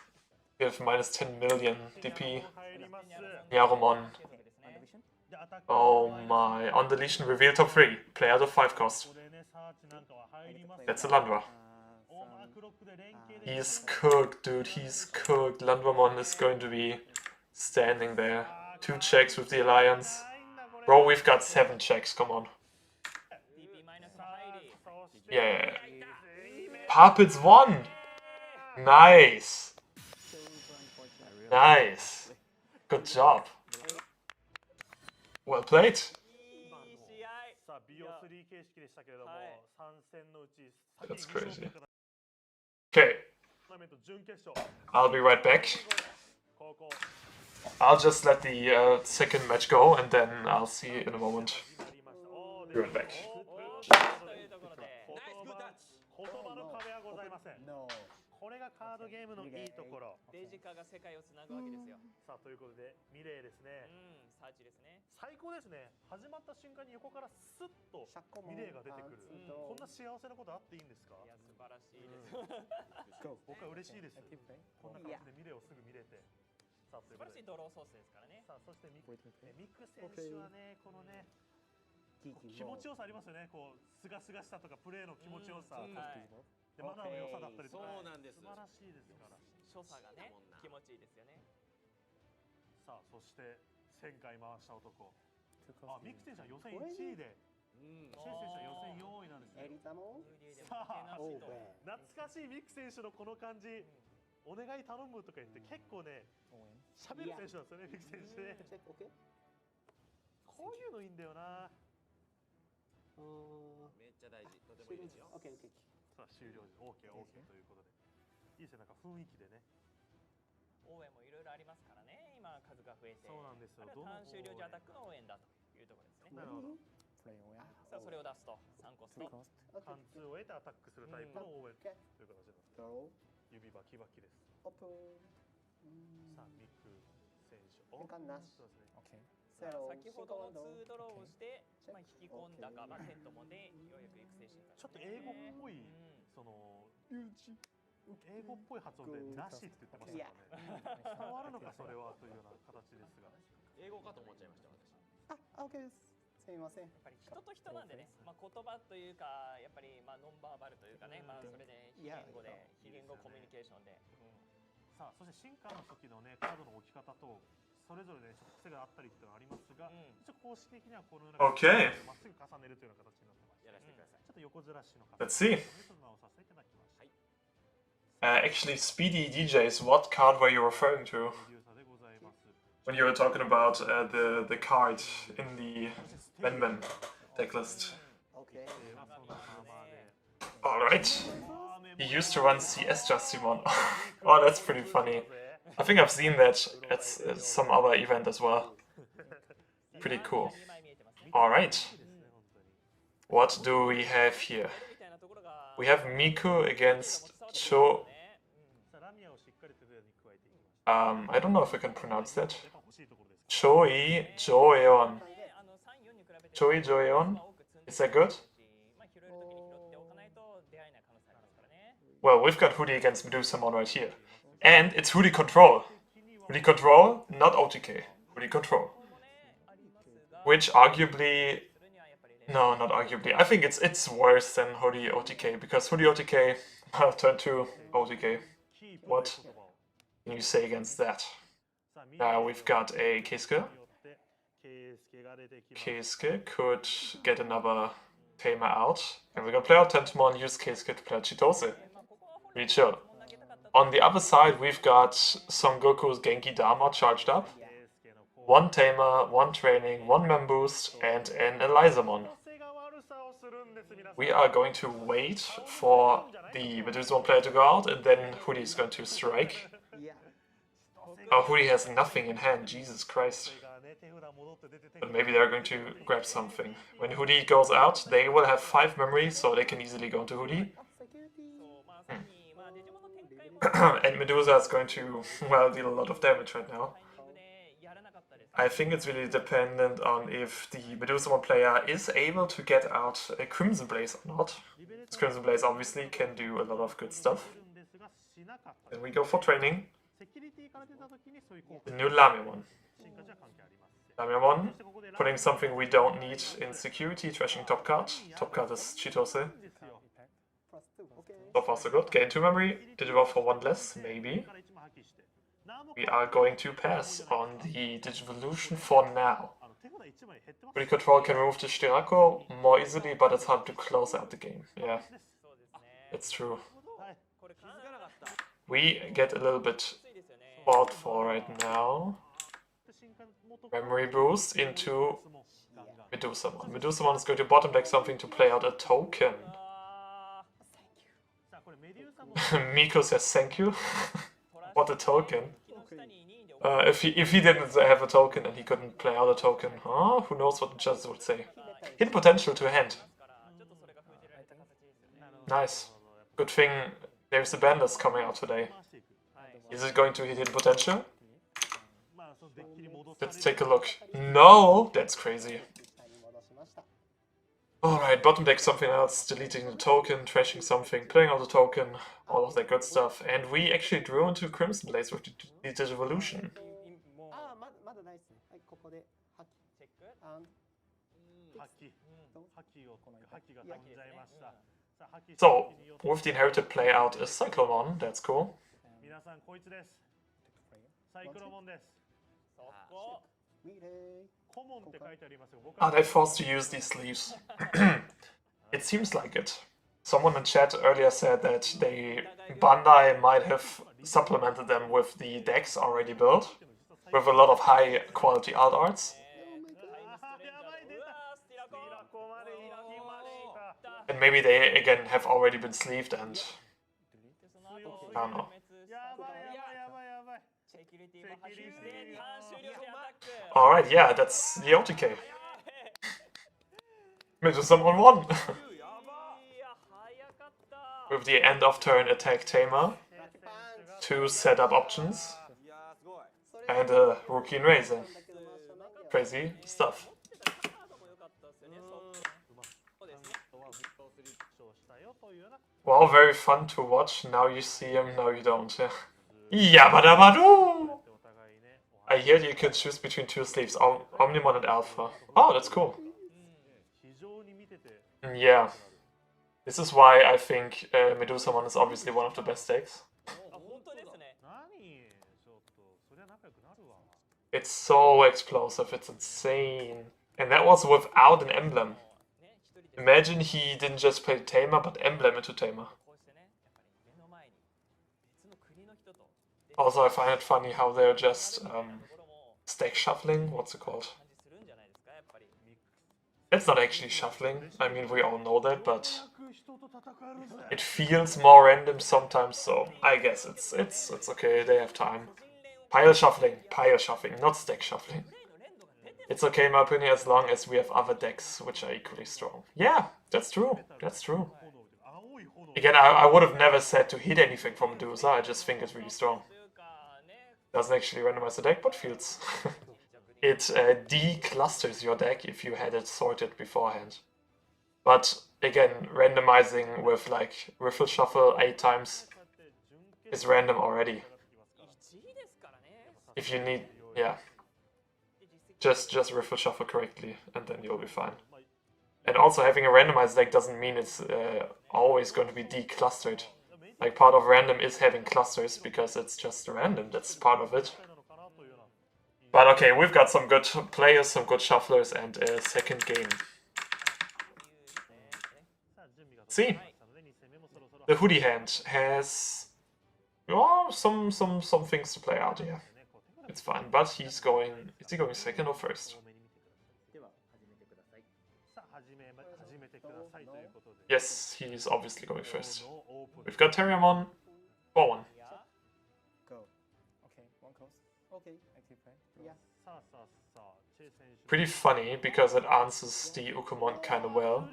Give minus 10 million DP. 入ります Yaromon. ですね。 でアタック Oh my. On deletion, reveal top 3. Play out of 5 cost. ここでねサーチなんかは入ります That's a Landra. オーバークロックで連携で He's cooked, dude. He's cooked. Landramon is going to be standing there. 2 checks with the Alliance. ないんだこれ Bro, we've got 7 checks. Come on. DP マイナス入り。そして Yeah. Puppets 1! Nice. Nice. Good job. Well played. いい試合。さあ BO3 形式でしたけれども、はい3戦のうち That's 先に crazy. 優勝 Okay, トーナメント準決勝 I'll be right back. 高校 I'll just let the second match go and then I'll see you in a moment. 始まりましたおー Be right back. というところで、言葉の壁はございません No. これがカードゲームのいいところデジカが世界をつなぐわけですよ。さあということでミレーですねうん、サーチですね。最高ですね始まった瞬間に横からスッとミレーが出てくるこんな幸せなことあっていいんですかいや、素晴らしいです。僕は嬉しいですこんな感じでミレーをすぐ見れてさあということで素晴らしいドローソースですからね。さあそしてミク選手はねこのね気持ちよさありますよねこうすがすがしさとかプレーの気持ちよさ、はいでマナーの良さだったりとかそうなんです素晴らしいですから所作がね、気持ちいいですよね。さあそして1000回回した男あミク選手は予選1位でシェイ選手は予選4位なんですねさあ懐かしいミク選手のこの感じお願い頼むとか言って結構ね喋る選手なんですよねミク選手ねこういうのいいんだよなめっちゃ大事とてもいいですよさあ終了時 OKOK ということでいいですねなんか雰囲気でね応援もいろいろありますからね、今数が増えて、そうなんですよ。あれは単終了時アタックの応援だというところですね。なるほど。さあそれを出すと3コスト。貫通を得てアタックするタイプの応援という形になってます。 Throw. 指バキバキです。 Open. さあミク選手。変換なし。そうですね。さあ Zero. 先ほどの2ドローをして、まあ、引き込んだか、まあ、セットもでようやく育成進化、ちょっと英語っぽい、その英語っぽい発音でなしって言ってましたからね。伝わるのかそれはというような形ですが。英語かと思っちゃいました私。OK です。すみません。やっぱり人と人なんでね、まあ、言葉というかやっぱりまあノンバーバルというかね、まあ、それで非言語で非言語コミュニケーションで、さあそして進化の時のねカードの置き方とそれぞれねちょっと癖があったりっていうのがありますが、一応公式的にはこのような Okay. まっすぐ重ねるというような形になってまして、やらせてください。ちょっと横ずらしの Let's see. というのをさせていただきました。 Actually, Speedy DJs, what card were you referring to メデューサでございます。 when you were talking about the card in the Ben deck list? OK. そのままで Alright. He used to run CS Justimon. Oh, that's pretty funny. I think I've seen that at some other event as well. Pretty cool. Alright. What do we have here? We have Miku against Cho. さあラミアをしっかりと上に加えていきまし I don't know if I can pronounce that. た。欲しいところです。 Choi Joeon. Choi Joeon? Is that good? Well, we've got Hoodie against Medusamon right here. And it's Hoodie Control. Hoodie Control, not OTK. Hoodie Control. Which arguably... No, not arguably. I think it's worse than Hoodie OTK, because Hoodie OTK... turn 2 OTK. What can you say against that? We've got a Keisuke. Keisuke could get another tamer out. And we're gonna play out Tentomon, use Keisuke to play out Chitose. Really chill. On the other side, we've got Son Goku's Genki Dama charged up. One tamer, one training, one mem boost, and an Elizamon. We are going to wait for the Medusamon player to go out, and then Hoodie is going to strike. Oh, Hoodie has nothing in hand, Jesus Christ. But maybe they're going to grab something. When Hoodie goes out, they will have 5 memory, so they can easily go into Hoodie. And Medusa is going to, well, deal a lot of damage right now. I think it's really dependent on if the Medusamon player is able to get out a Crimson Blaze or not. This Crimson Blaze obviously can do a lot of good stuff. Then we go for training. The new Lamemon. Lamemon, putting something we don't need in security, trashing top card. Top card is Chitose. So far so good. Gain 2 memory. Did it well for 1 less? Maybe. We are going to pass on the Digivolution for now. Hoodie Control can remove the Shirako more easily, but it's hard to close out the game. Yeah, it's true. We get a little bit fought for right now. Memory boost into Medusamon. Medusamon is going to bottom deck something to play out a token. Miko says thank you. What a token. If he didn't have a token and he couldn't play out a token, who knows what the judges would say. Hidden potential to hand. Nice. Good thing there's a banlist coming out today. Is it going to hit hidden potential? Let's take a look. No! That's crazy. Alright, bottom deck something else, deleting the token, trashing something, playing out the token, all of that good stuff. And we actually drew into Crimson Blaze with the Digivolution. So, with the inherited play out a Cyclomon, that's cool. Are they forced to use these sleeves? It seems like it. Someone in chat earlier said that Bandai might have supplemented them with the decks already built, with a lot of high quality alt arts. And maybe they again have already been sleeved and I don't know. セキュリティも発揮してターン終了でアタック。 Alright, yeah, that's the OTK. Medusam on 1. いや早かった。 With the end of turn attack tamer. 2 setup options. And a rookie in raising. Crazy stuff. Wow, very fun to watch. Now you see him, now you don't. Yeah. Yabadabadoo! I hear you can choose between 2 sleeves, Omnimon and Alpha. Oh, that's cool. Yeah. This is why I think Medusamon is obviously one of the best decks. It's so explosive, it's insane. And that was without an emblem. Imagine he didn't just play Tamer, but emblem into Tamer. Also, I find it funny how they're just stack shuffling. What's it called? It's not actually shuffling. I mean, we all know that, but it feels more random sometimes. So I guess it's okay. They have time. Pile shuffling, not stack shuffling. It's okay in my opinion as long as we have other decks which are equally strong. Yeah, that's true. That's true. Again, I would have never said to hit anything from Medusa. I just think it's really strong. Doesn't actually randomize the deck, but feels. It declusters your deck if you had it sorted beforehand. But again, randomizing with like Riffle Shuffle 8 times is random already. If you need, yeah. Just Riffle Shuffle correctly and then you'll be fine. And also having a randomized deck doesn't mean it's always going to be declustered. Like part of random is having clusters because it's just random, that's part of it. But okay, we've got some good players, some good shufflers, and a second game. See, the hoodie hand has some things to play out here. It's fine, but he's going. Is he going second or first? Yes, he's obviously going first. We've got Terriamon, 4-1. Go. Okay, one coast. Okay, active play. Yeah. Pretty funny because it answers the Ukumon kind of well.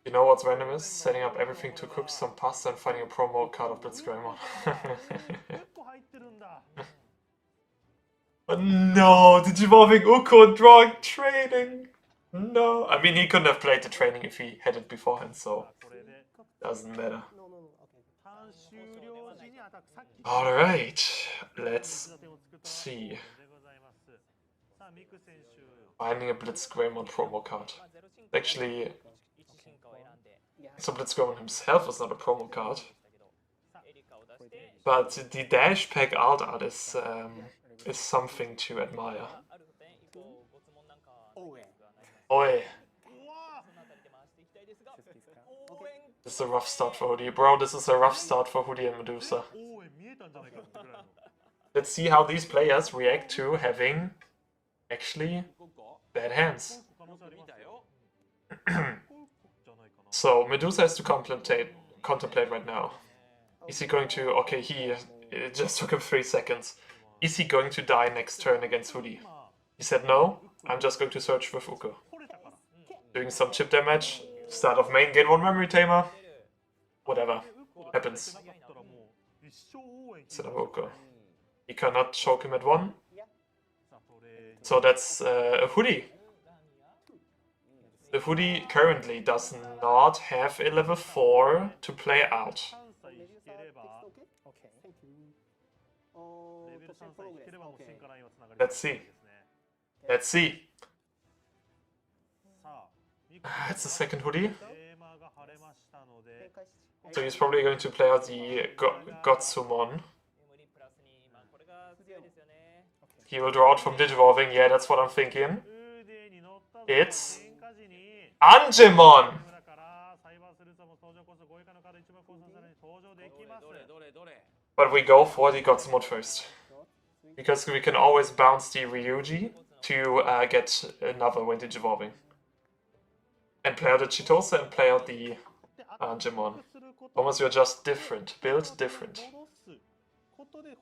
You know what's random is? Setting up everything to cook some pasta and finding a promo card of Blitzcrank. But no, Digivolving Uko and drawing training. No, I mean he couldn't have played the training if he had it beforehand, so doesn't matter. Alright, let's see. Finding a Blitzcrank promo card. Actually, so Blitzcrank himself is not a promo card. But the dash pack alt art is something to admire. Oi. This is a rough start for Hoodie. Bro, this is a rough start for Hoodie and Medusa. Let's see how these players react to having actually bad hands. So Medusa has to contemplate right now. Is he going to... Okay, it just took him 3 seconds. Is he going to die next turn against Hoodie? He said no, I'm just going to search with Uko. Doing some chip damage. Start of main, gain 1 memory tamer. Whatever. Happens. Set up Uko. He cannot choke him at 1. So that's a Hoodie. The Hoodie currently does not have a level 4 to play out. Let's see. Let's see. It's the second Hoodie. So he's probably going to play out the Godsumon. He will draw out from Digivolving. Yeah, that's what I'm thinking. It's Angemon! But we go for the Godsumon first. Because we can always bounce the Ryuji to get another when Digivolving. And play out the Chitose and play out the Angemon. Almost you're just different. Build different.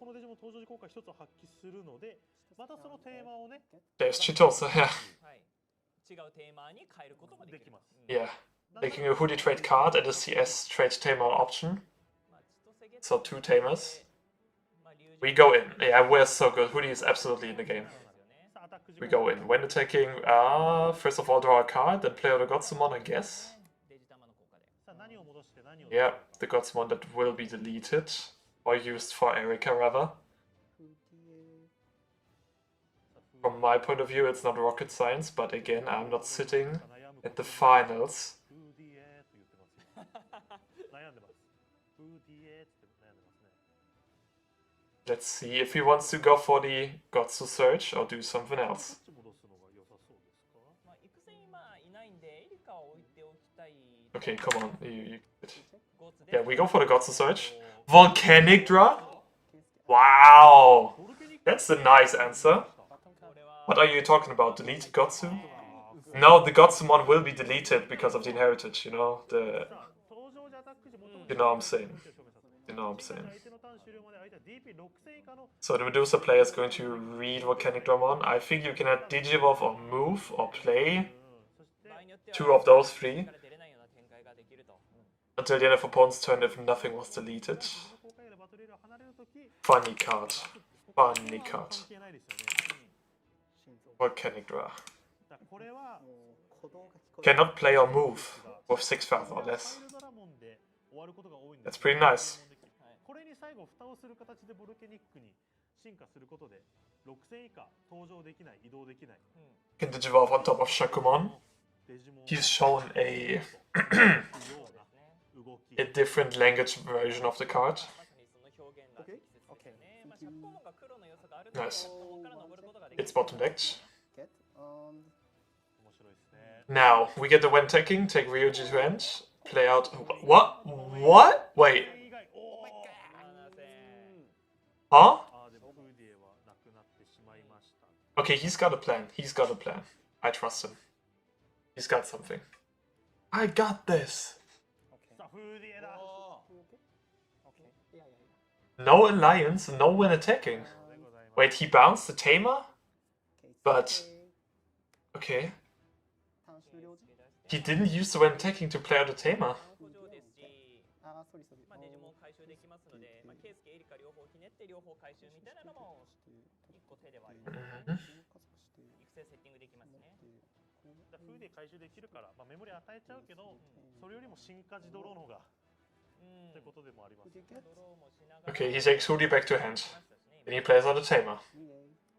このデジモン登場時効果一つを発揮するので、またそのテーマをね、 There's Chitosa, yeah. はい違うテーマに変えることもできる。 Yeah. Taking a Hoodie trade card and a CS trade tamer option. So 2 tamers. We go in. Yeah, we're so good. Hoodie is absolutely in the game. We go in. When attacking, first of all draw a card, then play out a Godsumon, I guess. Yeah, the Godsumon that will be deleted. Or used for Erika, rather. From my point of view, it's not rocket science, but again, I'm not sitting at the finals. Let's see if he wants to go for the Gotsu Search or do something else. Okay, come on. Yeah, we go for the Gotsu Search. Volcanic Draw? Wow! That's a nice answer. What are you talking about? Deleted Gotsu? No, the Gotsumon will be deleted because of the inheritage, you know? You know what I'm saying. You know what I'm saying. So the Medusa player is going to read Volcanic Dramon. I think you can add Digivolve or move or play 2 of those 3 until the end of opponent's turn if nothing was deleted. Funny card. Funny card. Volcanic Draw. Cannot play or move with 6 feather or less. That's pretty nice. Can Digivolve on top of Shakumon. He's shown a different language version of the card. Nice. It's bottom decked. Now, we get the when attacking, take Ryuji to end, play out... What? What? Wait. Huh? Okay, he's got a plan. He's got a plan. I trust him. He's got something. I got this! No alliance, no when attacking. Wait, he bounced the tamer? But... Okay. He didn't use the when attacking to play out a tamer. Okay, he takes Hoodie back to hand. Then he plays out a tamer.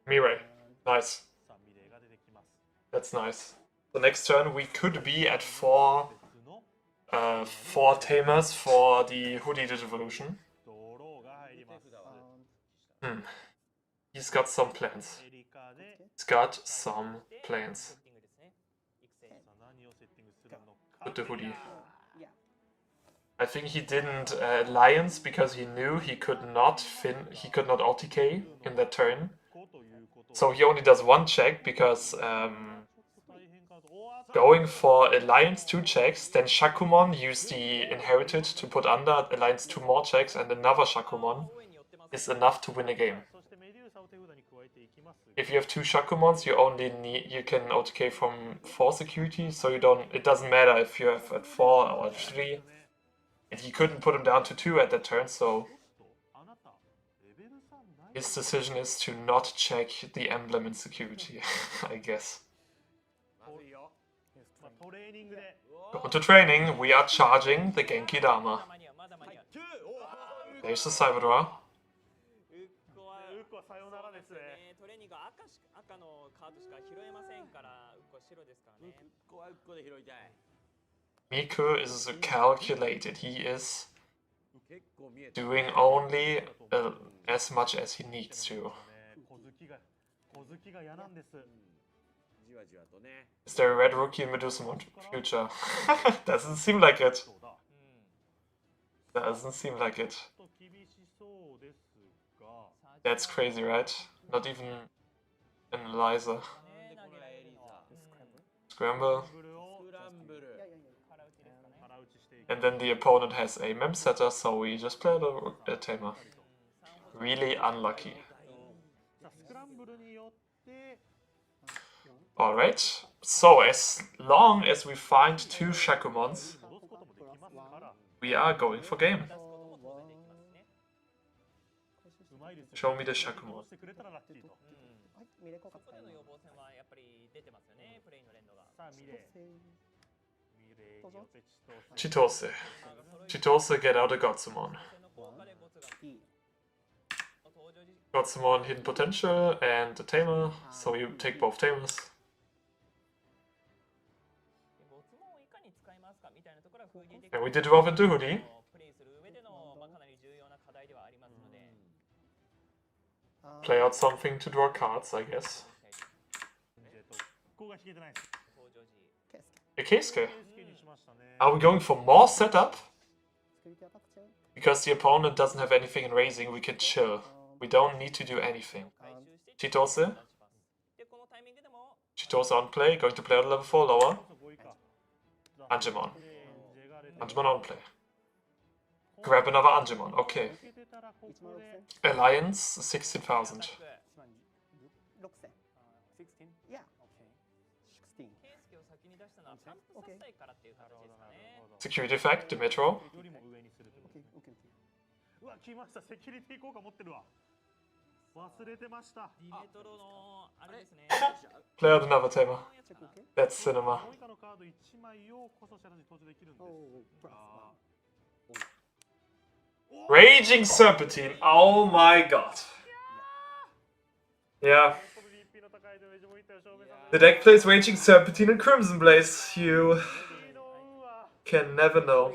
Mirai. Nice. That's nice. So next turn we could be at 4 tamers for the Hoodie Digivolution. He's got some plans. He's got some plans. With the Hoodie. I think he didn't alliance because he knew he could not OTK in that turn. So he only does 1 check because going for alliance 2 checks, then Shakumon used the inherited to put under alliance 2 more checks, and another Shakumon is enough to win a game. If you have 2 Shakumons, you can OTK from 4 security, so it doesn't matter if you have at 4 or 3. And he couldn't put him down to 2 at that turn, so his decision is to not check the emblem in security, I guess. Going to training, we are charging the Genki Dama. There's the Cyberdraw. Miku is calculated. He is doing only as much as he needs to. Is there a red rookie in Medusa future? Doesn't seem like it. Doesn't seem like it. That's crazy, right? Not even an Eliza. Scramble. And then the opponent has a mem setter, so we just play a tamer. Really unlucky. さあスクランブルによって Alright, so as long as we find 2 Shakumons, 戻すこともできますから we are going for game. 出すことも当然できますね。うまいですよ Show me the 戻 Shakumon. してくれたらラッキーとはい、ミレコがそこでの予防戦はやっぱり出てますよね、プレイの連動が。さあミレーせーミレーによってチトース Chitose. Chitose, get out a Godsumon. 戦の効果でゴツが D。登場時 Godsumon, hidden potential, and a tamer, so you take both tamers. ゴツモンをいかに使いますかみたいなところは封じで And we did evolve into Hoodie. プレイする上での、かなり重要な課題ではありますので、 Play out something to draw cards, I guess. ここが引けてないです登場時 A Keisuke. ケースケにしましたね Are we going for more setup? スクリティアタックちゃう Because the opponent doesn't have anything in raising, we can chill. We don't need to do anything. 回収して Chitose. でこのタイミングでも Chitose on play, going to play on level 4 lower. 5以下 Angemon. ジェガレテ Angemon on play. Grab another Angemon, okay. 受けてたらここで Alliance, 16,000. 1万6000。 16? Yeah, Okay. 16. ケイスケを先に出したのはパンプさせたいからっていう形ですかね。 Security effect, Dimitro. よりも上にするってことですね OK, OK, OK. うわ来ましたセキュリティ効果持ってるわ忘れてましたディメトロのあれですね。 Play out another tamer. Check OK. That's cinema. 以下のカード1枚をこそ知らずに登場できるんです Oh, plus あ Raging Serpentine, oh my god. Yeah. この DP の高いダメージもいったよ証明さ The deck plays Raging Serpentine and Crimson Blaze. You せの運は can never know.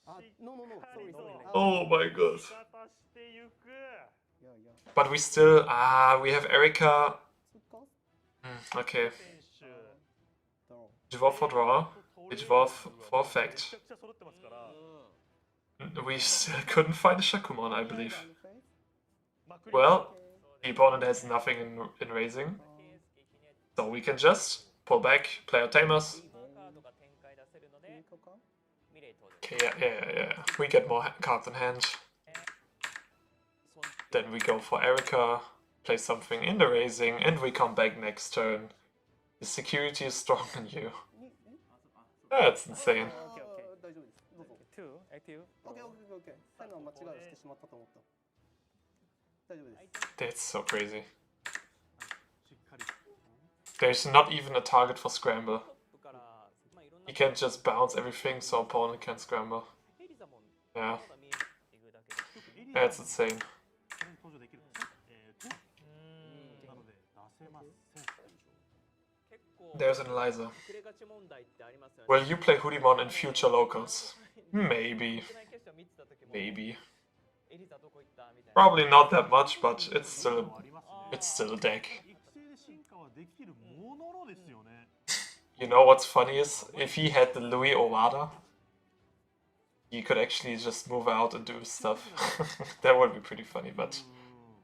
Ah, no, no, no. Sorry, sorry. Oh my god. 味方してゆく Yeah, yeah. But we still... we have Erika. So cost? Okay. 選手 Draw. Dwarf for draw. Dwarf for め effect. ちゃくちゃ揃ってますから We still couldn't find a Shakumon, I believe. Hand phase? まくり Well, Okay. the opponent has nothing in raising. So we can just pull back, play our tamers. カードが展開出せるので Miracle card? ミレイ登場。 Okay, yeah. We get more cards in hand. Then we go for Erika, play something in the raising, and we come back next turn. The security is strong on you. That's insane. Okay, okay. 大丈夫です。どうぞ。 2, active. OK, OK, OK. 最後は間違いをしてしまったと思った。大丈夫です。 That's so crazy. しっかり There's not even a target for scramble. トップから、まあ、いろんな You can't just bounce everything so opponent can scramble. エリザモン Yeah, まだ見えるっていうだけで。エリア that's insane. これに登場できるんですねなので出せません結構 There's an Eliza. 遅れがち問題ってありますよね。 Will you play Hoodimon in future locals? Maybe. 国内決勝見てた時も Maybe. エリザどこ行ったみたいな。 Probably not that much, but it's still ありますね it's still a deck. 育成で進化はできるもののですよね You know what's funny is if he had the Louis Owada, he could actually just move out and do stuff. That would be pretty funny, but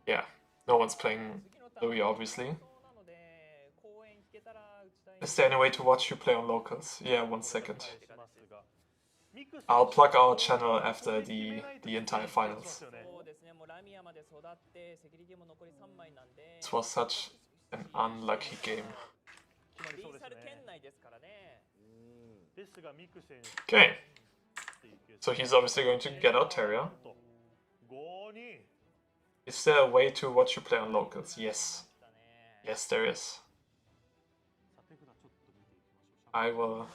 yeah, no one's playing 次のターン Louis obviously. なので公演引けたら打ちたい Is there any way to watch you play on locals? Yeah, 1 second. しますがミクス I'll plug our channel after the entire finals. そうですね、もうラミアまで育ってセキュリティも残り3枚なんで This was such an unlucky game. 決まりリーサルそうですね圏内ですからね。ですがミク選手 Okay, so he's obviously going to get out Terrier. 5に Is there a way to watch you play on locals? Yes. だね。 Yes, there is. さて札ちょっと見ていきましょう I will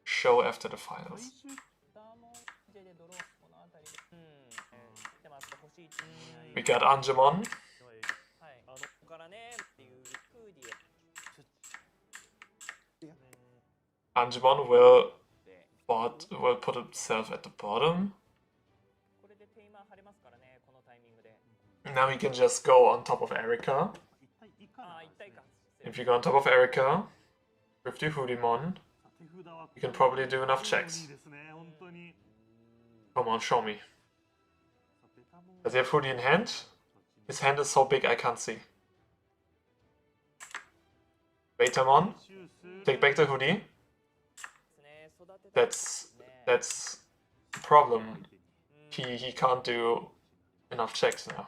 show after the finals. 最終ダーモンジェでドローこのあたりで。来てますか欲しい位置に。 We got Angemon. はい。ここからねっていうフーディエ Angemon will put itself at the bottom. これでテイマー張れますからね、このタイミングで。 Now we can just go on top of Erika. 一体以下ああ、なんですね一体か。 If you go on top of Erika with the Hoodimon, さて札は you can probably do enough いい checks. ですね本当に Come on, show me. さてたもん Does he have Hoodie in hand? His hand is so big I can't see. Baitamon, 収する take back the Hoodie. ですね、育てたいですね。 That's the problem. He can't do enough checks now.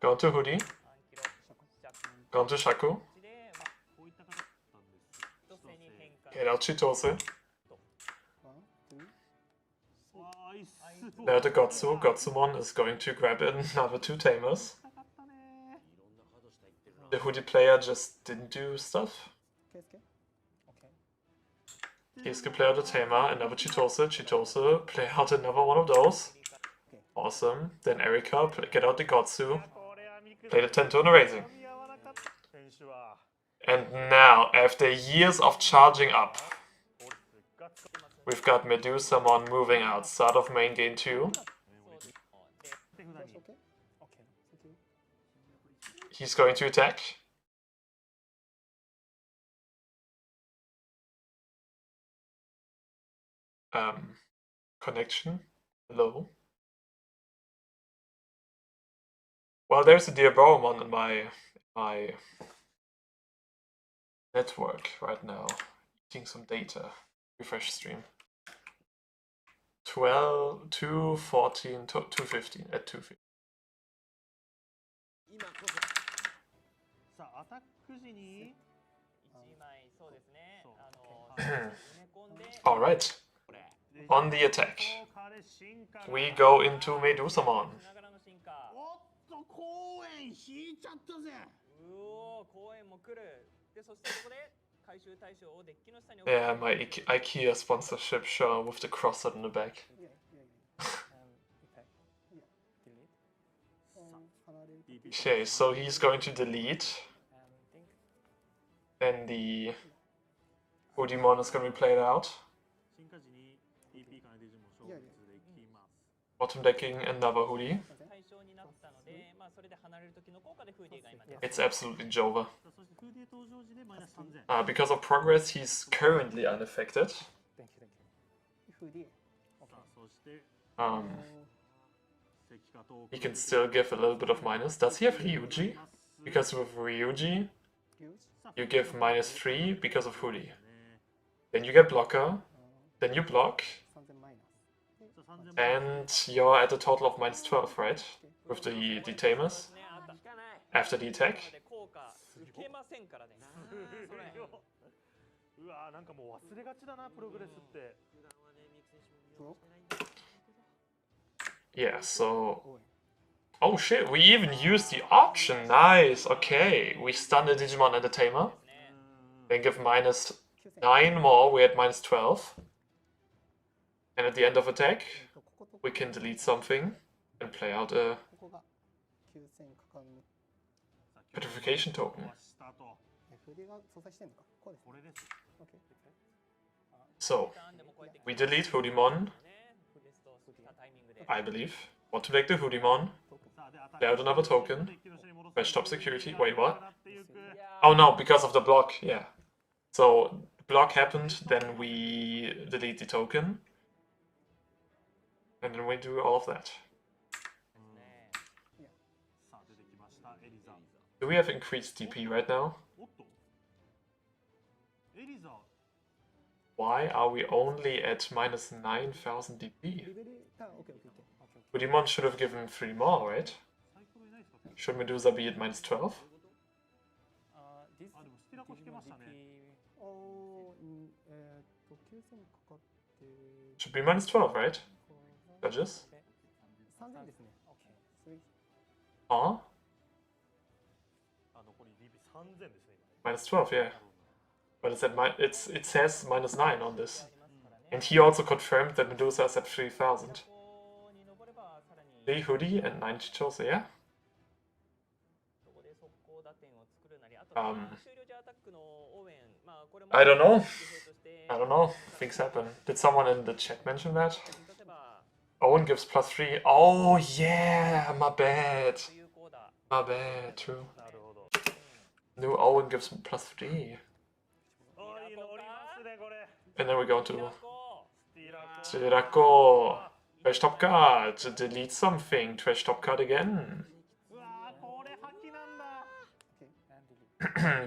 Go to Hoodie. 3キロ着 Go to Shaku. で、こういった形だったんです。一斉に変化 Get out Chitose. One, two. アイスボー There the Gotsu. Gotsumon is going to grab another 2 tamers. かったね。 The Hoodie player just didn't do stuff. KSK? Okay. Keisuke play out a tamer, another Chitose. Chitose play out another one of those. Awesome. Then Erika get out the Gotsu. これは見く Play the Tento and a Raising. 噛み合わなかった選手は And now, after years of charging up, フォルスが使ってます。 we've got Medusamon moving out. Start of main game 2. 手札に Okay. Okay. Thank you. He's going to attack. Connection low. Well, there's a Dear Boromon in my network right now, eating some data. Refresh stream. 12, 214, 215 at 215. 今こそさあアタック時に1枚そうですね。そう埋め込んで Alright, これ on the attack, 効果で進化が we go into Medusamon. しながらの進化。おっと公園引いちゃったぜ。うおー、公園も来る。で、そしてここで回収対象をデッキの下に置く。 Yeah, my IKEA sponsorship show with the crossed in the back. Yeah, yeah, yeah. Effect. Yeah. Delete. 離れると Okay, so he's going to delete. Think. Then the Udimon is going to be played out. 進化時に TP からデジモン勝率でいきます。 Bottom decking another Hoodie. 対象になったので、まあそれで離れる時の効果でフーディーが今出 It's absolutely Jova. そしてフーディー登場時でマイナス3000。 Because of progress, he's currently unaffected. Thank you. FD. さあそして Um, 石化トーク he can still give a little bit of minus. Does he have Ryuji? Because with Ryuji, Use. you give -3 because of Hoodie. Then you get blocker. Then you block. 3000マイナス。さあ3000 And you're at a total of -12, right? With the tamers ね、あった。 after the attack. なので効果受けませんからね。それうわーなんかもう忘れがちだなプログレスって。 Yeah, so... Oh shit, we even used the option. Nice, okay. We stun the Digimon and the tamer. Then give -9 more, we're at -12. And at the end of attack, こことこ we can delete something and play out a こが9000かかるの。 petrification token. したと FD が相殺してんのか。こうです。これです。 OK。 So, ターンでもこうやって we delete Hoodimon, ね、フレストしたタイミングで。 I believe. Want to take the Hoodimon. さあでアタッ Play ク out another token. デッキの下に戻す Fetch top security. Wait, what? 上がっていく Oh no, because of the block, yeah. So, block happened, then we delete the token. And then we do all of that. さあ出てきましたエリザ Do we have increased DP right now? おっとエリザ Why are we only at -9,000 DP? レベル、OK、OK、OK。 Udimon should have given 3 more, right? サイコロいないですか Should Medusa be at -12? This あでもステラコ引けましたね おー、9000かかって、 Should be -12, right? Judges? 3000ですね。OK。Huh? あ残り DP 3000ですね -12, yeah. But it says -9 on this. And he also confirmed that Medusa is at 3,000. ここに登ればさらに 3 Hoodie and 9 Chichose, yeah? そこで速攻打点を作るなり、あと Um, 終了時アタックの応援、まあこれも I don't know. 騎兵として I don't know. Things happen. Did someone in the chat mention that? 出せば Owen gives +3. Oh yeah, my bad. 有効だ。 My bad, true. なるほど New Owen gives +3. おい乗りますねこれ And then we go to こスティラコ Sirako. Trash top card. To delete something. Trash top card again. うわーこれ覇気なんだ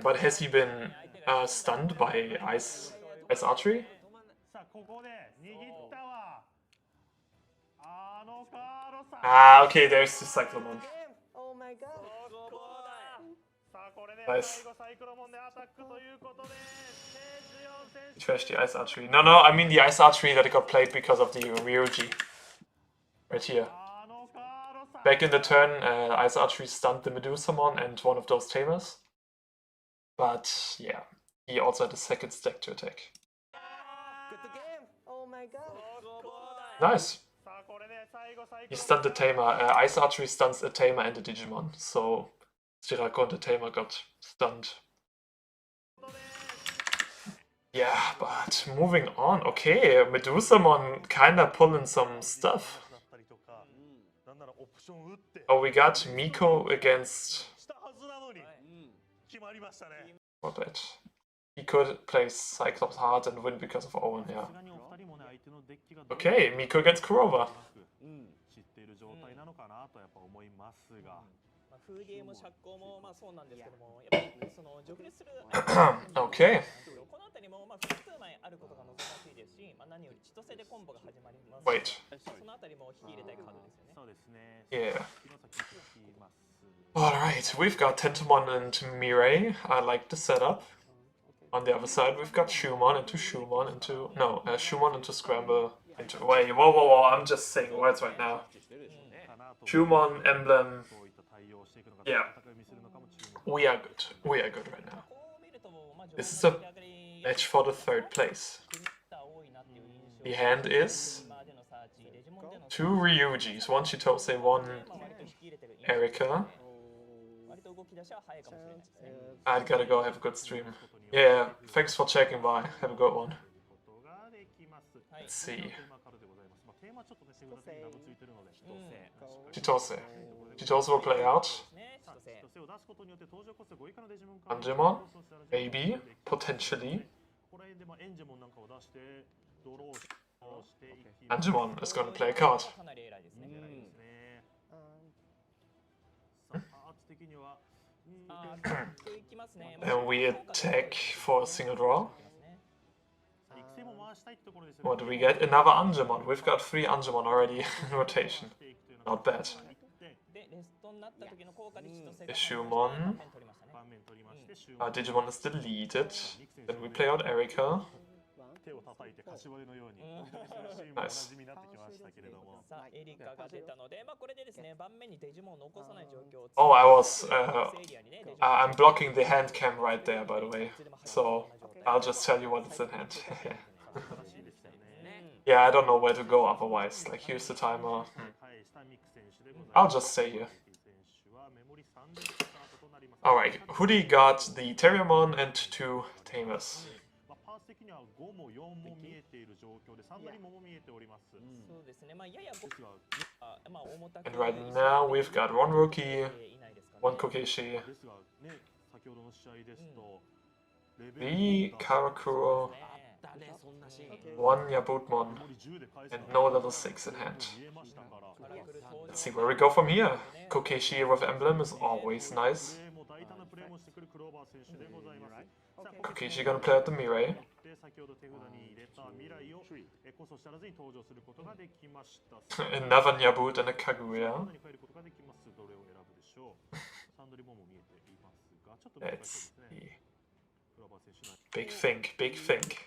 But has he been stunned by ice archery? さあここで握ったわあのカードさ Ah, okay, there's the Cyclomon. Oh my god! Nice. 最後サイクロモンでアタックということでステージ4選手 Trash the ice archery. No, no, I mean the ice archery that got played because of the Ryuji. Right here. あのカードさ Back in the turn, ice archery stunned the Medusamon and one of those tamers. But yeah, he also had a second stack to attack. Good game. Oh my god. Nice. さあこれで最後サイク He ロ stunned the tamer. Ice archery stuns a tamer and a Digimon. So Shirako and the tamer got stunned. Yeah, but moving on. Okay, Medusamon kinda pulling some stuff. だったりとかなんならオプション打って Oh, we got Miko against... したはずなのに決まりましたね What that? He could play Cyclops hard and win because of Owen, yeah. さすがにお二人もね相手のデッキがどう Okay, Miko against Kurova. 知っている状態なのかなとやっぱ思いますが、まあ、風芸も釈光もまあそうなんですけども、やっぱりその除霊する Okay. このあたりもまあ複数枚あることが望ましいですし、まあ、何より千歳でコンボが始まります。 Wait. そのあたりも引き入れたいカードですよね。そうですね Yeah. 弘前聞きます Alright, we've got Tentomon and Mirai. I like the setup. On the other side, we've got Shumon into Shumon into... No, Shumon into Scramble into... Wait, whoa, whoa, whoa, I'm just saying words right now. Shumon, Emblem... そういった対応をしていくのか Yeah. 戦い見せるのかも注目 We are good. We are good right now. こう見るとまあ This is a match for the third place. The hand is 2 Ryujis, 1 Chitose, 1 Erika. 割と動き出しは早いかもしれないですね。 I gotta go have a good stream. Yeah, thanks for checking by. Have a good one. ことができます Let's see. テーマからでございます。まあ、テーマちょっとね、セグダ的にダブついてるので、 Chitose. Chitose will play out. ね、千歳。女性を出すことによって登場個性5以下のデジモンカード Angemon? Maybe. Potentially. ここら辺でまあエンジェモンなんかを出してドローしていきます。 Angemon is gonna play a card. かなり偉いですね。ですね。 Um, さあ、アーツ的には、あー、いきますね。 And we attack for a single draw. 育成も回したいってところですよ What do we get? Another Angemon. We've got 3 Angemon already in rotation. Not bad. で、レストになった時の効果で千歳が Ishumon. 点取りましたね。 盤面取りまして、終 Digimon is deleted. Then we play out Erika. 手を叩いて柏手のように、うんシーンもおなじみになってきましたけれども。さあ、エリカが出たので、まあこれでですね、盤面にデジモンを残さない状況を Oh, I was... エリアにね、デジモン I'm blocking the hand cam right there, by the way. So, I'll just tell you what is in hand. 素晴らしいですよね。 Yeah, I don't know where to go otherwise. Like, here's the timer. 返したミク選手でござい I'll ます。 just stay here. 選手はメモリ3でスタートとなります。 Alright, Hoodie got the Terriermon and 2 Tamers. まあパース的には5も4も見えている状況で3なりも見えております。そうですね、まあややですが、まあ重たく And right now, we've got 1 Rookie, いないですかね。 1 Kokeshi, ですがね、先ほどの試合ですと、レベル 3 Karakuro, だね、そんなシーン。 1 Yabutmon, メモリ10で返す and no level 6 in hand. 見えましたから。 Let's see where we go from here. Kokeshi with Emblem is always nice. プレーも大胆なプレーもしてくるクローバー選手でございます。さあ Kokeshi gonna play out the Mirai. で先ほど手札に入れた未来をこそ知らずに登場することができました。 Another Nyabut and a Kaguya. 何に変えることができます。どれを選ぶでしょう。サンドリボンも見えていますが、ちょっと難し Let's そうですね。 see. クローバー選手の Big think, big think.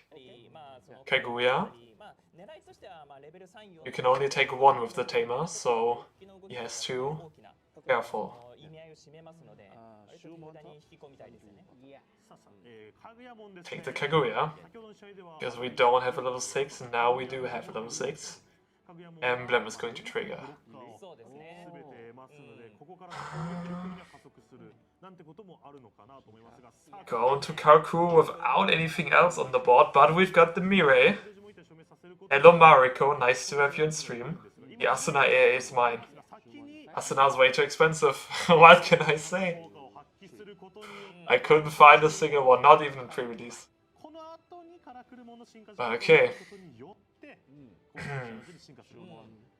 まあその Kaguya. まあ狙いとしてはまあレベル3、4 You can only take 1 with the Tamer, so he has 2. 大きな Careful. 意味合いを占めますので、割と手札に引き込みたいですよね。さあ、かぐやもんですね。 Take the Kaguya. 先ほどの試合では Because we don't have a level 6, and now we do have a level 6. かぐやもん Emblem is going to trigger. そうですね。全て得ますので、ここから攻撃力には加速するなんてこともあるのかなと思いますが、さあ Going to Karakuru without anything else on the board, but we've got the Mirai. Hello Mariko, nice to have you in stream. The Asuna AA is mine. Asuna's way too expensive. What can I say? I couldn't find a single one, not even in pre-release. Okay.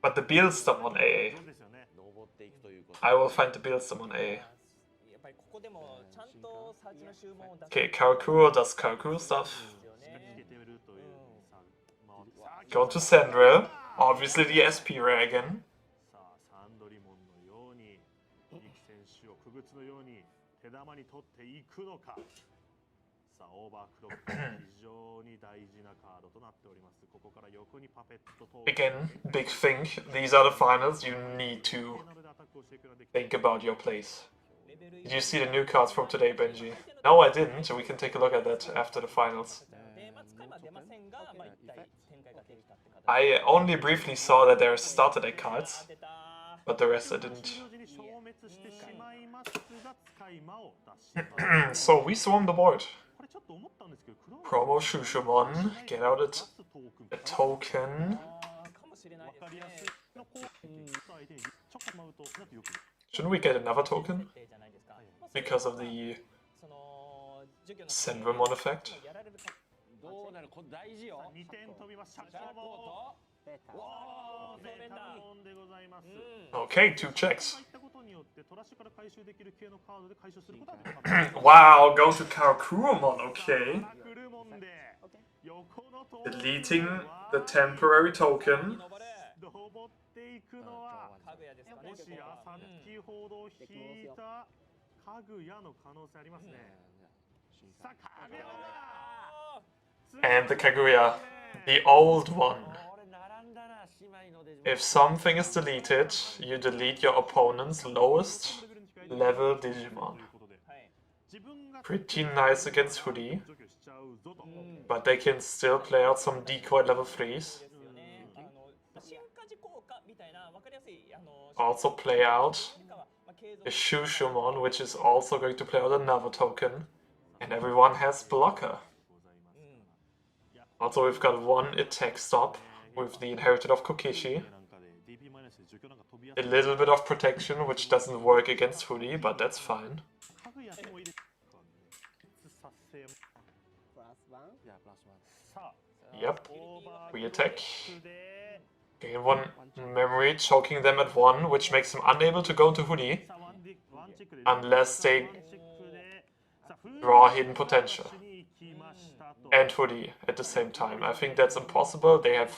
But the Beelstorm on AA. 登っていくということ。 I will find the Beelstorm on AA. やっぱりここでもちゃんとサーチの注文を出す Okay, Karakuro does Karakuro stuff. よね。 Going to Sandra. Obviously the SP rare again. さあ、サンドリモンのように、ニク選手をくぐつのように手玉に取っていくのか。さあ、オーバークロック非常に大事なカードとなっております。ここから横にパペットと Again, big thing. These are the finals. You need to think about your plays. Did you see the new cards from today, Benji? No, I didn't. So we can take a look at that after the finals. で、まあ、使いは出ませんが、まあ、一体展開ができたって形。 I only briefly saw that there are starter deck cards, 出た。 but the rest I didn't. 消滅してしまいますが、使い魔を出します。 So we swarm the board. これちょっと思ったんですけど、クロー Promo Shushumon, get out a token. あーかもしれないですね。 Shouldn't we get another token 設定じゃないですか。 because of the その除去の Senvermon effect? やられるか。どうなるこれ大事よ。 2点飛びます。シャシャーココベータ。ボーベータモンでございます。 Okay, 2 checks. いったことによってトラッシュから回収できる系のカードで回収することができます。 Wow, go to Karakuromon, okay. タクルモンで横の塔 Deleting the temporary token. 登る。登っていくのはかぐやですかね。もしや先ほど引いたかぐやの可能性ありますね。さあ、かぐやだ。 And the Kaguya, the old one. これ並んだな姉妹のデジモン。 If something is deleted, you delete your opponent's lowest level Digimon. はい。 Pretty nice against Hoodie, 除去しちゃうぞと。 but they can still play out some decoy level 3s. ですよね。進化時効果みたいなわかりやすいAlso play out 進化はまあ継続 a Shushumon, which is also going to play out another token. And everyone has blocker. Also, we've got one attack stop with the Inherited of Kokishi. A little bit of protection, which doesn't work against Hoodie, but that's fine. かぐやでもいいです。させプラスワン。じゃあプラスワン。さあ、 Yep, オーバー we attack. で Gain one memory, choking them at 1, which makes them unable to go into Hoodie さあワンチェックで unless they ワンチェックでさあ draw hidden potential に行きましたと and Hoodie at the same time. I think that's impossible. They have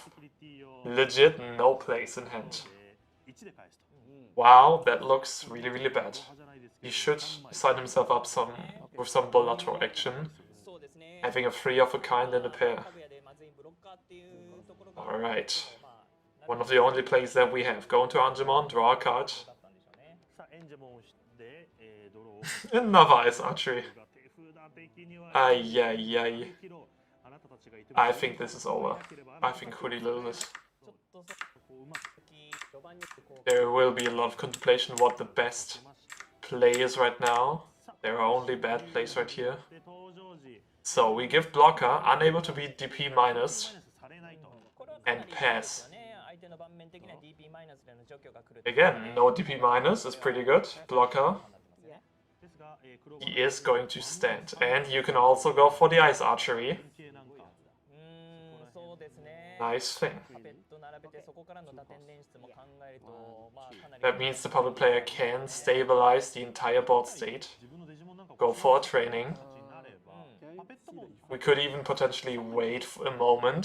legit no place in hand. 1で返すと Wow, that looks really, really bad. He should sign himself up with some Bolato action, そうですね。 having a 3 of a kind in a pair. かぐやでまずいブロッカーっていうところが Alright. まあ One of the only plays that we have. Go into Angemon, draw a card. だったんでしょうね。さあエンジェモンでドロー Another Ice Archery. が手札的には Ay, ay, ay. あなたたちがいても I think this is over. I think Hoodie loses. ちょっとそううまく序盤にこう There will be a lot of contemplation what the best play is right now. There are only bad plays right here. で登場時 So we give blocker, unable to beat DP minus, されないとこれはかなり and pass. いいですよね。相手の盤面的には DP マイナスでの除去が来る。 Again, no DP minus is pretty good. Blocker. ですが黒 He is going to stand. And you can also go for the Ice Archery. 系なんかそうですね。 Nice thing. パペット並べてそこからの打点練出も考えると、まあかなり That means the puppet player can stabilize the entire board state. 自分のデジモンなんか Go for a training. になればパペットモン We could even potentially wait for a moment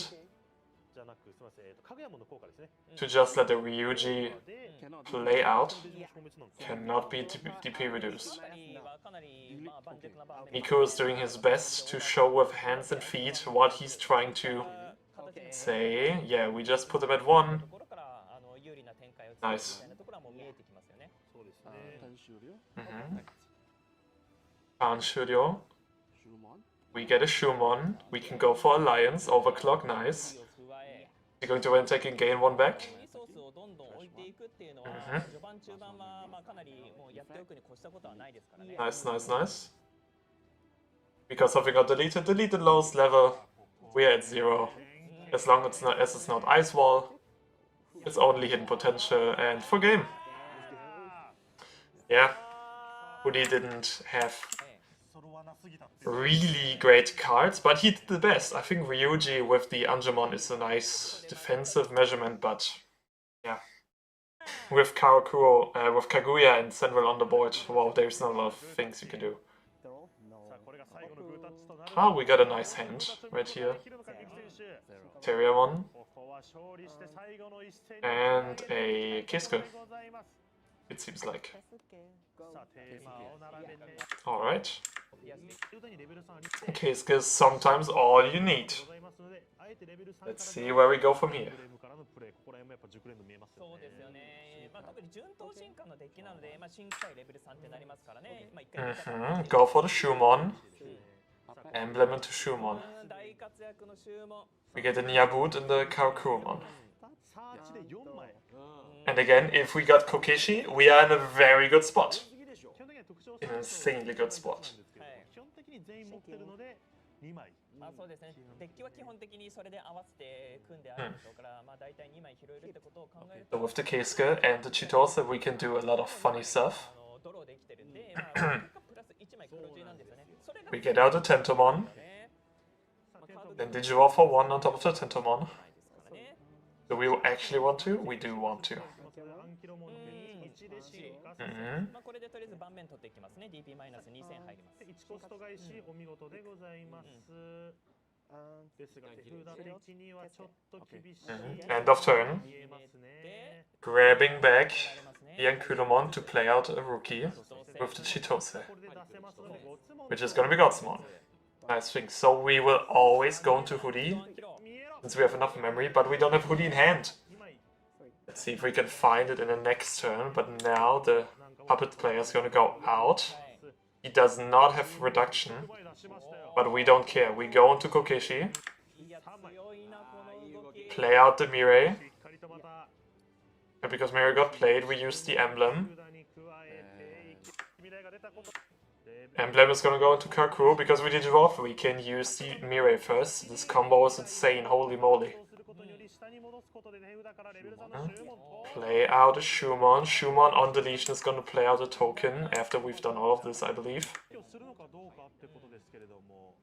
じゃなくすみませんかぐやモンの効果ですね to just let the Ryuji で play out. デジモン消滅なんです Cannot be DP reduced. かなりまあ盤石な盤面 Nico is doing his best to show with hands and feet what he's trying to say. Yeah, we just put him at 1. ところから有利な展開を作るみたいなところはもう見えてきますよね。そうですね Mm-hmm. Shuryo. We get a Shumon. We can go for Alliance. Overclock, nice. 加え You're going to win taking gain 1 back. リソースをどんどん置いていくっていうのは序盤中盤はまあかなりもうやっておくに越したことはないですからね。 Nice, nice, nice. Because something got deleted. Deleted lowest level. We're at 0. As long as it's not Ice Wall. It's only hidden potential and for game. Yeah. Hoodie didn't have 揃わなすぎたって really great cards, but he did the best. I think Ryuji with the Angemon is a nice defensive measurement, but yeah. With with Kaguya and Senral on the board, wow, there's not a lot of things you can do. Throw? No. さあこれが最後のグータッチとなる Ah, we got a nice hand right here. できるのかギク選手 Terriamon ここは勝利して最後の一戦 and a Kiske. でございます it seems like. さあテーマを並べて Alright. いうことにレベル3に Kiska is sometimes all you need. ございますのであえてレベル3 Let's see where we go from here. フレームからのプレイここら辺もやっぱ熟練度見えますよねそうですよね。まあ特に順当進化のデッキなので、まあ進化レベル3ってなりますからね。まあ一回見たか Go for the Shumon. Emblem into Shumon. 大活躍の注文。 We get a Nyabut and the Kakurumon. サーチで4枚 And again, if we got Kokeshi, we are in a very good spot. 基本的には特徴 In an insanely good spot. 基本的に全員持ってるので2枚まあそうですね。デッキは基本的にそれで合わせて組んであるでしょうから、まあ大体2枚拾えるってことを考える So と、 with the Kiska and the Chitose, we can do a lot of funny stuff. ドローできてるんで、まあプラス1枚黒字なんですよね。それが We get out a Tentomon. ね。 Then Digimon for 1 on top of the Tentomon. Do we actually want to? We do want to. アンキロモンの1で進化させ Mhm. まあこれでとりあえず盤面取っていきますね。DP マイナス2000入ります。 1コスト返しお見事でございますですが手札的にはちょっと厳しい End of turn. 見えますね Grabbing back Yankurumon to play out a rookie with the Chitose, これで出せますのでごつも which is gonna be Godsmon. Nice thing. So we will always go into Hoodie, 見えろ since we have enough memory, but we don't have Hoodie in hand. 2枚 Let's see if we can find it in the next turn, but now the puppet player is gonna go out. He does not have reduction, 枚出しましたよ but we don't care. We go into Kokeshi, いや強いなこの動き。 play out the Mirei, しっかりとまた and because Mirei got played, we use the emblem. 札に加えて未来が出たこと Emblem is gonna go into Kaku because we did evolve. We can use the Mirei first. This combo is insane, holy moly. そうすることにより下に戻すことで手札からレベル3の注文 Play out a Shumon. Shumon on deletion is gonna play out a token after we've done all of this, I believe. 今日するのかどうかってことですけれども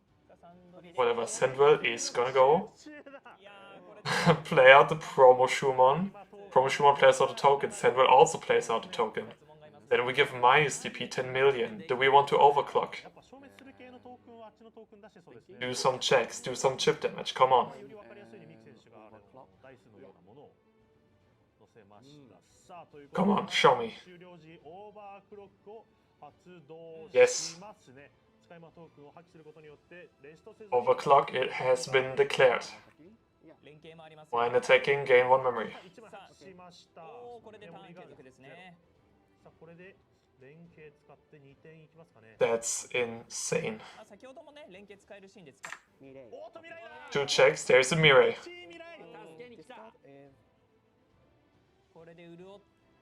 Whatever Sandwell is gonna go. 知恵だ いやーこれ Play out the Promo Shumon. Promo Shumon plays out a token. Sandwell also plays out a token. Then we give minus DP 10 million. Do we want to overclock? やっぱ消滅する系のトークンはあっちのトークン出してそうですね Do some checks, do some chip damage. Come on. より分かりやすいようにミキ選手がダイスのようなものを乗せましたさあということ Come on, show me. 終了時オーバークロックを発動 Yes. しますね使い魔トークンを破棄することによってレストせず Overclock, it has been declared. 連携もあります。 When attacking, gain 1 memory. 1枚発しましたおーこれでターン継続ですね。さあこれで連携使って2点いきますかね That's insane. あ先ほどもね連携使えるシーンで使う。ミレイ。おーっと未来だ Two checks, there's a Mirei. チー未来助けに来たこれで潤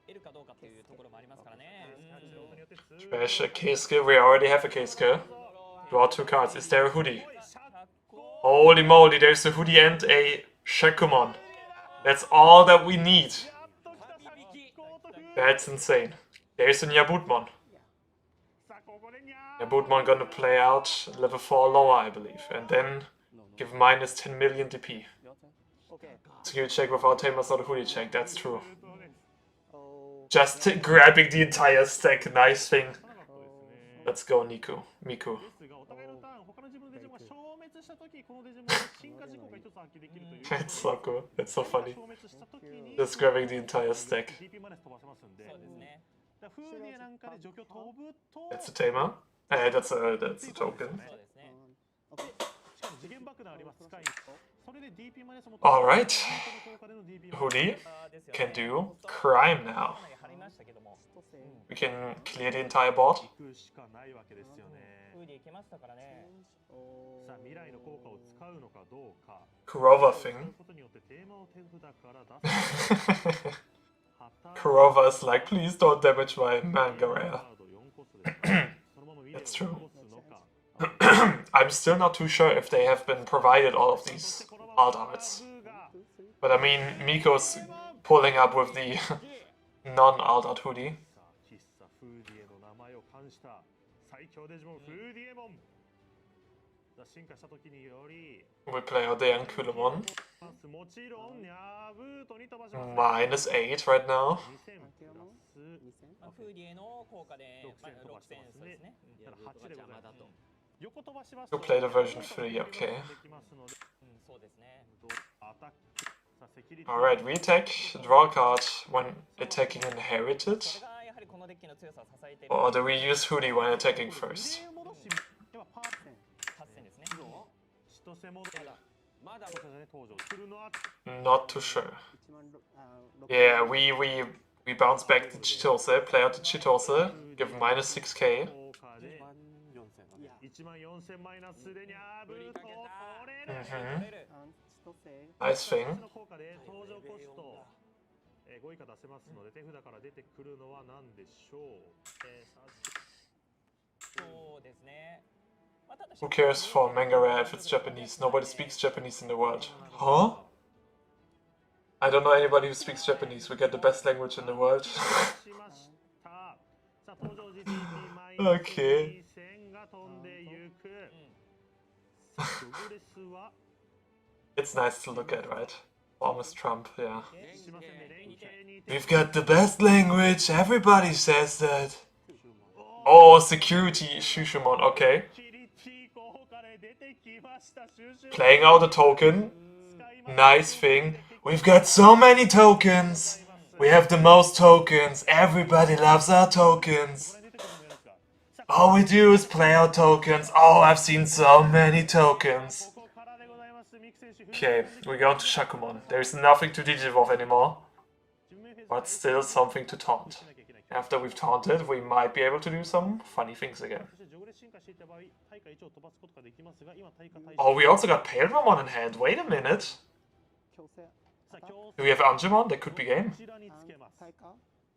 えるかどうかっていうところもありますからね。発動ことによってツー Trash a Kiska, we already have a Kiska. Draw 2 cards. Is there a Hoodie? Holy moly, there's a Hoodie and a Shakumon. That's all that we need. やっと来たさこうと風 That's insane. There's a Nyabutmon. さあここでにゃー Nyabutmon gonna play out level 4 lower, I believe. And then give minus 10 million DP. Skill check without Tamer's not a Hoodie check, that's true. Just grabbing the entire stack, nice thing. Let's go, Niku. Miku. ですがお互いのターン他の自分のデジモンが消滅した時このデジモンの進化事項が一つ発揮できるという That's so cool. That's so funny. 消滅した時に Just grabbing the entire stack. DP まで飛ばせますんでそうですね。だからフーディエなんかで除去飛ぶと That's a Tamer. That's a token. そうですね。しかも次元爆弾あります使いそれで DP までその Alright. 効果での DP Hoodie あーですよ can ね do crime now. かなり張りましたけども。 We can clear the entire board. 行くしかないわけですよねフーディー来ましたからね。さあ未来の効果を使うのかどうか Kurova そう thing. いうことによってテーマを手札から出す Kurova is like, please don't damage my manga rare. That's true. I'm still not too sure if they have been provided all of these alt arts. But I mean, Miko's pulling up with the non-alt art hoodie. 喫茶フーディエの名前を冠した最強デジモンフーディエモン進化した時により We play out the Yankulamon. もちろんニャブートに飛ばします Minus 8 right now. 2000プラスまあフーディーの効果でまあ6000そうですね。だから8でございますと横飛ばします You play the version 3, okay. できますのでうんそうですね。アタックさあセキュリティ Alright, we attack, draw a card when attacking inherited. これがやはのデッキの強さを支えている Or do we use Hoodie when attacking first? 戻しではパーセン8戦ですね。千歳戻しまだ登場するのは Not too sure. 1万6 Yeah, we bounce back the Chitose, play out the Chitose, give minus 6k. 1万4000マイナスでにゃーブートを取れる Nice thing. の効果で登場コスト5以下出せますので手札から出てくるのは何でしょうそうですね。まあただ Who cares for manga rare if it's Japanese? Nobody speaks Japanese in the world. Huh? I don't know anybody who speaks Japanese. We get the best language in the world. しましたさあ登場時 Okay. 線が飛んでゆくさあドブレスは It's nice to look at, right? Almost Trump, yeah. しませんね連携に We've got the best language. Everybody says that. Oh, security Shushumon. Okay. キリティ効果で出てきましたシュシュ Playing out a token. Nice thing. We've got so many tokens. We have the most tokens. Everybody loves our tokens. All we do is play our tokens. Oh, I've seen so many tokens. ここからでございますミキ選手 Okay, we go to Shakumon. There is nothing to Digivolve anymore, but still something to taunt. After we've taunted, we might be able to do some funny things again. そしてジョグレ進化していた場合大会1を飛ばすことができますが今大会 Oh, we also got Pale Ramon in hand. Wait a minute. 強制 Do we have Anjumon? That could be game. こちらにつけます対価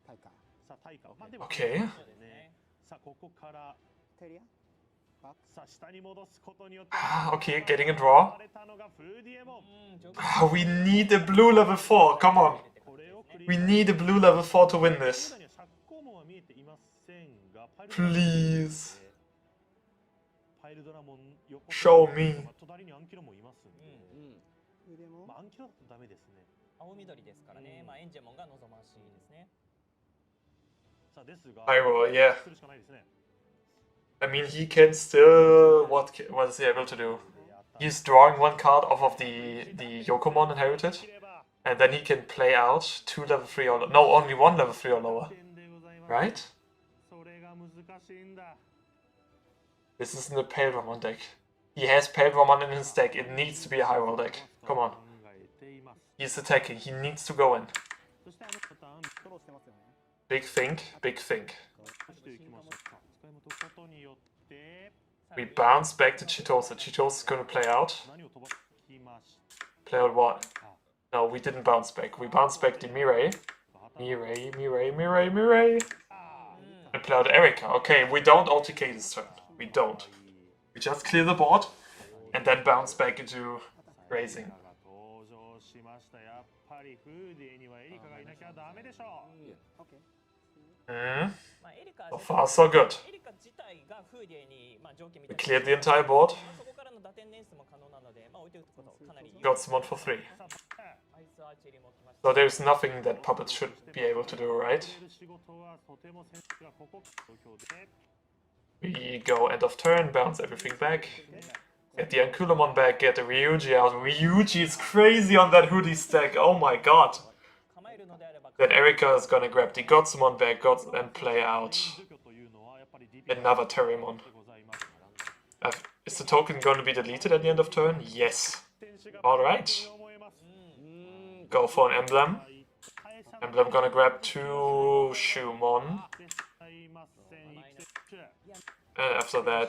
対価さあ大会まあでも Okay. ねさあここからテリアバックさあ下に戻すことによって Okay, getting a draw. されたのがフーディエモン We need a blue level 4. Come on. これをクリ We need a blue level 4 to win this. には釈光門は見えていませんがパイル Please. パイルドラモン横 Show me. まあ隣にアンキロもいますんで、腕もまあ、アンキロだとダメですね青緑ですからね。まあエンジェモンが望ましいですね。さあですが I roll, yeah. するしかないですね I mean, he can still... What is he able to do? He's drawing one card off of the Yokomon inherited. And then he can play out 2 level 3 or... No, only 1 level 3 or lower. Right? それが難しいんだ This isn't a Pale Ramon deck. He has Pale Ramon in his deck. It needs to be a high roll deck. Come on. 考えています He's attacking. He needs to go in. そしてあのパターンフォローしてますよね Big think, big think. していきましょうか使いも解くことによって We bounce back to Chitose. Chitose is gonna play out. 何を飛ばきまし Play out what? No, we didn't bounce back. We bounced back the Mirai. た Mirai. And play out Erika. Okay, we don't OTK this turn. We don't. We just clear the board and then bounce back into raising. が登場しましたやっぱりフーディにはエリカがいなきゃダメでしょう OK Hmm. まあエリカ So far, so good. エリカ自体がフーディエにまあ条件み We たいな cleared the entire board. そこからの打点年数も可能なのでまあ置いておくことかなり Got someone for 3. アイスアーチェリーも来ました So there's nothing that puppets should be able to do, right? 仕事はとても選手がここ状況で We go end of turn, bounce everything back. Get the Ankulamon back, get the Ryuji out. Ryuji is crazy on that hoodie stack, oh my god. 構えるのであれば Then Erika is gonna grab the Godsumon back and play out 除去というのはやっぱり DP another Terriermon. でございますから Is the token going to be deleted at the end of turn? Yes. 選手が Alright. 思えます Go for an emblem. Emblem gonna grab 2 Shumon. 絶対いません育成選手 And after that,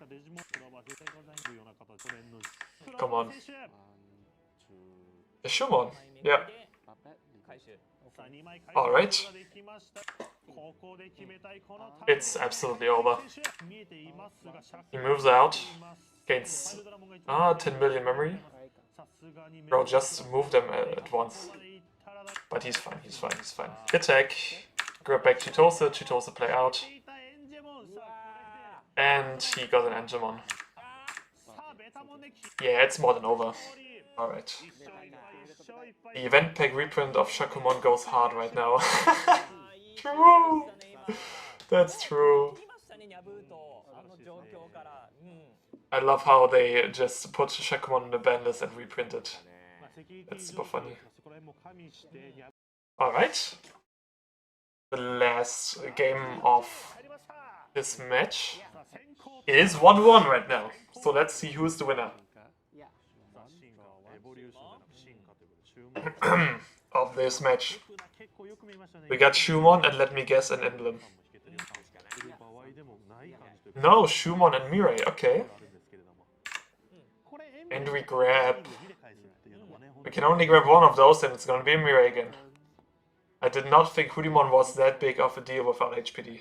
デジモンは絶対ございますような形での come on. 選手 A Shumon. Yeah. 回収さあ2枚回 Alright. 収ができましたここで決めたいこの It's absolutely over. 選手見えていますが He moves out. パ Gains イルドラモンが一番 10 million memory. さすがに Bro, just move them at once. But he's fine, he's fine, he's fine. Attack. Grab back Chitose. Chitose play out. And he got an Angemon. Yeah, it's more than over. Alright. The event pack reprint of Shakumon goes hard right now. True! That's true. 見ましたねニャブーとあの状況からうん I love how they just put Shakumon in the banlist and reprint it. That's super funny. Alright. the last game of this match. It is 1-1 right now, so let's see who's the winner of this match. We got Shumon and let me guess an emblem. No, Shumon and Mirai, okay. And we grab... We can only grab one of those and it's gonna be a Mirai again. I did not think Hoodimon was that big of a deal without HPD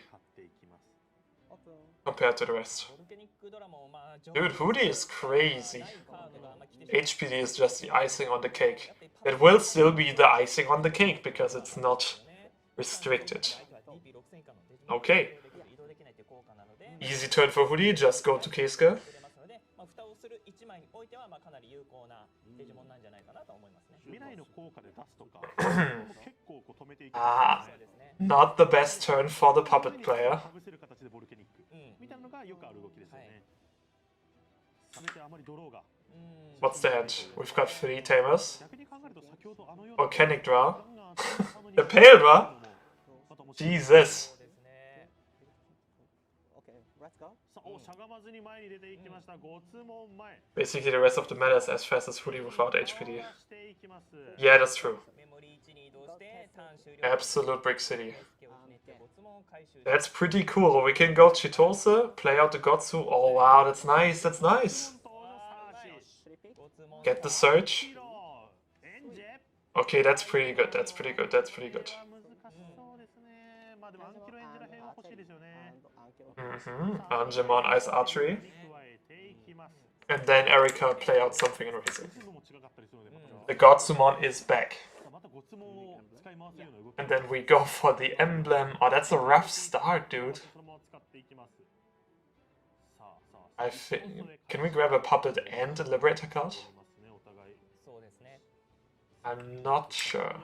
compared to the rest. Dude, Hoodie is crazy. HPD is just the icing on the cake. It will still be the icing on the cake because it's not restricted. Okay. Easy turn for Hoodie, just go to Keisuke. Ah, not the best turn for the puppet player. What's the hand? We've got 3 tamers. Volcanic draw. The pale draw? Jesus. Okay, let's go. Basically the rest of the meta is as fast as Hoodie without HPD. Yeah, that's true. Absolute Brick City. That's pretty cool. We can go Chitose, play out the Gotsu. Oh wow, that's nice, that's nice. Get the Surge. Okay, that's pretty good, that's pretty good, that's pretty good. Angemon Ice Archery. And then Erika play out something in Racing. The Godsumon is back. And then we go for the emblem. Oh, that's a rough start, dude. I think... Can we grab a puppet and a Liberator card? I'm not sure.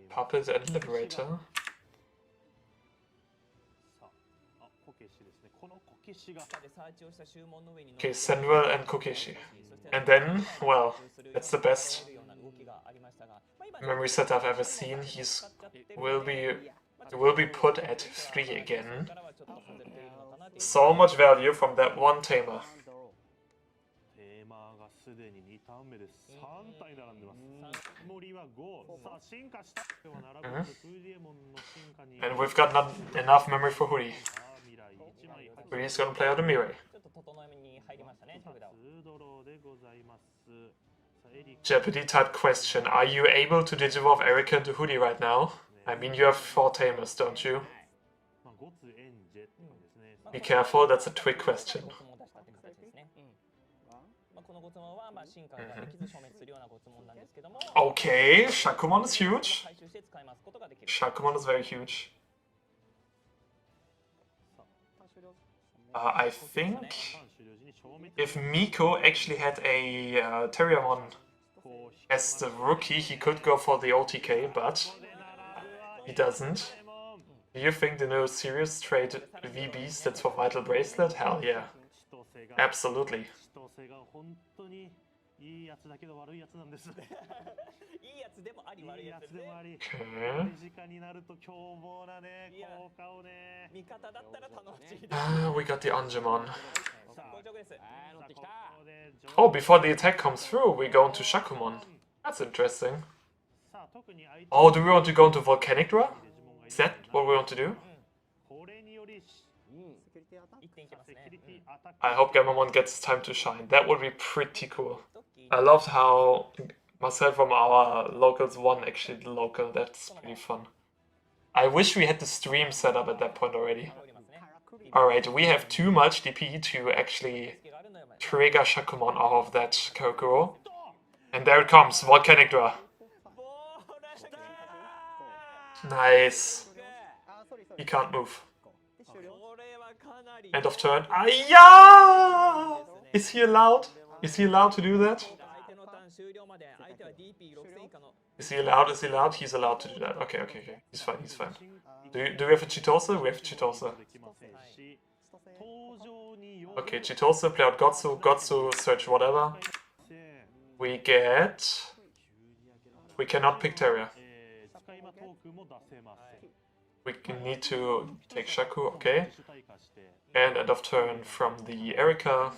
Puppet and Liberator. Okay, Senwell and Kokeshi. And then, well, that's the best memory set I've ever seen. He's will be put at 3 again. So much value from that one tamer. And we've got not enough memory for Hoodie. Hoodie's gonna play out a Mirai. Jeopardy type question. Are you able to digivolve Erika into Hoodie right now? I mean, you have 4 tamers, don't you? Be careful, that's a trick question. Okay, Shakumon is huge. Shakumon is very huge. I think if Miko actually had a Terriamon as the rookie, he could go for the OTK, but he doesn't. Do you think the new serious trade VB stands for Vital Bracelet? Hell yeah. Absolutely. We got the Angemon. Oh, before the attack comes through, we go into Shakumon. That's interesting. Oh, do we want to go into Volcanic Draw? Is that what we want to do? I hope Gamamon gets time to shine. That would be pretty cool. I loved how myself from our locals won actually the local. That's pretty fun. I wish we had the stream set up at that point already. Alright, we have too much DP to actually trigger Shakumon off of that Kokoro. And there it comes, Volcanic Draw. Nice. He can't move. End of turn. Ayah! Is he allowed? Is he allowed to do that? Is he allowed? Is he allowed? He's allowed to do that. Okay, okay, okay. He's fine, he's fine. Do we have a Chitose? We have a Chitose. Okay, Chitose, play out Gotsu, Gotsu, search whatever. We get... We cannot pick Terria. We need to take Shaku, okay. And end of turn from the Erika.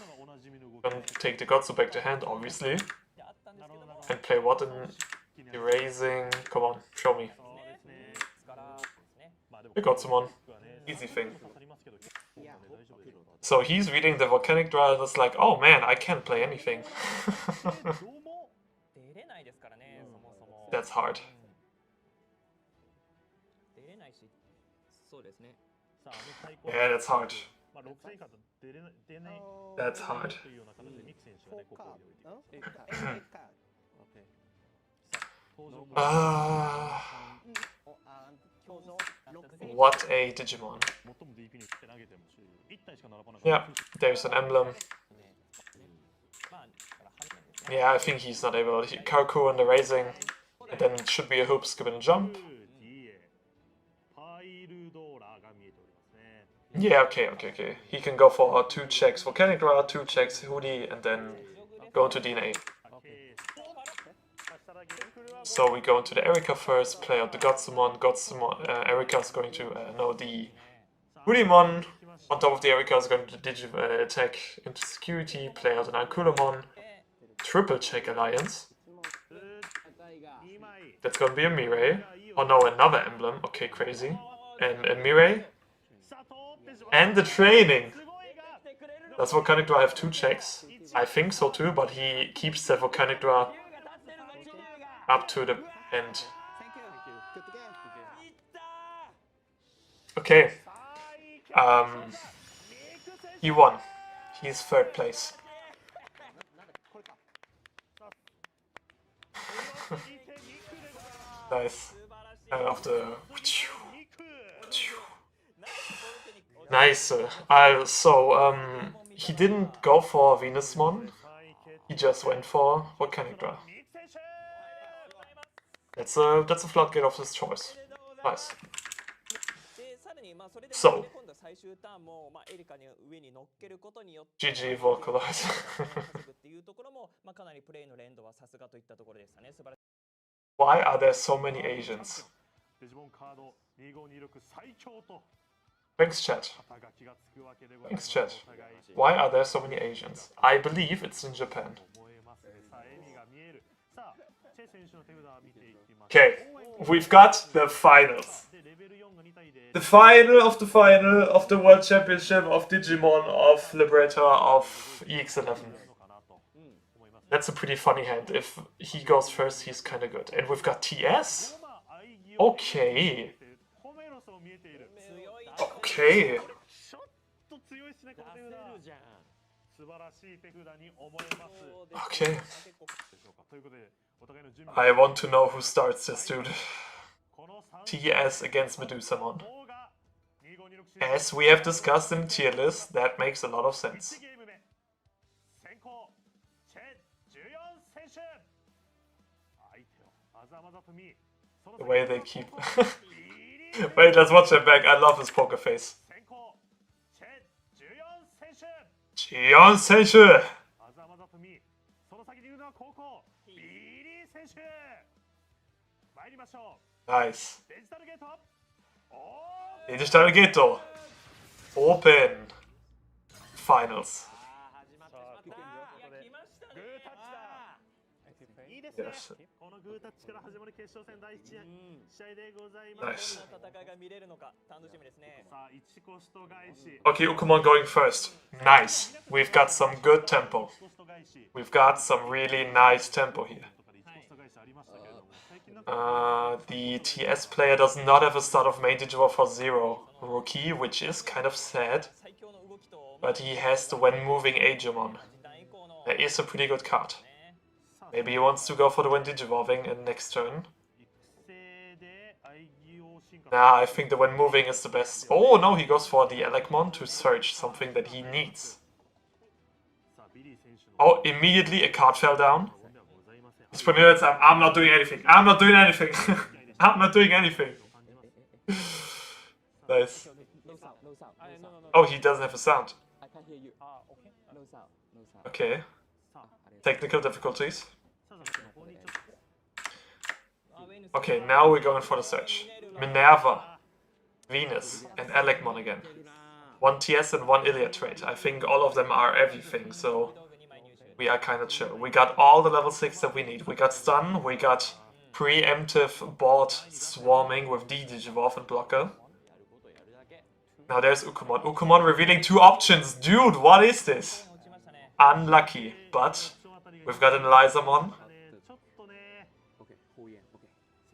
And take the Gotsu back to hand, obviously. And play what in erasing? Come on, show me. The Gotsumon. Easy thing. So he's reading the Volcanic Draw and it's like, oh man, I can't play anything. That's hard. Yeah, that's hard. That's hard. What a Digimon. Yeah, there's an emblem. Yeah, I think he's not able. Kaku on the raising, and then it should be a hoop, skip and jump. Yeah, okay. He can go for 2 checks Volcanic Draw, 2 checks Hoodie, and then go into DNA. So we go into the Erika first, play out the Gotsumon. Erika's going to know the Hoodiemon. On top of the Erika is going to attack into security, play out an Ankulomon. Triple check Alliance. That's gonna be a Mirai. Oh no, another emblem. Okay, crazy. And a Mirai. And the training! Does Volcanic Draw have 2 checks? I think so too, but he keeps the Volcanic Draw up to the end. Okay. He won. He's 3rd place. Nice. And after... Nice. He didn't go for Venusmon. He just went for Volcanic Draw. That's a floodgate of his choice. Nice. So, GG Vocalize. Why are there so many Asians? Thanks, chat. Thanks, chat. Why are there so many Asians? I believe it's in Japan. Okay, we've got the finals. The final of the World Championship of Digimon, of Liberator, of EX11. That's a pretty funny hand. If he goes first, he's kinda good. And we've got TS? Okay. Okay. Okay. I want to know who starts this, dude. TS against Medusamon. As we have discussed in the tier list, that makes a lot of sense. The way they keep... Wait, let's watch that back. I love his poker face. Jion Senshu! Nice. Digital Ghetto. Open. Finals. Yes. Nice. Okay, Ukumon going first. Nice. We've got some good tempo. We've got some really nice tempo here. The TS player does not have a start of main Digimon for 0 rookie, which is kind of sad. But he has the when moving Agemon. That is a pretty good card. Maybe he wants to go for the when Digivolving in next turn. Nah, I think the when moving is the best. Oh no, he goes for the Elecmon to search something that he needs. Oh, immediately a card fell down. He's putting it up. I'm not doing anything. I'm not doing anything. I'm not doing anything. Nice. Oh, he doesn't have a sound. Okay. Technical difficulties. Okay, now we're going for the search. Minerva. Venus, and Elecmon again. 1 TS and 1 Iliad trait. I think all of them are everything, so we are kind of chill. We got all the level 6 that we need. We got stun, we got preemptive board swarming with Digivolve and blocker. Now there's Ukumon. Ukumon revealing 2 options. Dude, what is this? Unlucky, but we've got an Elizamon.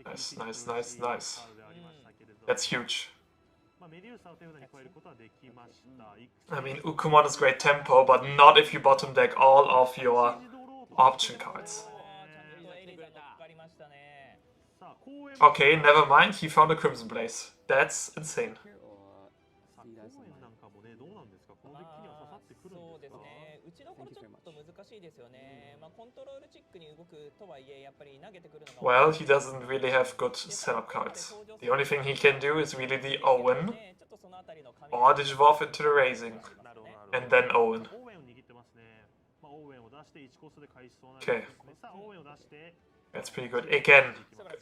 Nice, nice, nice, nice. That's huge. I mean, Ukumon is great tempo, but not if you bottom deck all of your option cards. Okay, never mind, he found a Crimson Blaze. That's insane. そうですね。打ちどころちょっと難しいですよね。まあコントロールチックに動くとはいえやっぱり投げてくるのが。Well, he doesn't really have good setup cards. The only thing he can do is really the Owen, or Digivolve into the Raising, and then Owen. Okay. That's pretty good. Again,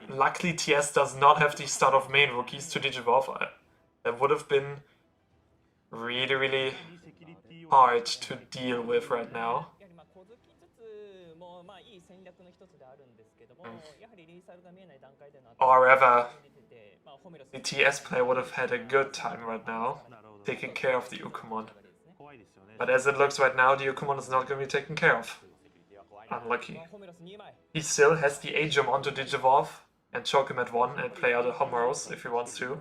luckily TS does not have the start of main rookies to Digivolve. That would have been really, really hard to deal with right now. Or rather, the TS player would have had a good time right now, taking care of the Ukumon. But as it looks right now, the Ukumon is not going to be taken care of. Unlucky. He still has the Agemon to Digivolve and choke him at 1 and play out a Homeros if he wants to.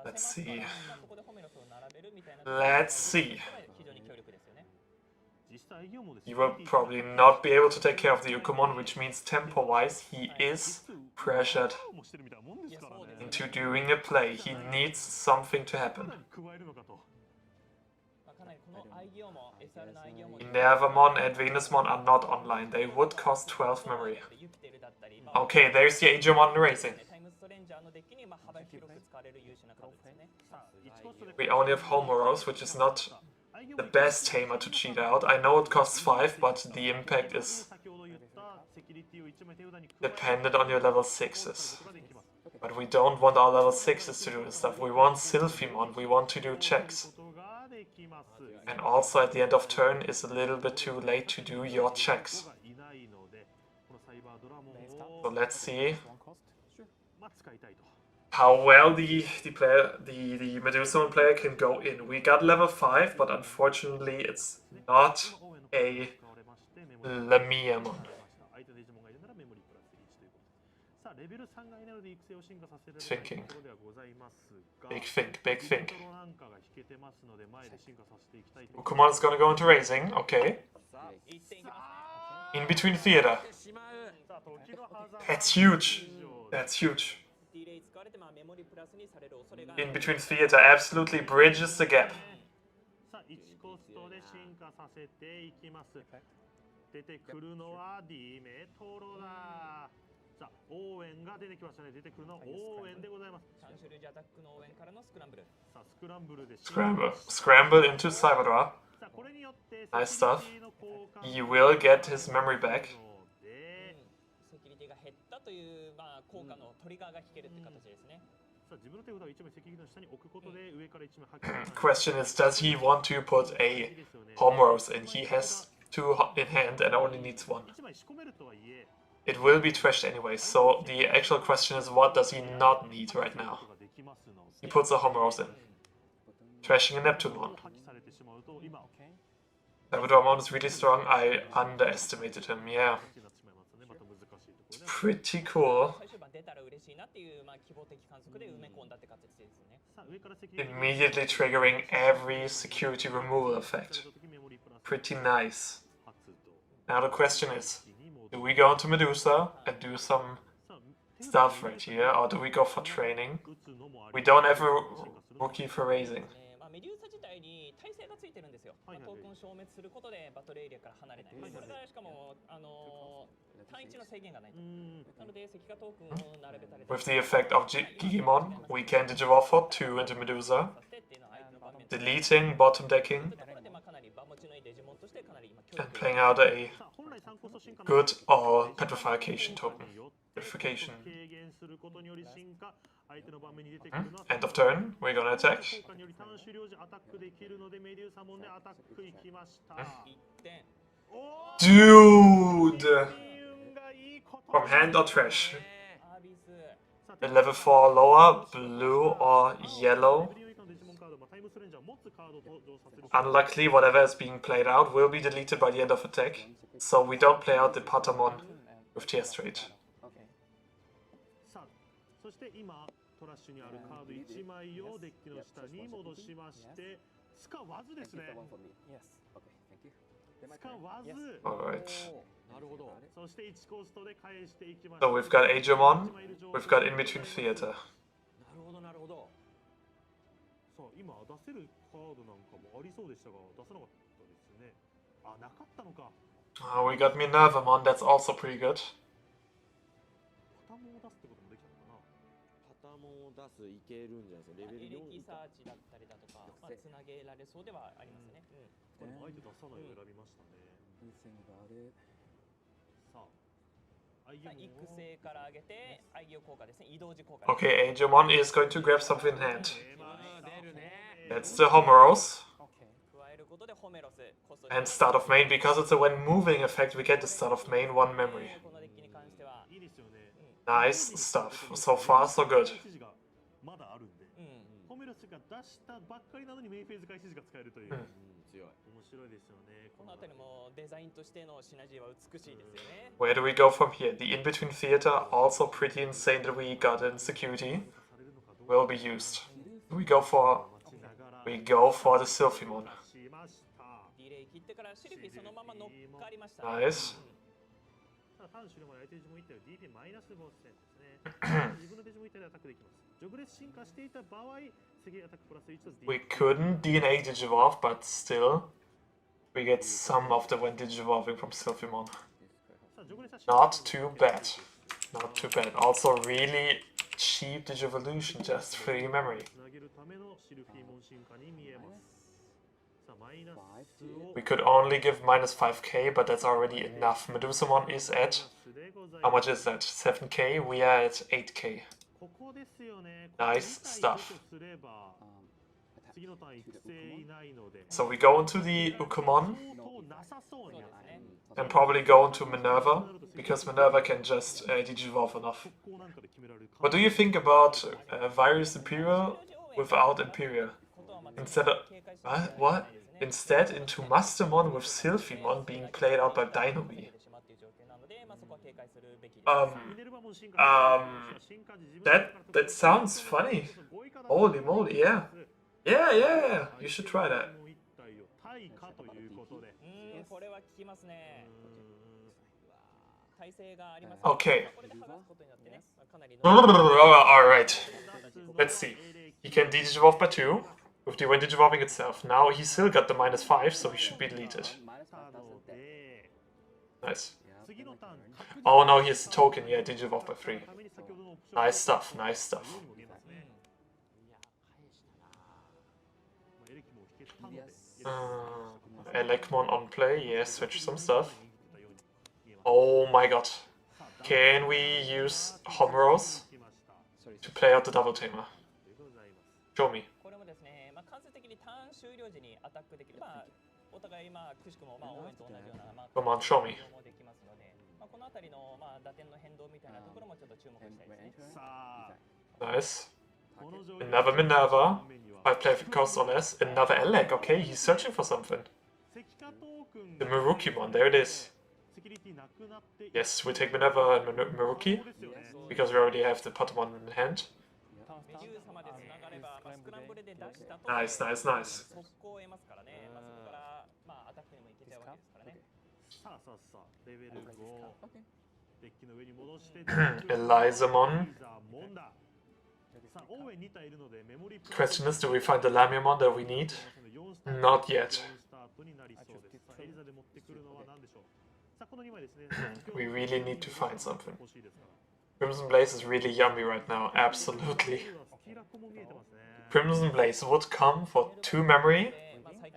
Let's see. Let's see. He will probably not be able to take care of the Ukumon, which means tempo-wise he is pressured into doing a play. He needs something to happen. Nervamon and Venusmon are not online. They would cost 12 memory. Okay, there's the Agemon racing. We only have Homeros, which is not the best tamer to cheat out. I know it costs 5, but the impact is dependent on your level 6s. But we don't want our level 6s to do this stuff. We want Sylphimon, we want to do checks. And also at the end of turn is a little bit too late to do your checks. So let's see how well the Medusamon player can go in. We got level 5, but unfortunately it's not a Lamiamon. Thinking. Big think, big think. Ukumon is gonna go into Raising, okay. In between theater. That's huge. That's huge. In between theater absolutely bridges the gap. Scramble. Scramble into Cyberdra. Nice stuff. He will get his memory back. Question is, does he want to put a Homeros in? He has 2 in hand and only needs 1. It will be trashed anyway, so the actual question is, what does he not need right now? He puts a Homeros in. Trashing a Neptunemon. Cyberdramon is really strong. I underestimated him, yeah. It's pretty cool. Immediately triggering every security removal effect. Pretty nice. Now the question is, do we go into Medusa and do some stuff right here, or do we go for training? We don't have a rookie for Raising. With the effect of Digimon, we can Digivolve for 2 into Medusa, deleting bottom decking, And playing out a good all petrification token. Petrification. End of turn, we're gonna attack. Dude! From hand or trash? A level 4 lower, blue or yellow. Unluckily, whatever is being played out will be deleted by the end of attack, so we don't play out the Patamon with TS trade. Alright. So we've got Digimon, we've got In Between Theater. Oh, we got Minervamon, that's also pretty good. Okay, Digimon is going to grab something in hand. That's the Homeros. And start of main, because it's a when moving effect, we get the start of main 1 memory. Nice stuff. So far, so good. Where do we go from here? The in-between theater, also pretty insane that we got in security, will be used. We go for the Sylphimon. Nice. We couldn't DNA Digivolve, but still, we get some of the when Digivolving from Sylphimon. Not too bad. Not too bad. Also really cheap Digivolution, just 3 memory. We could only give minus 5k, but that's already enough. Medusamon is at, how much is that? 7k? We are at 8k. Nice stuff. So we go into the Ukamon and probably go into Minerva, because Minerva can just Digivolve enough. What do you think about Virus Imperial without Imperial? Instead of... What? Instead into Mastermon with Sylphimon being played out by Dynami. That sounds funny. Holy moly, yeah. Yeah, you should try that. Okay. Alright. Let's see. He can Digivolve by 2 with the when Digivolving itself. Now he still got the minus 5, so he should be deleted. Nice. Oh no, he has the token, yeah, Digivolve by 3. Nice stuff, nice stuff. Elecmon on play, yeah, switch some stuff. Oh my god. Can we use Homeros to play out the double tamer? Show me. Come on, show me. Nice. Another Minerva. 5 play cost or less. Another Elec. Okay, he's searching for something. The Marukimon, there it is. Yes, we take Minerva and Maruki, because we already have the Patamon in hand. Nice, nice, nice. Elizamon. Question is, do we find the Lamiamon that we need? Not yet. We really need to find something. Crimson Blaze is really yummy right now, absolutely. Crimson Blaze would come for 2 memory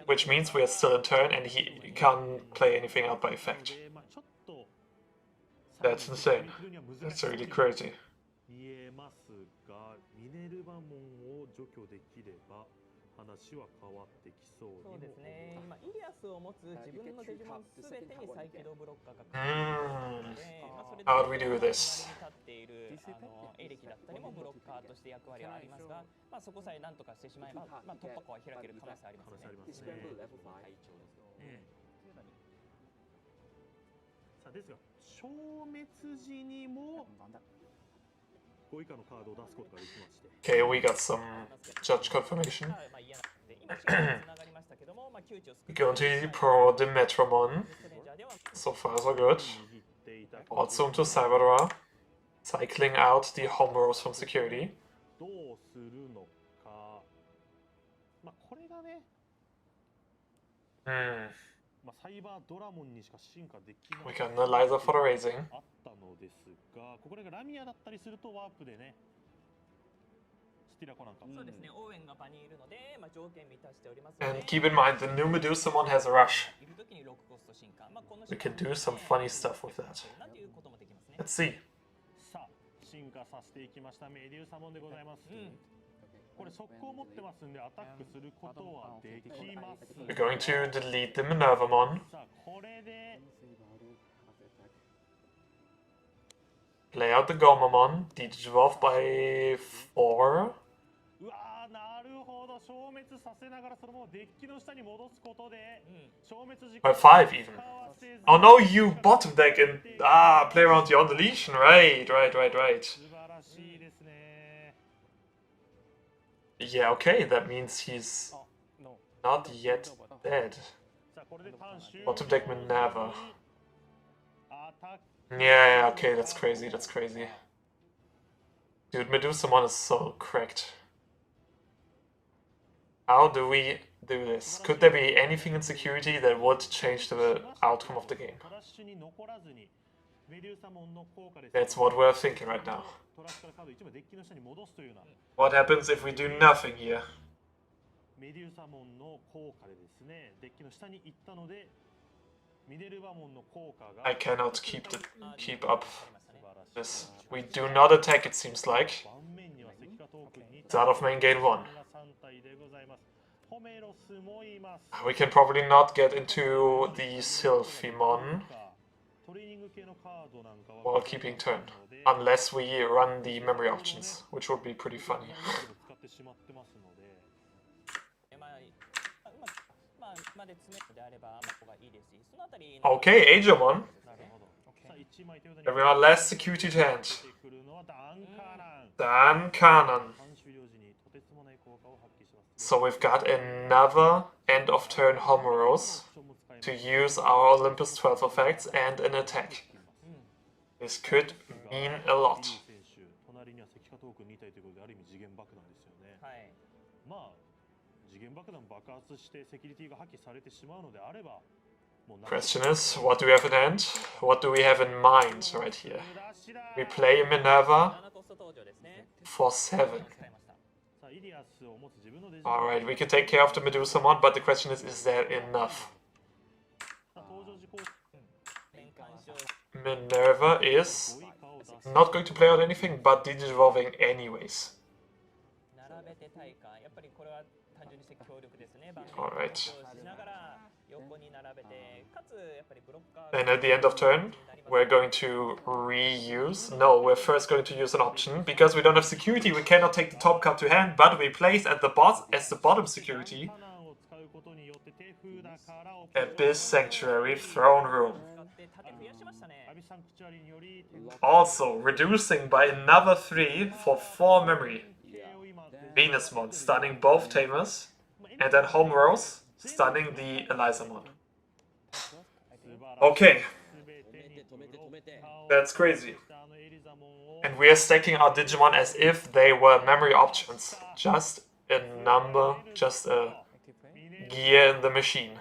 which means we are still in turn and he can't play anything out by effect. That's insane. That's really crazy. 言えますが、ミネルヴァモンを除去できれば話は変わってきそうにもそうですね。今イリアスを持つ自分のデジモンすべてに再起動ブロッカーが How do we do this? 立っているエレキだったりもブロッカーとして役割はありますが、そこさえ何とかしてしまえば、突破口は開ける可能性ありますね。さあですが、消滅時にも5以下のカードを出すことができまして。 Okay, we got some judge confirmation. We're going to pro the Metramon. So far so good. Also into Cyberdra. Cycling out the Homeros from security. どうするのか。これがね。サイバードラモンにしか進化できない。 We got an Eliza for the raising. あったのですが、これがラミアだったりするとワープでね。スティラコなんかも。そうですね。オーウェンが場にいるので、条件満たしております。 And keep in mind, the new Medusamon has a rush. いる時にロックコスト進化。We can do some funny stuff with that. Let's see. さあ、進化させていきましたメデューサモンでございます。これ速攻持ってますんでアタックすることはできます。 We're going to delete the Minervamon. さあ、これで Play out the Gomamon. Digivolve by 4. うわー、なるほど。消滅させながらそのままデッキの下に戻すことで消滅時間 By 5 even. Oh no, you bottom deck and play around the on deletion. Right. 素晴らしいですね。 Yeah, okay, that means he's not yet dead. Bottom deck Minerva. Yeah, okay, that's crazy, that's crazy. Dude, Medusamon is so cracked. How do we do this? Could there be anything in security that would change the outcome of the game? That's what we're thinking right now. What happens if we do nothing here? I cannot keep up this. We do not attack, it seems like. It's out of main gate 1. We can probably not get into the Sylphimon while keeping turn, unless we run the memory options, which would be pretty funny. Okay, Agemon. Everyone last security to hand. Dan Kanan. So we've got another end of turn Homeros to use our Olympus 12 effects and an attack. This could mean a lot. Question is, what do we have in hand? What do we have in mind right here? We play Minerva for 7. Alright, we can take care of the Medusamon, but the question is there enough? Minerva is not going to play out anything but digivolving anyways. Alright. And at the end of turn, we're going to reuse. No, we're first going to use an option. Because we don't have security, we cannot take the top card to hand, but we place at the as the bottom security Abyss Sanctuary Throne Room. Also, reducing by another 3 for 4 memory. Venusmon stunning both Tamers, and then Homeros stunning the Elizamon. Okay. That's crazy. And we are stacking our Digimon as if they were memory options. Just a number, just a gear in the machine.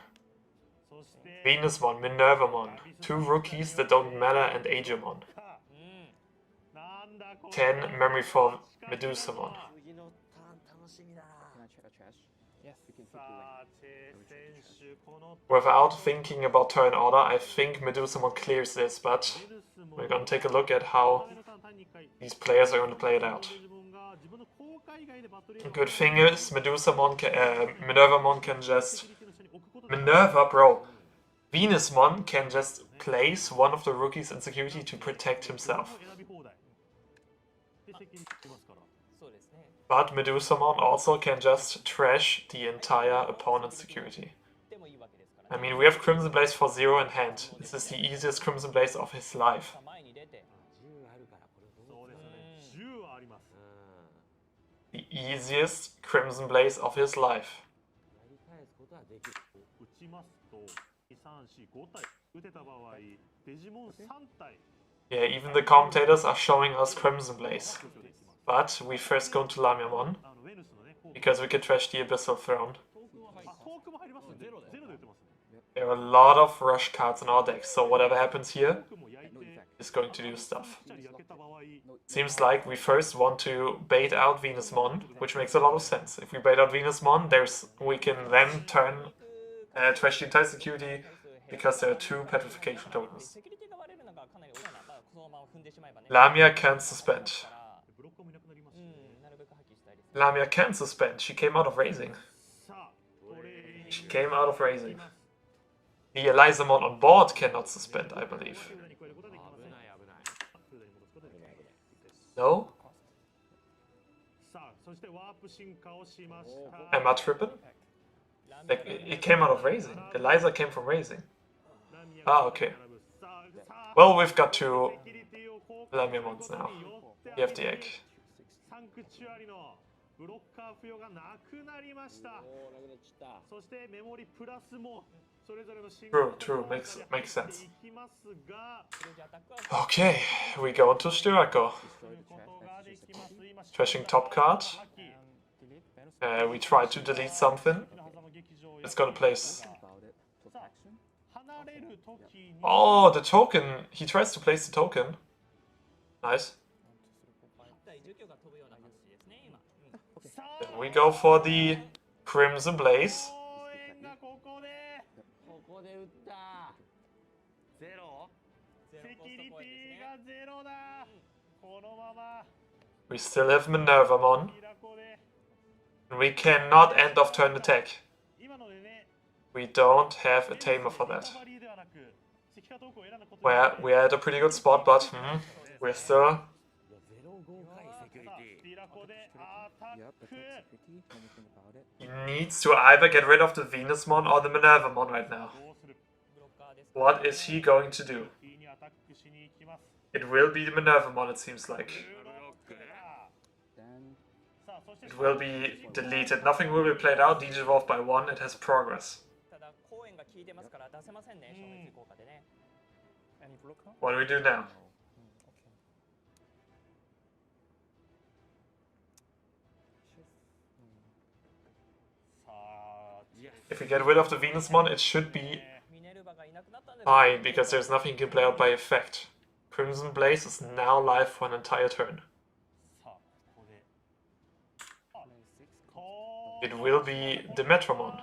Venusmon, Minervamon, 2 rookies that don't matter, and Agemon. 10 memory for Medusamon. さあチェ選手この Without thinking about turn order, I think Medusumon clears this, but we're gonna take a look at how these players are going to play it out. The good thing is Minervamon can just... Minerva, bro! Venusmon can just place one of the rookies in security to protect himself. そうですね。 But Medusumon also can just trash the entire opponent's security. でもいいわけですから I mean, we have Crimson Blaze for 0 in hand. This is the easiest Crimson Blaze of his life. 前に出て、 10あるからこれをどそううですね10はあります The easiest Crimson Blaze of his life. やり返すことはできる打ちますと234 5体打てた場合デジモン3体 Yeah, even the commentators are showing us Crimson Blaze. But we first go to Lamiamon, ウェルスのね効果 because we can trash the Abyssal Throne. あトークも入りますねゼロで打ってますね There are a lot of rush cards in our deck, so whatever happens here トークも焼いて is going to do stuff. ピッチャーに焼けた場合 Seems like we first want to bait out Venusmon, which makes a lot of sense. If we bait out Venusmon, we can then turn trash the entire security because there are 2 petrification tokens. セキュリティが割れるのがかなり多いな、まあ、そのまま踏んでしまえばね。 Lamia can suspend. ブロックもいなくなりますしねなるべく破棄したいですね。 Lamia can suspend. She came out of raising. さあトレーニング She came out of raising. The Elizamon on board cannot suspend, I believe. 手札に加えることはできません危ない危ない手札に戻すことはできません No? さあそしてワープ進化をしました Am I tripping? Like, it came out of raising. Eliza came from raising. Ah, okay. Well, we've got 2 Lamiamons now. We have the egg. サンクチュアリのブロッカー付与がなくなりましたおおなくなっちゃったそしてメモリプラスもそれぞれの進 True, makes sense. いきますが Okay, we go into Styrako. することができます今 Trashing top card. We try to delete something. It's gonna place... 離れる時に Oh, the token! He tries to place the token. Nice. 対19が飛ぶような感じですね、今。さ Then we go for the Crimson Blaze. 応援がここでここで打ったゼロセキュリティがゼロだこのまま We still have Minervamon. キラコで We cannot end of turn attack. 今のでね We don't have a tamer for that. We're at a pretty good spot, but we're still... いやゼロ5回セキュリティ He needs to either get rid of the Venusmon or the Minervamon right now. What is he going to do? It will be the Minervamon, it seems like. It will be deleted. Nothing will be played out. Digivolve by 1. It has progress. ただ、公演が効いてますから出せませんね、消滅効果でね。 What do we do now? If we get rid of the Venusmon, it should be ミネルヴァがいなくなったんです。 fine, because there's nothing you can play out by effect. Crimson Blaze is now live for an entire turn. It will be the Metramon.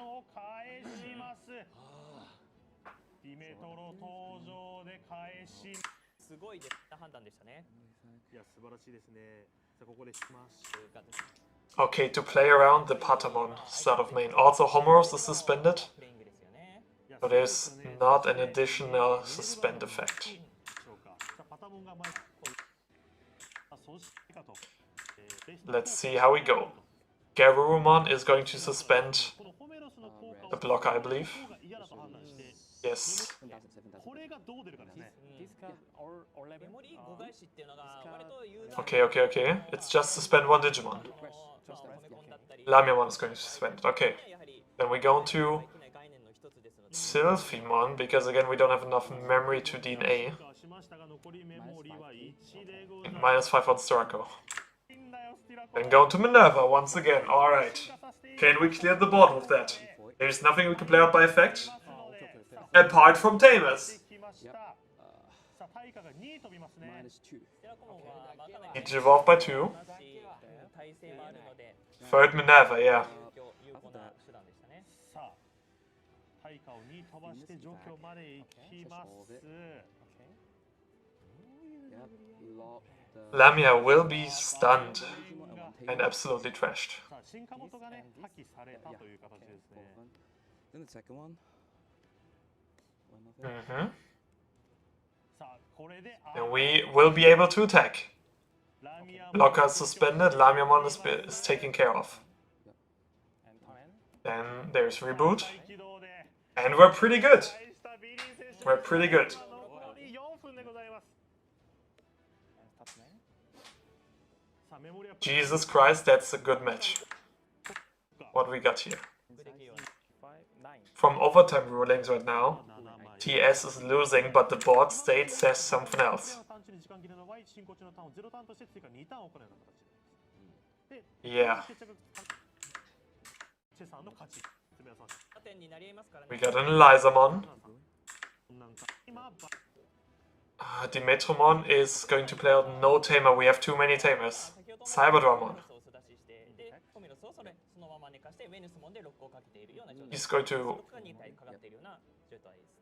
すごい判断でしたね。いや素晴らしいですね。さあここでします。 Okay, to play around the Patamon, start of main. Also, Homoros is suspended, プレイングですよね。 so there's not an additional suspend effect. そうか。さあパタモンが前。あそうしてかと。Let's see how we go. Garurumon is going to suspend a blocker, I believe. Yes. これがどう出るかですね。メモリー5返しっていうのが割と有 Okay. It's just suspend 1 Digimon. 褒め込んだったり、 Lamiamon is going to suspend it. Okay. やはり Then we go into できない概念の一つですので、 Sylphimon, because again we don't have enough memory to DNA. しましたが残りメモリは1でござい And ます。 -5 on Starako. Then go to Minerva once again. Alright. Can we clear the board with that? There's nothing we can play out by effect. Apart from Tamers. きました。さあ対価が2飛びますね。テラコモンはまあかなり Digivolve by 2. 耐性もあるので、 Third Minerva, yeah. 有効な手段さあ対価を2飛ばして除去まで行きます。 Lamia will be stunned and absolutely trashed. さあ新貨元がね破棄されたという形ですね。 Then the second one. Mhm. さあこれで And we will be able to attack. ラミア Blocker is suspended, Lamiamon is taken care of. And turn. Then there's reboot. 起動で And we're pretty good. 対したビリー選手 We're pretty good. 残り4分でございます。 And touch nine. さあメモリア Jesus Christ, that's a good match. What we got here. 5, 9. From overtime rulings right now, TS is losing, but the board state says something else. 単中に時間切れの場合進行中のターンを0ターンとして追加2ターンを行うような形で。 Yeah. チェさんの勝ち。爪屋さん。 点になりますからね。 We got an Elizamon. なんか今 Dimetromon is going to play out no tamer. We have too many tamers. Cyberdramon. ソース出ししてでコミのソースをそのまま寝かしてウェヌスモンでロックをかけているような状態。 He's going to ロックが2体かかっているような状態です。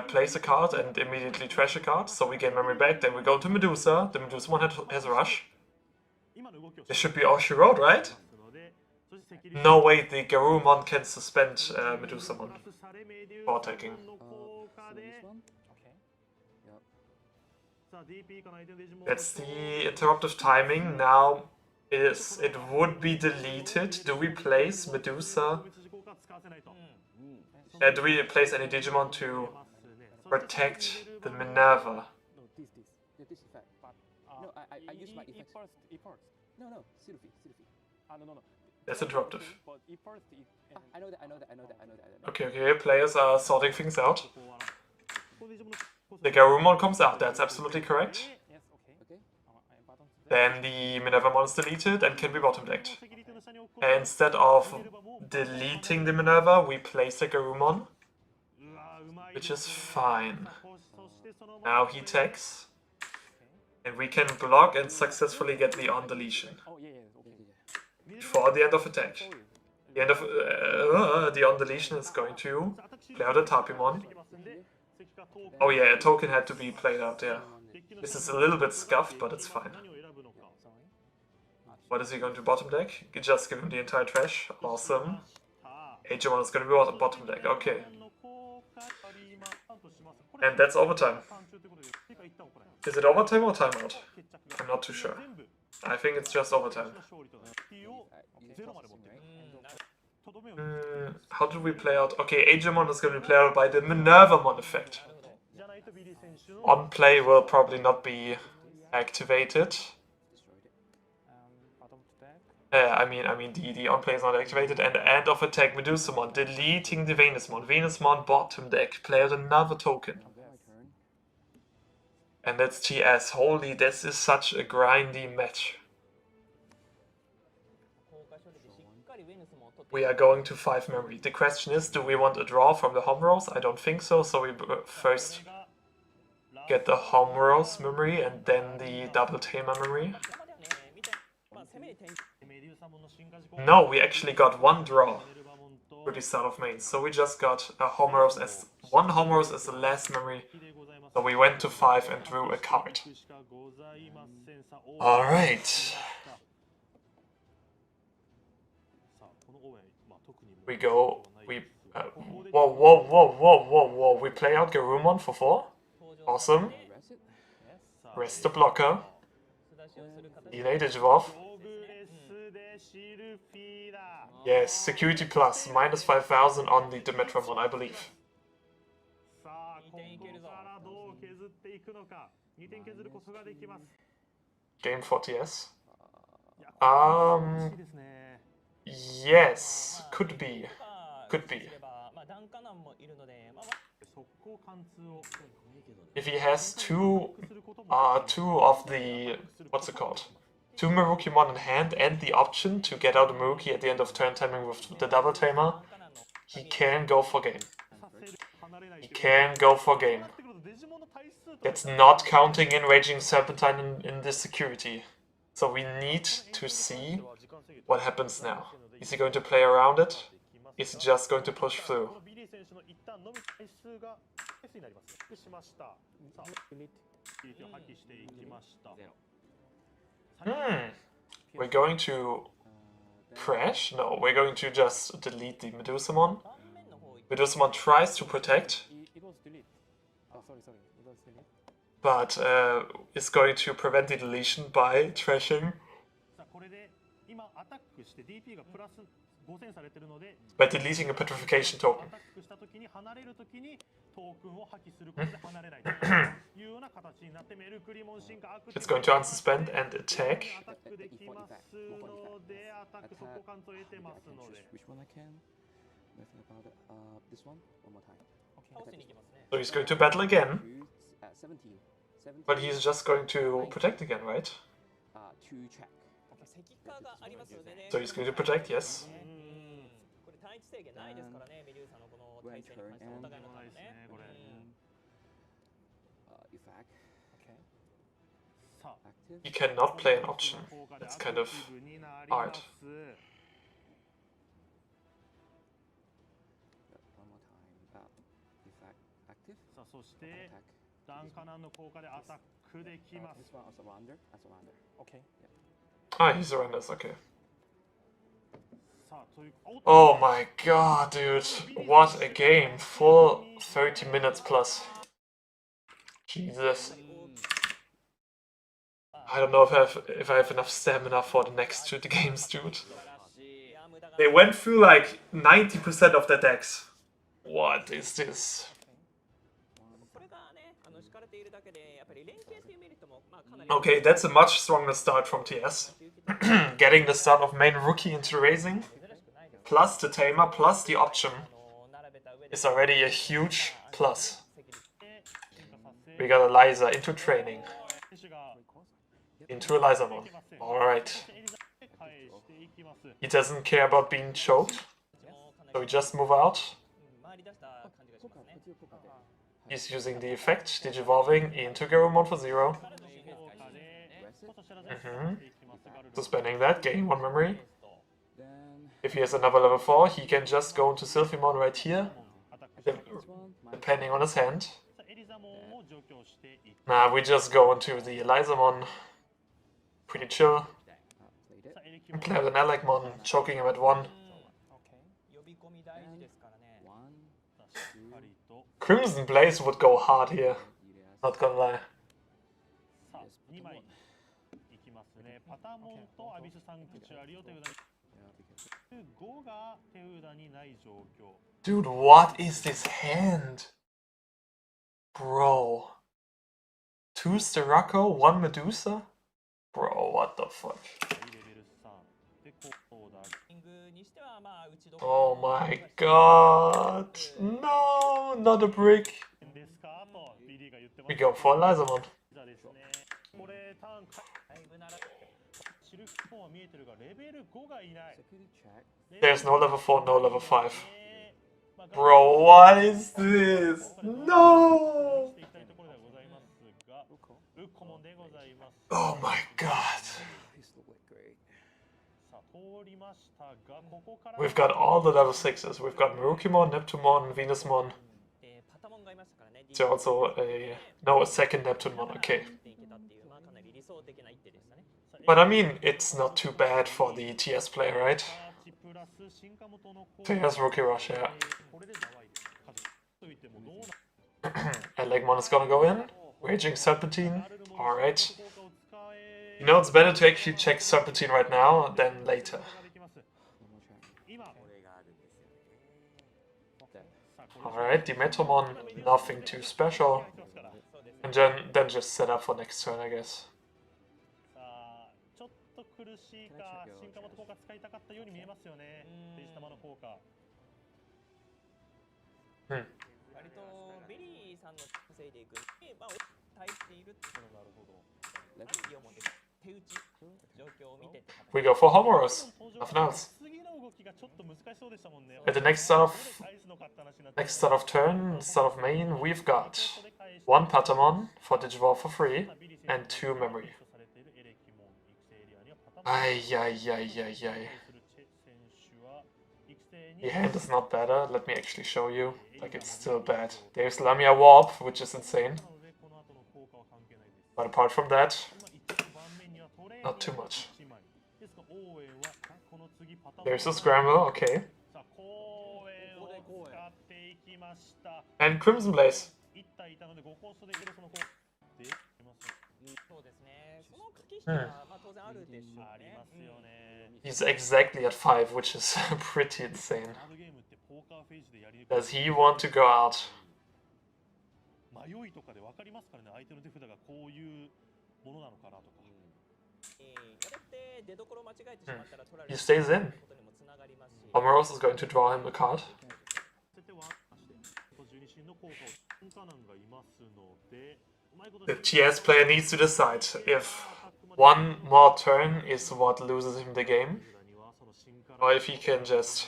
place a card and immediately trash a card, so we gain memory back. Then we go to Medusa. The Medusa one has a rush. 今の動きを This should be all she wrote, right? ので、そしてセキュリティ No way, the Garurumon can suspend Medusamon プラスされメデュー for attacking. の効果 So で this one. Okay. Yep. さあ DP かな相手のデジモン That's the interruptive timing. Now it would be deleted. Do we place Medusa? 効果は使わせないと Do we place any Digimon to protect the Minerva? No, this. Yeah, this effect. But no, I use my effect. E first. No, Sylvie. No. That's interruptive. But E first. I know that. Okay, players are sorting things out. ここはこのデジモンの The Garurumon comes out, that's absolutely correct. Yes, okay. Okay. Bottom to that. Then the Minervamon is deleted and can be bottom decked. セキュリティの下に置くこと And instead of deleting the Minerva, we place the Garurumon, うわうまい which is fine. そしてそのま Now ま he takes, and we can block and successfully get the on deletion Oh, yeah. Okay. before the end of attack. The end of the on deletion is going to play out a Tapimon. Oh yeah, a token had to be played out there. This is a little bit scuffed, but it's fine. What is he going to bottom deck? You just give him the entire trash. Awesome. H1 is going to be bottom deck. Okay. And that's overtime. Is it overtime or timeout? I'm not too sure. I think it's just overtime. How did we play out? Okay, Agemon is going to be played out by the Minervamon effect. On play will probably not be activated. Bottom to that. I mean the on play is not activated, and the end of attack Medusamon, deleting the Venusmon. Venusmon bottom deck, play out another token. My turn. And that's TS. Holy, this is such a grindy match. 効果処理でしっかりウェヌスモンを取って We are going to 5 memory. The question is, do we want a draw from the home rows? I don't think so, so we first get the home rows memory and then the double tamer memory. 今まではね見てまあ攻めに転 No, we actually got one draw with the start of main. So we just got a home rows as one home rows as the last memory. So we went to 5 and drew a card. Alright. We go. Whoa. We play out Garurumon for 4. Awesome. Rest it. Rest the blocker. 素出しをする形 Delay Digivolve. Yes, security plus. Minus 5,000 on the Dimetramon, I believe. さあここからどう削っていくのか2点削ることができます Game 40S. いやこれ難しいですね Yes, could be. と Could か be. すればまあダンカナンもいるのでまあ速攻貫通を If he has two of the, what's it called? 2 Marukimon in hand and the option to get out a Maruki at the end of turn timing with the double tamer, he can go for game. He can go for game. That's not counting in Raging Serpentine in this security. So we need to see what happens now. Is he going to play around it? is he just going to push through? このビリー選手の一旦のみ回数が回数になります。しました。さあ、ビリーを破棄していきました。We're going to crash? No, we're going to just delete the Medusamon. Medusamon tries to protect, It was delete. Oh, sorry. It was delete. but is going to prevent the deletion by trashing. さあ、これで今アタックして DP がプラス5000されてるので、 By deleting a petrification ア token. タックした時に離れる時にトークンを破棄することで離れないというような形になってメルクリモン進化アクティブ It's going to unsuspend and attack. アタックできますのでアタック速攻感と得てますので Which one I can? Nothing about it. This one more time. 倒しに行きますね。 So he's going to battle again, Boots at 17. 17. but he's just going to protect again, right? To check. 石化がありますのでね。 So he's going to protect, yes. これ単一制限ないですからね、メデューサのこの対戦に関してお互いのターンね。これ Effect. Okay. さあ Active. He cannot play an option. It's kind of hard. One more time. Effect. Active. さあそして Attack. ダンカナンの効果でアタックできます This one as a rounder. As a rounder. Okay. Ah, he surrenders, okay. さあというおっ Oh my god, dude. What a game. Full 30 minutes plus. Jesus. I don't know if I have enough stamina for the next two games, dude. They went through like 90% of their decks. What is this? これがね、敷かれているだけで、やっぱり連携っていうメリットもまあかなり。 Okay, that's a much stronger start from TS. Getting the start of main rookie into Raising, plus the Tamer, plus the option, is already a huge plus. We got Eliza into training. Into Elizamon. Alright. He doesn't care about being choked, so we just move out. 回り出した感じがしますね。 He's using the effect, Digivolving into Garurumon for 0. Suspending that, gaining 1 memory. Then If he has another level 4, he can just go into Sylphimon right here, this one. depending on his hand. エリザモンを除去していく Nah, we just go into the Elizamon. Pretty chill. Played it. さあエレキ And モン play with an Elecmon, choking him at 1. Okay. 呼び込み大事ですからね。 One. しっかりと Crimson Blaze would go hard here, not gonna lie. さあ2枚いきますねパタモンとアビスサンクチュアリを手札に Yeah, be careful. 5が手札にない状況 Dude, what is this hand? Bro. 2 Sterako, 1 Medusa? Bro, what the fuck? レベル3でこうだリングにしてはまあ打ちど Oh my god. No, not a brick. ですかとビリーが言ってま We す go for Elizamon. ですねこれターンかだいぶならシルクフォンは見えてるがレベル5がいない Security check. There's no level 4, no level 5. まあ Bro, what is this? No! していきたいところではございますがウッコモンでございます Oh my god. These look like great. さあ通りましたがここから We've got all the level 6s. We've got Marukimon, Neptunemon, Venusmon. でパタモンがいましたからね。 There's also a second Neptunemon, okay. いけたっていうまあかなり理想的な一手でしたね。 But I mean, it's not too bad for the TS player, right? プラス進化元の効 TS Rookie Rush, yeah. これでダワイでといってもどうな Elegmon is gonna go in. Raging Serpentine. Alright. You know, it's better to actually check Serpentine right now than later. One more check. 今 Alright, the Metromon, nothing too special. And then just set up for next turn, I guess. さあちょっと苦しいか進化元効果使いたかったように見えますよねページ玉の効果割とベリーさんのせいでいくにまあ対しているっていうのがなるほど。何をもって手打ち状況を見てって形 We go for Homoros. Nothing else. 次の動きがちょっと難しそうでしたもんね At the next start of 返すのかって話になって next start of turn, start of main, we've got 1 Patamon for Digivolve for free and 2 memory. されているエレキモン育成エリアにはパタモン Ay, ay, ay, ay, ay. するチェ選手は育成 The hand is not better. Let me actually show you. Like, it's still bad. There's Lamia Warp, which is insane. But apart from that, not too much. There's a scramble, okay. And Crimson Blaze. そうですね。その駆け引きはまあ当然あるでしょうね。 He's exactly at 5, which is pretty insane. Does he want to go out? 迷いとかで分かりますからね、相手の手札がこういうものなのかなとか。これって出所間違えてしまったら取られ He る stays in. ことにもつながりますし。 Omeros is going to draw him a card. The GS player needs to decide if one more turn is what loses him the game, or if he can just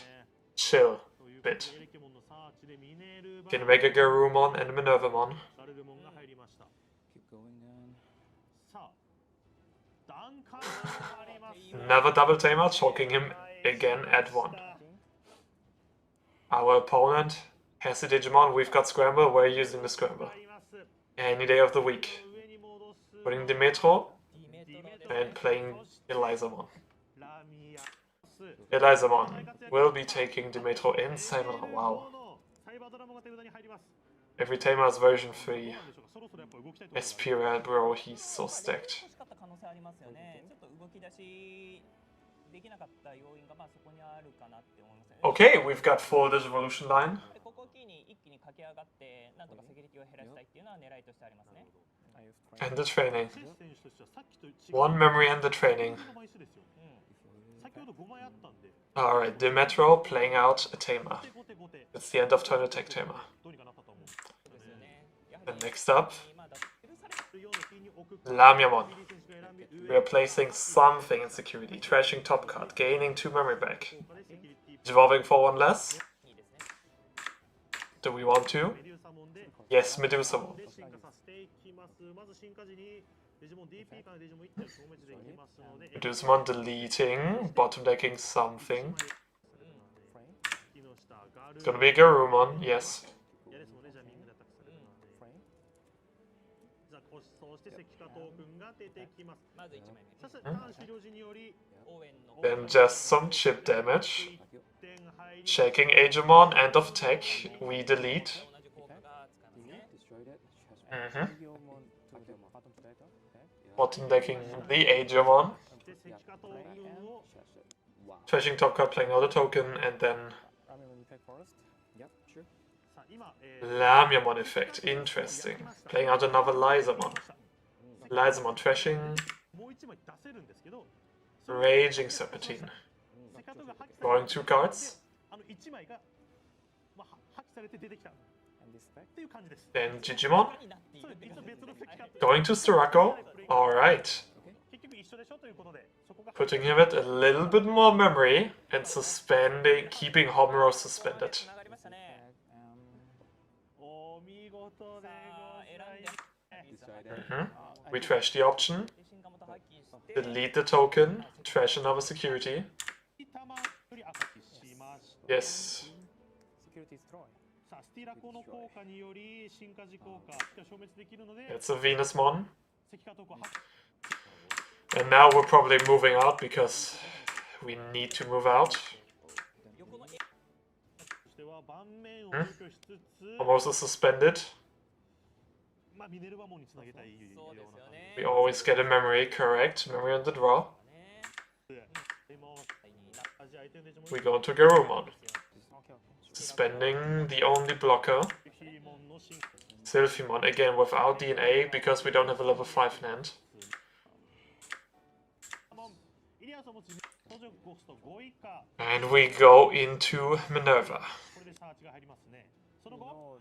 chill a bit. Can make a Garurumon and a Minervamon. Keep going then. Another double tamer, choking him again at 1. Our opponent has the Digimon, we've got Scramble, we're using the Scramble. Any day of the week. Putting the Metro and playing Elizamon. Elizamon will be taking the Metro in Cyber. Wow. Every tamer is version 3. Espiral, bro, he's so stacked. Okay, we've got full Digivolution line. And the training. One memory and the training. Alright, the Metro playing out a tamer. It's the end of turn attack tamer. And next up, Lamiamon. We are placing something in security, trashing top card, gaining 2 memory back. Devolving for 1 less. Do we want to? Yes, Medusamon. Medusamon deleting, bottom decking something. It's gonna be a Garurumon, yes. Then just some chip damage. Checking Agemon, end of attack, we delete. Bottom decking the Agemon. Trashing top card, playing out a token, and then Lamiamon effect, interesting. Playing out another Lizamon. Lizamon trashing. Raging Serpentine. Drawing 2 cards. Then Digimon. Going to Sirocco. Alright. Putting him at a little bit more memory and suspending, keeping Homero suspended. We trash the option. Delete the token. Trash another security. Yes. It's a Venusmon. And now we're probably moving out because we need to move out. Almost suspended. We always get a memory, correct. Memory on the draw. We go to Garurumon. Suspending the only blocker. Sylphimon, again without DNA because we don't have a level 5 hand. And we go into Minerva.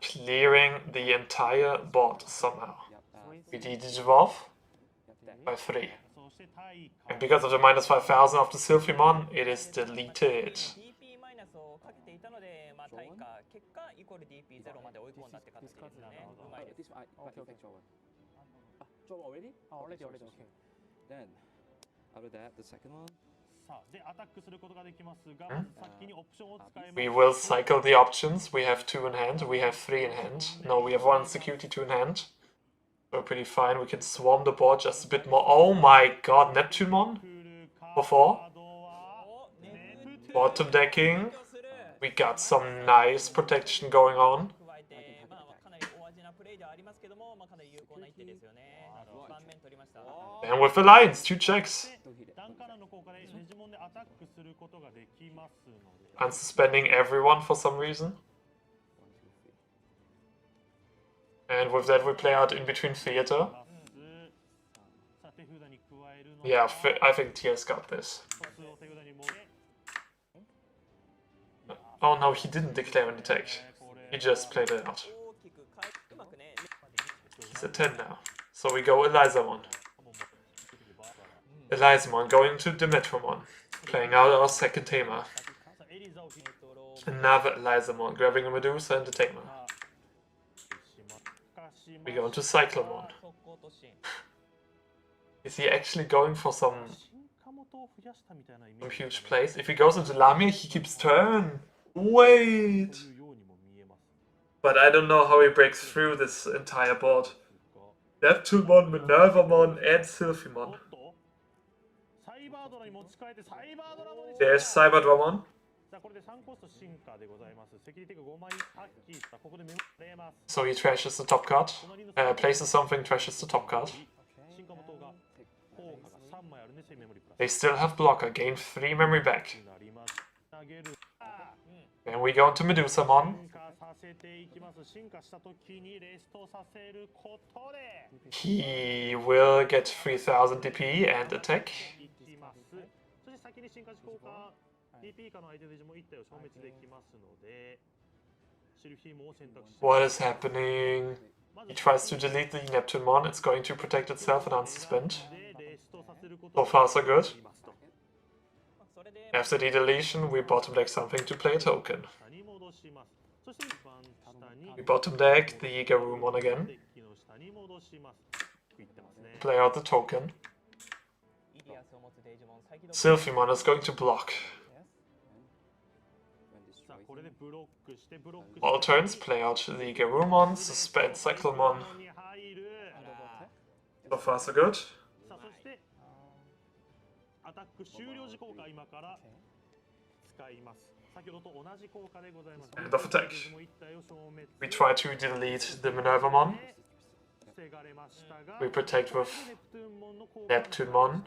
Clearing the entire board somehow. We Digivolve by 3. And because of the minus 5000 of the Sylphimon, it is deleted. Already? Already, okay. Then, after that, the second one. We will cycle the options. We have 2 in hand. We have 3 in hand. No, we have 1 security, 2 in hand. We're pretty fine. We can swarm the board just a bit more. Oh my god, Neptunemon for 4. Bottom decking. We got some nice protection going on. And with Alliance, 2 checks. Unsuspending everyone for some reason. And with that we play out in between theater. Yeah, I think TS got this. Oh no, he didn't declare an attack. He just played it out. He's at 10 now. So we go Elizamon. Elizamon going to Dimetromon. Playing out our second Tamer. Another Elizamon, grabbing a Medusa and a Tamer. We go into Cyclomon. Is he actually going for some huge plays? If he goes into Lamia, he keeps turn. Wait! But I don't know how he breaks through this entire board. Neptunemon, Minervamon, and Sylphimon. There's Cyberdramon. So he trashes the top card, places something, trashes the top card. They still have blocker, gain 3 memory back. Then we go into Medusamon. He will get 3000 DP and attack. What is happening? He tries to delete the Neptunemon, it's going to protect itself and unsuspend. So far so good. After the deletion, we bottom deck something to play a token. We bottom deck the Garurumon again. Play out the token. Sylphimon is going to block. All turns, play out the Garurumon, suspend Cyclomon. So far so good. End of attack. We try to delete the Minervamon. We protect with Neptunemon.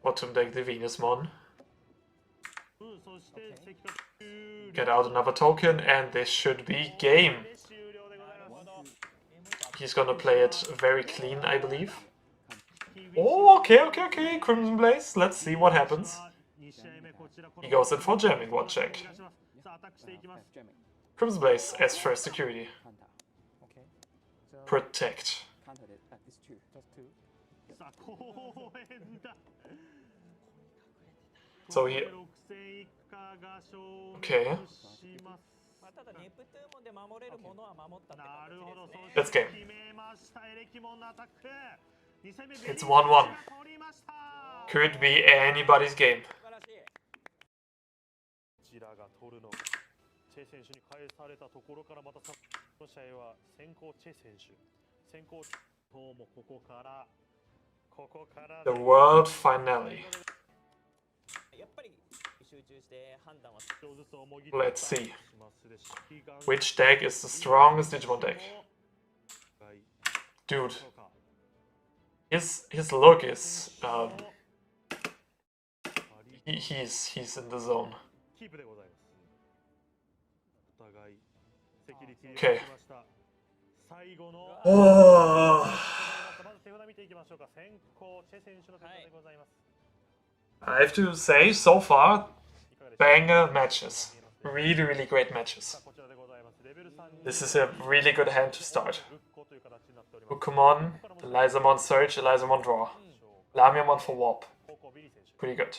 Bottom deck the Venusmon. Get out another token and this should be game. He's gonna play it very clean, I believe. Oh, okay. Crimson Blaze. Let's see what happens. He goes in for jamming, 1 check. Crimson Blaze as first security. Protect. So he... Okay. Let's game. It's 1-1. Could be anybody's game. The world finale. Let's see. Which deck is the strongest Digimon deck? Dude. His look is he's in the zone. Okay. Oh. I have to say, so far, banger matches. Really great matches. This is a really good hand to start. Ukumon, Elizamon Search, Elizamon Draw. Lamiamon for Warp. Pretty good.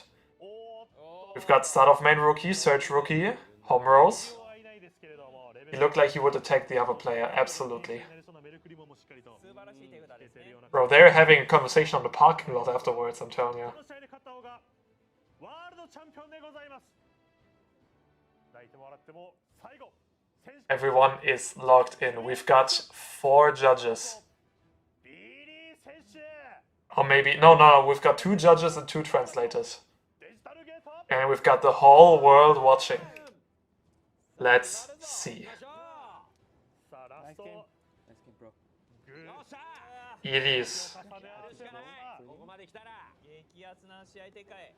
We've got start of main rookie, Search rookie, Home Rose. He looked like he would attack the other player, absolutely. Bro, they're having a conversation on the parking lot afterwards, I'm telling you. この試合で勝った方がワールドチャンピオンでございます。泣いても笑っても最後。 Everyone is logged in. We've got 4 judges. Or maybe, no, we've got 2 judges and 2 translators. And we've got the whole world watching. Let's see. Nice game, bro. Elise. 激アツな試合展開。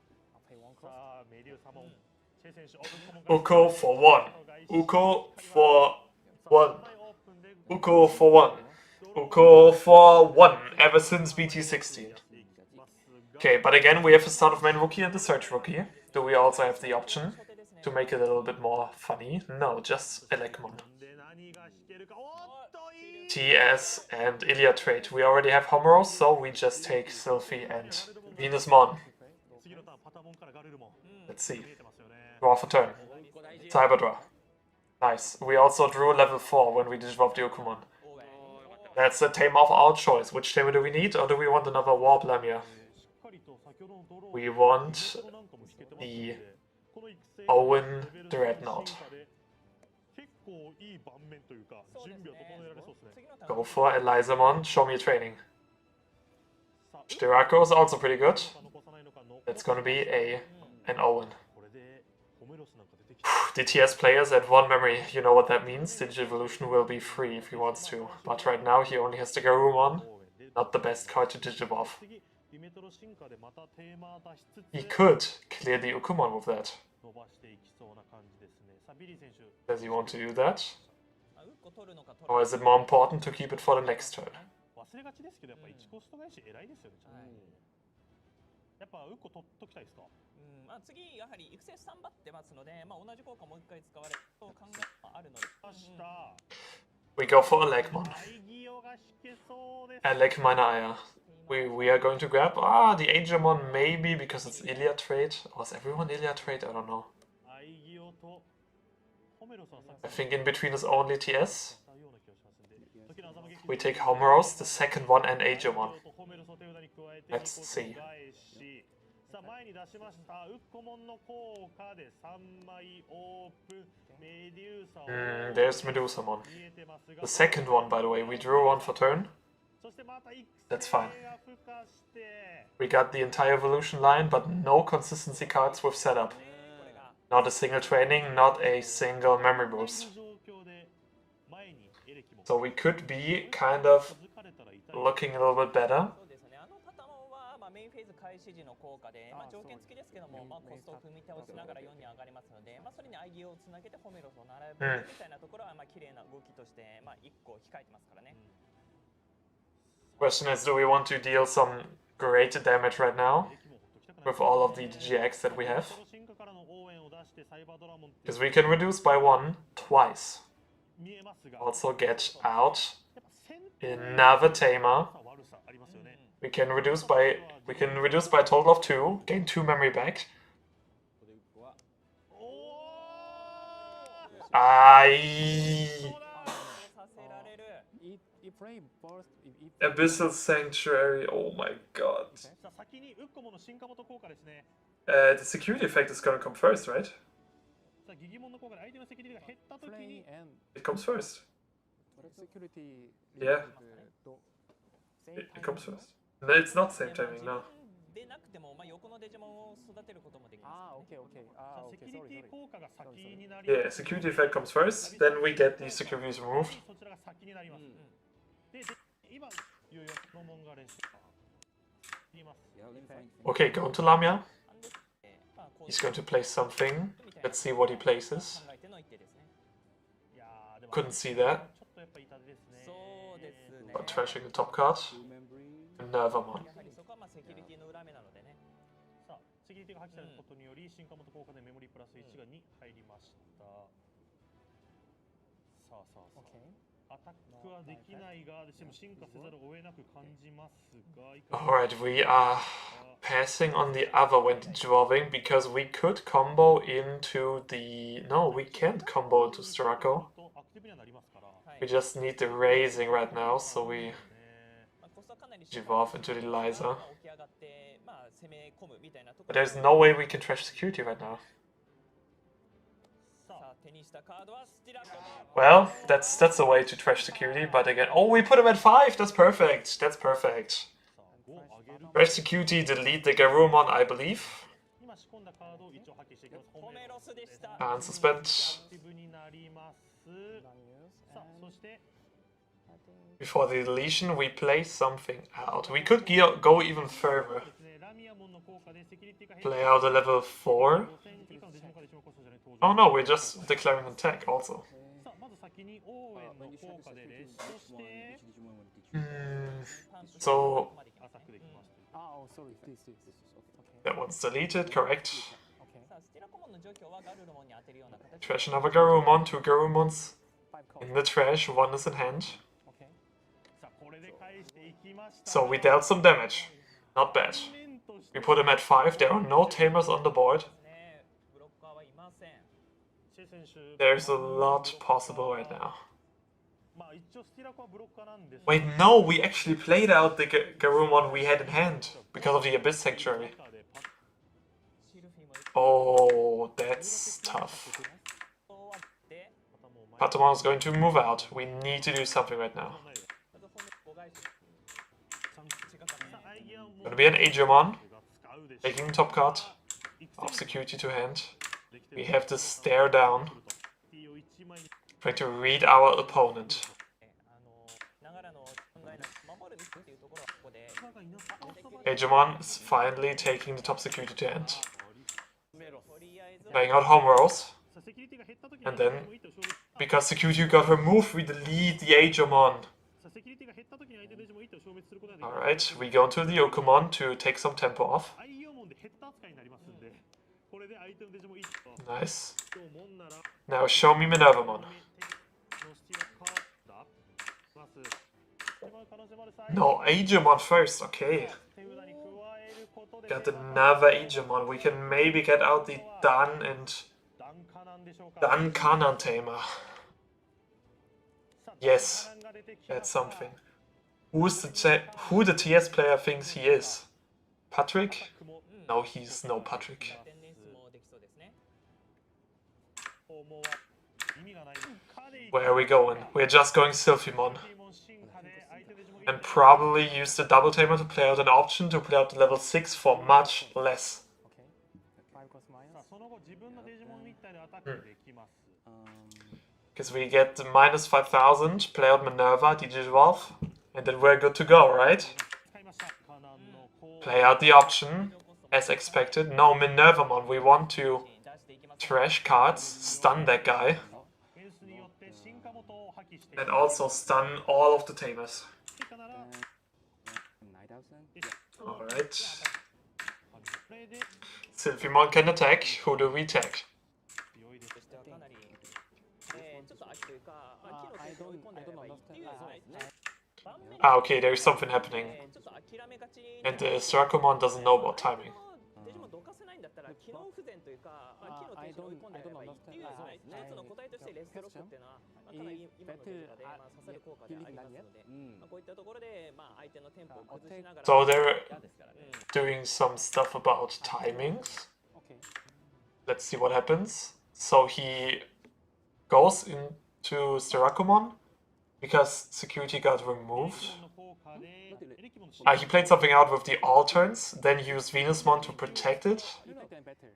Uko for 1. Uko for 1. Uko for 1. Uko for 1 ever since BT16. Okay, but again we have a start of main rookie and the search rookie. Do we also have the option to make it a little bit more funny? No, just Elekmon. TS and Ilya trade. We already have Homeros, so we just take Sylphie and Venusmon. Let's see. Draw for turn. Cyber draw. Nice. We also drew level 4 when we dissolved the Okumon. That's the tamer of our choice. Which tamer do we need, or do we want another Warp Lamia? We want the Owen Dreadnought. Go for Elizamon, show me a training. Shirako is also pretty good. That's gonna be an Owen. DTS players at 1 memory, you know what that means. Digivolution will be free if he wants to. But right now he only has the Garurumon. Not the best card to Digivolve. He could clear the Ukumon with that. Does he want to do that? Or is it more important to keep it for the next turn? やっぱウッコ取っときたいですか。まあ次やはり育成3バってますので、まあ同じ効果もう一回使われると考えがあるので。We go for Elegmon. Elegmanaya. We are going to grab the Agemon maybe because it's Ilya trade. Or is everyone Ilya trade? I don't know. I think in between is only TS. We take Homeros, the second one, and Agemon. Let's see. There's Medusamon. The second one, by the way, we drew one for turn. That's fine. We got the entire evolution line, but no consistency cards with setup. Not a single training, not a single memory boost. So we could be kind of looking a little bit better. メインフェーズ開始時の効果で、条件付きですけども、コストを組み倒しながら4に上がりますので、それにアイギをつなげてホメロスを並べるみたいなところは綺麗な動きとして、1個控えてますからね。Question is, do we want to deal some great damage right now with all of the GX that we have? Because we can reduce by 1 twice. Also get out another tamer. We can reduce by a total of 2, gain 2 memory back. Abyssal Sanctuary, oh my god. The security effect is gonna come first, right? It comes first. Yeah. It comes first. No, it's not same timing, no. Yeah, security effect comes first, then we get the securities removed. Okay, go into Lamia. He's going to place something. Let's see what he places. Couldn't see that. But trashing the top card. Nervamon. Alright, we are passing on the other when dissolving because we could combo into the... No, we can't combo into Strako. We just need the raising right now, so we evolve into the Eliza. 起き上がって攻め込むみたいなとこ But ろ there's no way we can trash security right now. さあ手にしたカードはスティラコ Well, that's a way to trash security, but again, oh, we put him at 5. That's perfect. That's perfect. Trash security, delete the Garurumon, I believe. 今仕込んだカードを一応破棄していきます。ホメロスでした And suspend. アクティブになります。さあ、そして Before the deletion, we play something out. We could go even further. ラミアモンの効果でセキュリティが Play out a level 4. 5000以下のデジモンカード1枚コストじゃない登場 Oh no, we're just declaring an attack also. さあ、まず先に応援の効果でレッシュして So アタックできます。 Oh, sorry. This. Okay. that one's deleted, correct. Okay. さあスティラコモンの除去はガルルモンに当てるような形 Trash another Garurumon, 2 Garurumons 5 cards. in the trash, 1 is in hand. Okay. さあ、これで返していきました。 So we dealt some damage. Not bad. We put him at 5, there are no tamers on the board. ねブロッカーはいません シェ選手 There's a lot possible right now. まあ一応スティラコはブロッカーなんです。 Wait, no, we actually played out the Garurumon we had in hand because of the Abyss Sanctuary. シルフィも Oh, that's tough. 終わって Patamon is going to move out. We need to do something right now. まずホメロ返し違かったね Gonna be an Agemon. Taking top card of security to hand. We have to stare down. Trying to read our opponent. ながらの考えの守るっていうところはここで Agemon is finally taking the top security to hand. とりあえず Playing out home rolls. さあセキュリティが減った時に And then, because security got removed, we delete the Agemon. さあセキュリティが減った時に相手のデジモン1体を消滅することができます。 Alright, we go into the Okumon to take some tempo off. アイオモンで減った扱いになりますんで、これで相手のデジモン1体と Nice. 今日もんなら Now show me Minervamon. のスティラカーだますしまう可能性もある際 No, Agemon first, okay. 手札に加えることで Got another Agemon. We can maybe get out the Dan and ダンカなんでしょうか Dan Kanan tamer. さあ Yes, ダンカナンが出てきま that's した something. Who the TS player thinks he is? Patrick? No, he's no Patrick. 天然質もできそうですね Where are we going? We're just going Sylphimon. And probably use the double tamer to play out an option to play out the level 6 for much less. Okay. 5 cost minus. その後自分のデジモン1体でアタックできます。 Because we get the minus 5000, play out Minerva, Digivolve, and then we're good to go, right? 使いました。カナンのこう Play out the option, as expected. No, Minervamon, we want to 出していきます trash cards, stun that guy, フェンスによって進化元を破棄してい and also stun all of the tamers. かなら 9000? Alright. これで Sylphimon can attack. Who do we attack? 強いです。としてはかなりちょっと秋というか木の手を追い込んでやればいいっていう盤面 Ah, okay, there's something happening. ちょっと諦めがち And the Strakomon doesn't know about timing. デジモンどかせないんだったら機能不全というか木の手を追い込んでやればいいっていう一つの答えとしてレストロックっていうのはかなり今のデータで刺さる効果でありますのでこういったところで相手のテンポを崩しながら So they're 嫌ですからね doing some stuff about timings. Okay. Let's see what happens. So he goes into Strakomon because security got removed. の効果でエレキモンの進 He played something out with the alterns, then used Venusmon to protect it. You know them better.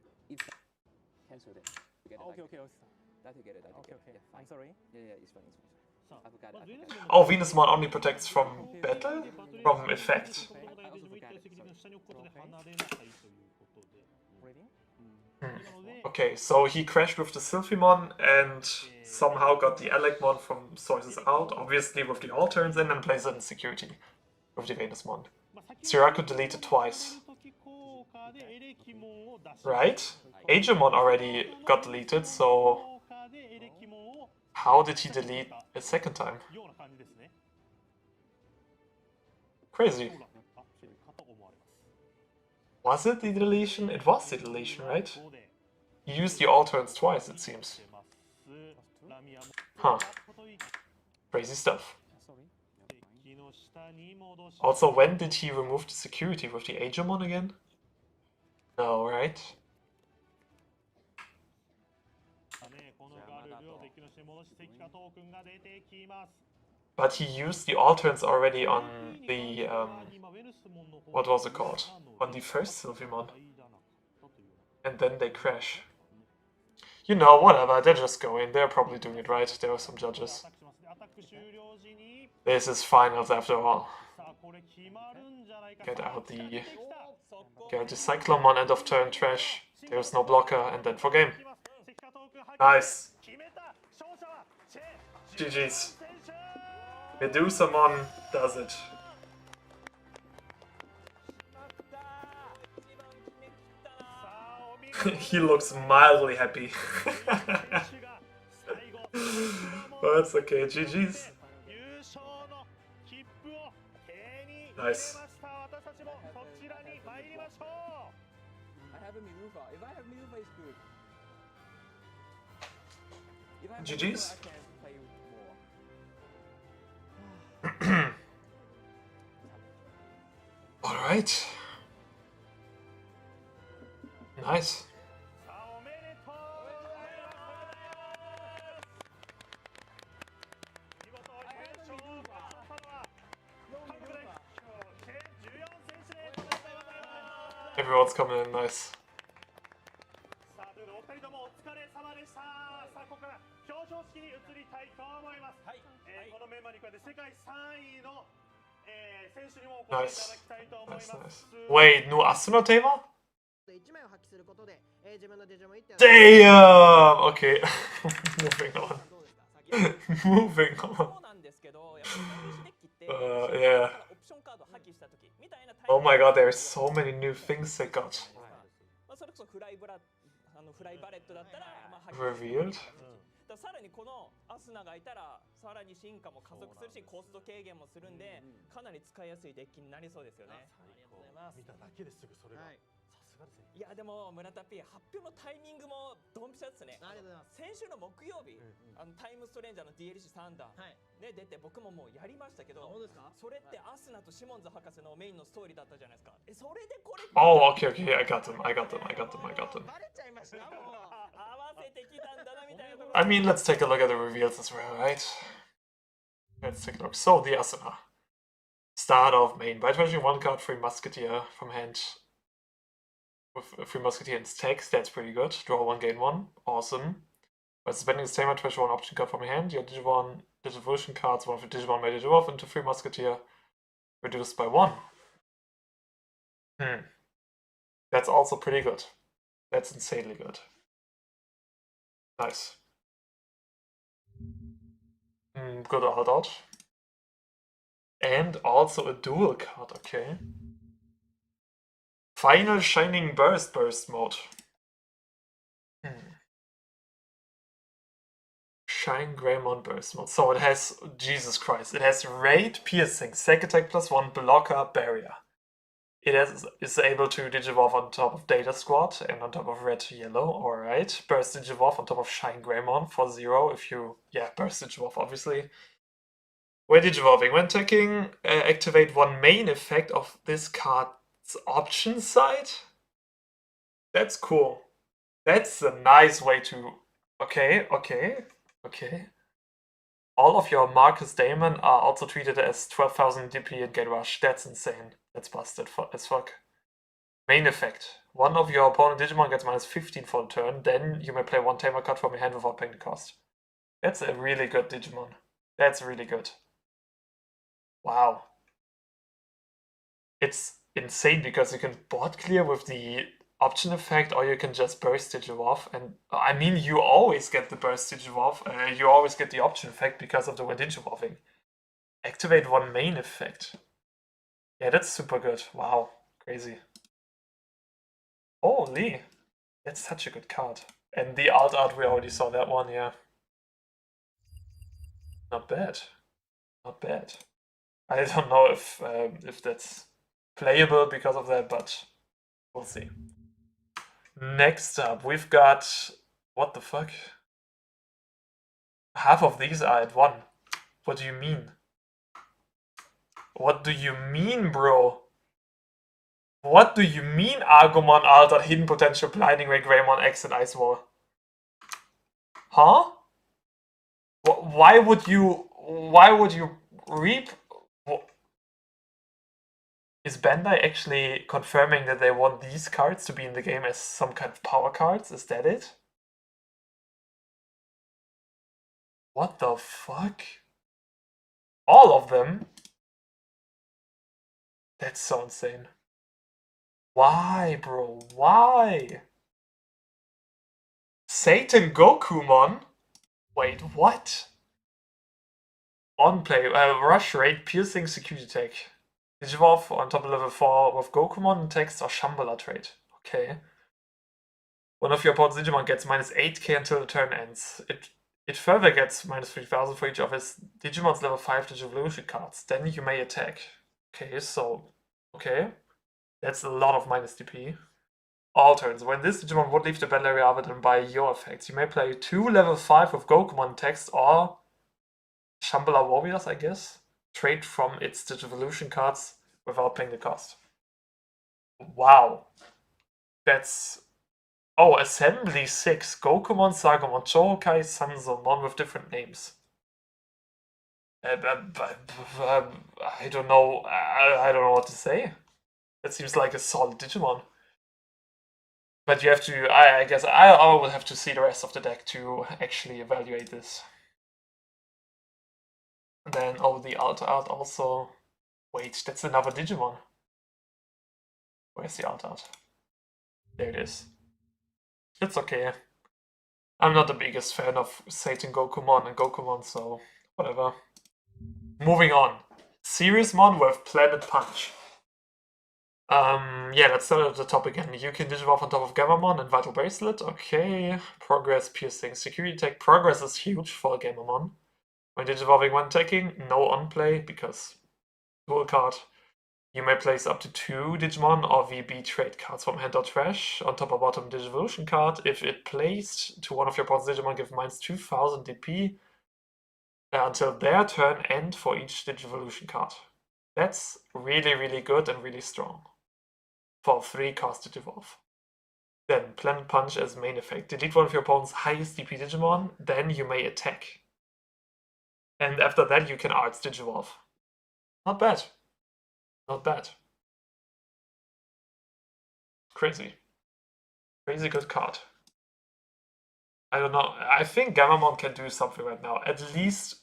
Cancel it. Get it Okay, back. okay, okay. That to get it. That to Okay, get it. okay. Yeah, I'm fine. sorry. Yeah, it's fine. It's fine. さあ I forgot. ま I ず forgot. Oh, Venusmon only protects from battle? From effect. デジモン1体を責任の下に置くことで離れなさいということで Ready?なので Okay, so he crashed with the Sylphimon and somehow got the Elecmon from sources out, obviously with the alterns, and then plays it in security with the Venusmon. まあ先 Siraku deleted twice, ほどの時効果でエレキモンを出し right? Agemon already got deleted, so 効果でエレキモンを how did he delete a second time? ような感じですね Crazy. そうだあかと思われます Was it the deletion? It was the deletion, right? ここで He used the alterns twice, it seems. 出ますラミアも Huh. ことい Crazy stuff. Sorry. 敵の Also, when did he remove the security? With the Digimon again? No, right? But he used the alterns already on the, what was it called? On the first Sylphimon. And then they crash. You know, whatever, they're just going. They're probably doing it right. There are some judges. This is finals after all. Get out the Cyclomon end of turn trash. There's no blocker, and then for game. Nice. GG's. Medusamon does it. He looks mildly happy. But that's okay, GG's. Nice. I have a Mirufa. If I have Mirufa, it's good. If I have GG's. Mirufa, I can play more. Alright. Nice. Everyone's coming in nice. Nice. Nice, nice. Wait, no Asuna Tema? Damn! Okay. Moving on. Moving on. Yeah. Oh my god, there's so many new things they got. Revealed? さらにこのアスナがいたらさらに進化も加速するしコスト軽減もするんでかなり使いやすいデッキになりそうですよね。ありがとうございます。見ただけですぐそれが。さすがですね。いやでも村田 P 発表のタイミングもドンピシャですね。ありがとうございます。先週の木曜日、タイムストレンジャーの DLC サンダー、ね出て僕ももうやりましたけど、それってアスナとシモンズ博士のメインのストーリーだったじゃないですか。それでこれ。Oh, okay, okay, I got them. バレちゃいましたもう。合わせてきたんだなみたいなところ。I mean, let's take a look at the reveals as well, right? Let's take a look. So, the Asuna. Start of main. By dredging one card, free Musketeer from hand. With free Musketeer and stacks, that's pretty good. Draw one, gain one. Awesome. By spending the same, I treasure one option card from your hand. Your Digivolution cards, one of your Digimon may Digivolve into free Musketeer. Reduced by one. That's also pretty good. That's insanely good. Nice. Good out. And also a dual card, okay. Final Shining Burst mode. Shine Greymon burst mode. So it has, Jesus Christ, it has Raid, Piercing, Sack Attack +1, Blocker, Barrier. It is able to Digivolve on top of Data Squad and on top of Red Yellow, alright. Burst Digivolve on top of Shine Greymon for 0 if you, Burst Digivolve obviously. When Digivolving, when attacking, activate one main effect of this card's option side. That's cool. That's a nice way to, okay. All of your Marcus Damon are also treated as 12,000 DP and get rush. That's insane. That's busted as fuck. Main effect. One of your opponent Digimon gets -15 for the turn, then you may play one Tamer card from your hand without paying the cost. That's a really good Digimon. That's really good. Wow. It's insane because you can board clear with the option effect, or you can just burst Digivolve. And I mean, you always get the burst Digivolve. You always get the option effect because of the when Digivolving. Activate one main effect. Yeah, that's super good. Wow, crazy. Holy, that's such a good card. And the alt art, we already saw that one. Yeah, not bad, not bad. I don't know if that's playable because of that, but we'll see. Next up, we've got, what the fuck? Half of these are at 1. What do you mean? What do you mean, bro? What do you mean, Agumon, Altered, Hidden Potential, Blinding Ray, Greymon, X, and Ice Wall? Huh? Why would you reap? Is Bandai actually confirming that they want these cards to be in the game as some kind of power cards? Is that it? What the fuck? All of them? That's so insane. Why, bro? Why? Satan Gokumon? Wait, what? On play, rush rate, piercing, security tech. Digivolve on top of level 4 with Gokumon, text, or Shambhala trait. Okay. One of your opponent's Digimon gets minus 8k until the turn ends. It further gets minus 3000 for each of its Digimon's level 5 Digivolution cards. Then you may attack. Okay, so... Okay. That's a lot of minus DP. All turns. When this Digimon would leave the battle area other than by your effects, you may play 2 level 5 with Gokumon text or Shambhala Warriors, I guess. Trade from its Digivolution cards without paying the cost. Wow. That's... Oh, Assembly 6. Gokumon, Sagamon, Chokai, Sanzomon with different names. I don't know. I don't know what to say. That seems like a solid Digimon. But you have to... I guess I will have to see the rest of the deck to actually evaluate this. And then, oh, the alt art also... Wait, that's another Digimon. Where's the alt art? There it is. It's okay. I'm not the biggest fan of Satan Gokumon and Gokumon, so whatever. Moving on. Seriousmon with Planet Punch. Yeah, let's start at the top again. You can Digivolve on top of Gamamon and Vital Bracelet. Okay. Progress, Piercing, Security Tech. Progress is huge for Gamamon. When Digivolving when attacking, no on play because dual card. You may place up to 2 Digimon or VB trade cards from hand or trash on top or bottom Digivolution card. If it placed to one of your opponent's Digimon, give minus 2000 DP until their turn end for each Digivolution card. That's really, really good and really strong. For 3 cost Digivolve. Then Planet Punch as main effect. Delete one of your opponent's highest DP Digimon, then you may attack. And after that you can Arts Digivolve. Not bad. Not bad. Crazy. Crazy good card. I don't know. I think Gamamon can do something right now. At least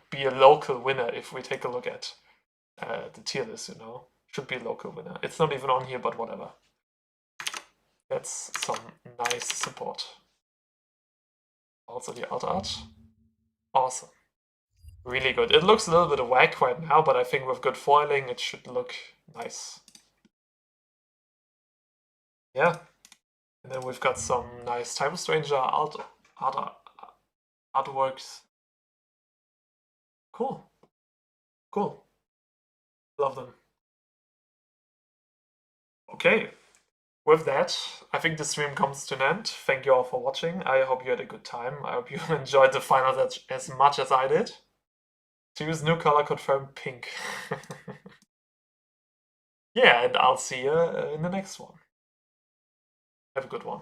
be a local winner if we take a look at the tier list, you know. Should be a local winner. It's not even on here, but whatever. That's some nice support. Also the alt art. Awesome. Really good. It looks a little bit whack right now, but I think with good foiling it should look nice. Yeah. And then we've got some nice Type Stranger artworks. Cool. Cool. Love them. Okay. With that, I think the stream comes to an end. Thank you all for watching. I hope you had a good time. I hope you enjoyed the finals as much as I did. Choose new color confirmed pink. Yeah, and I'll see you in the next one. Have a good one.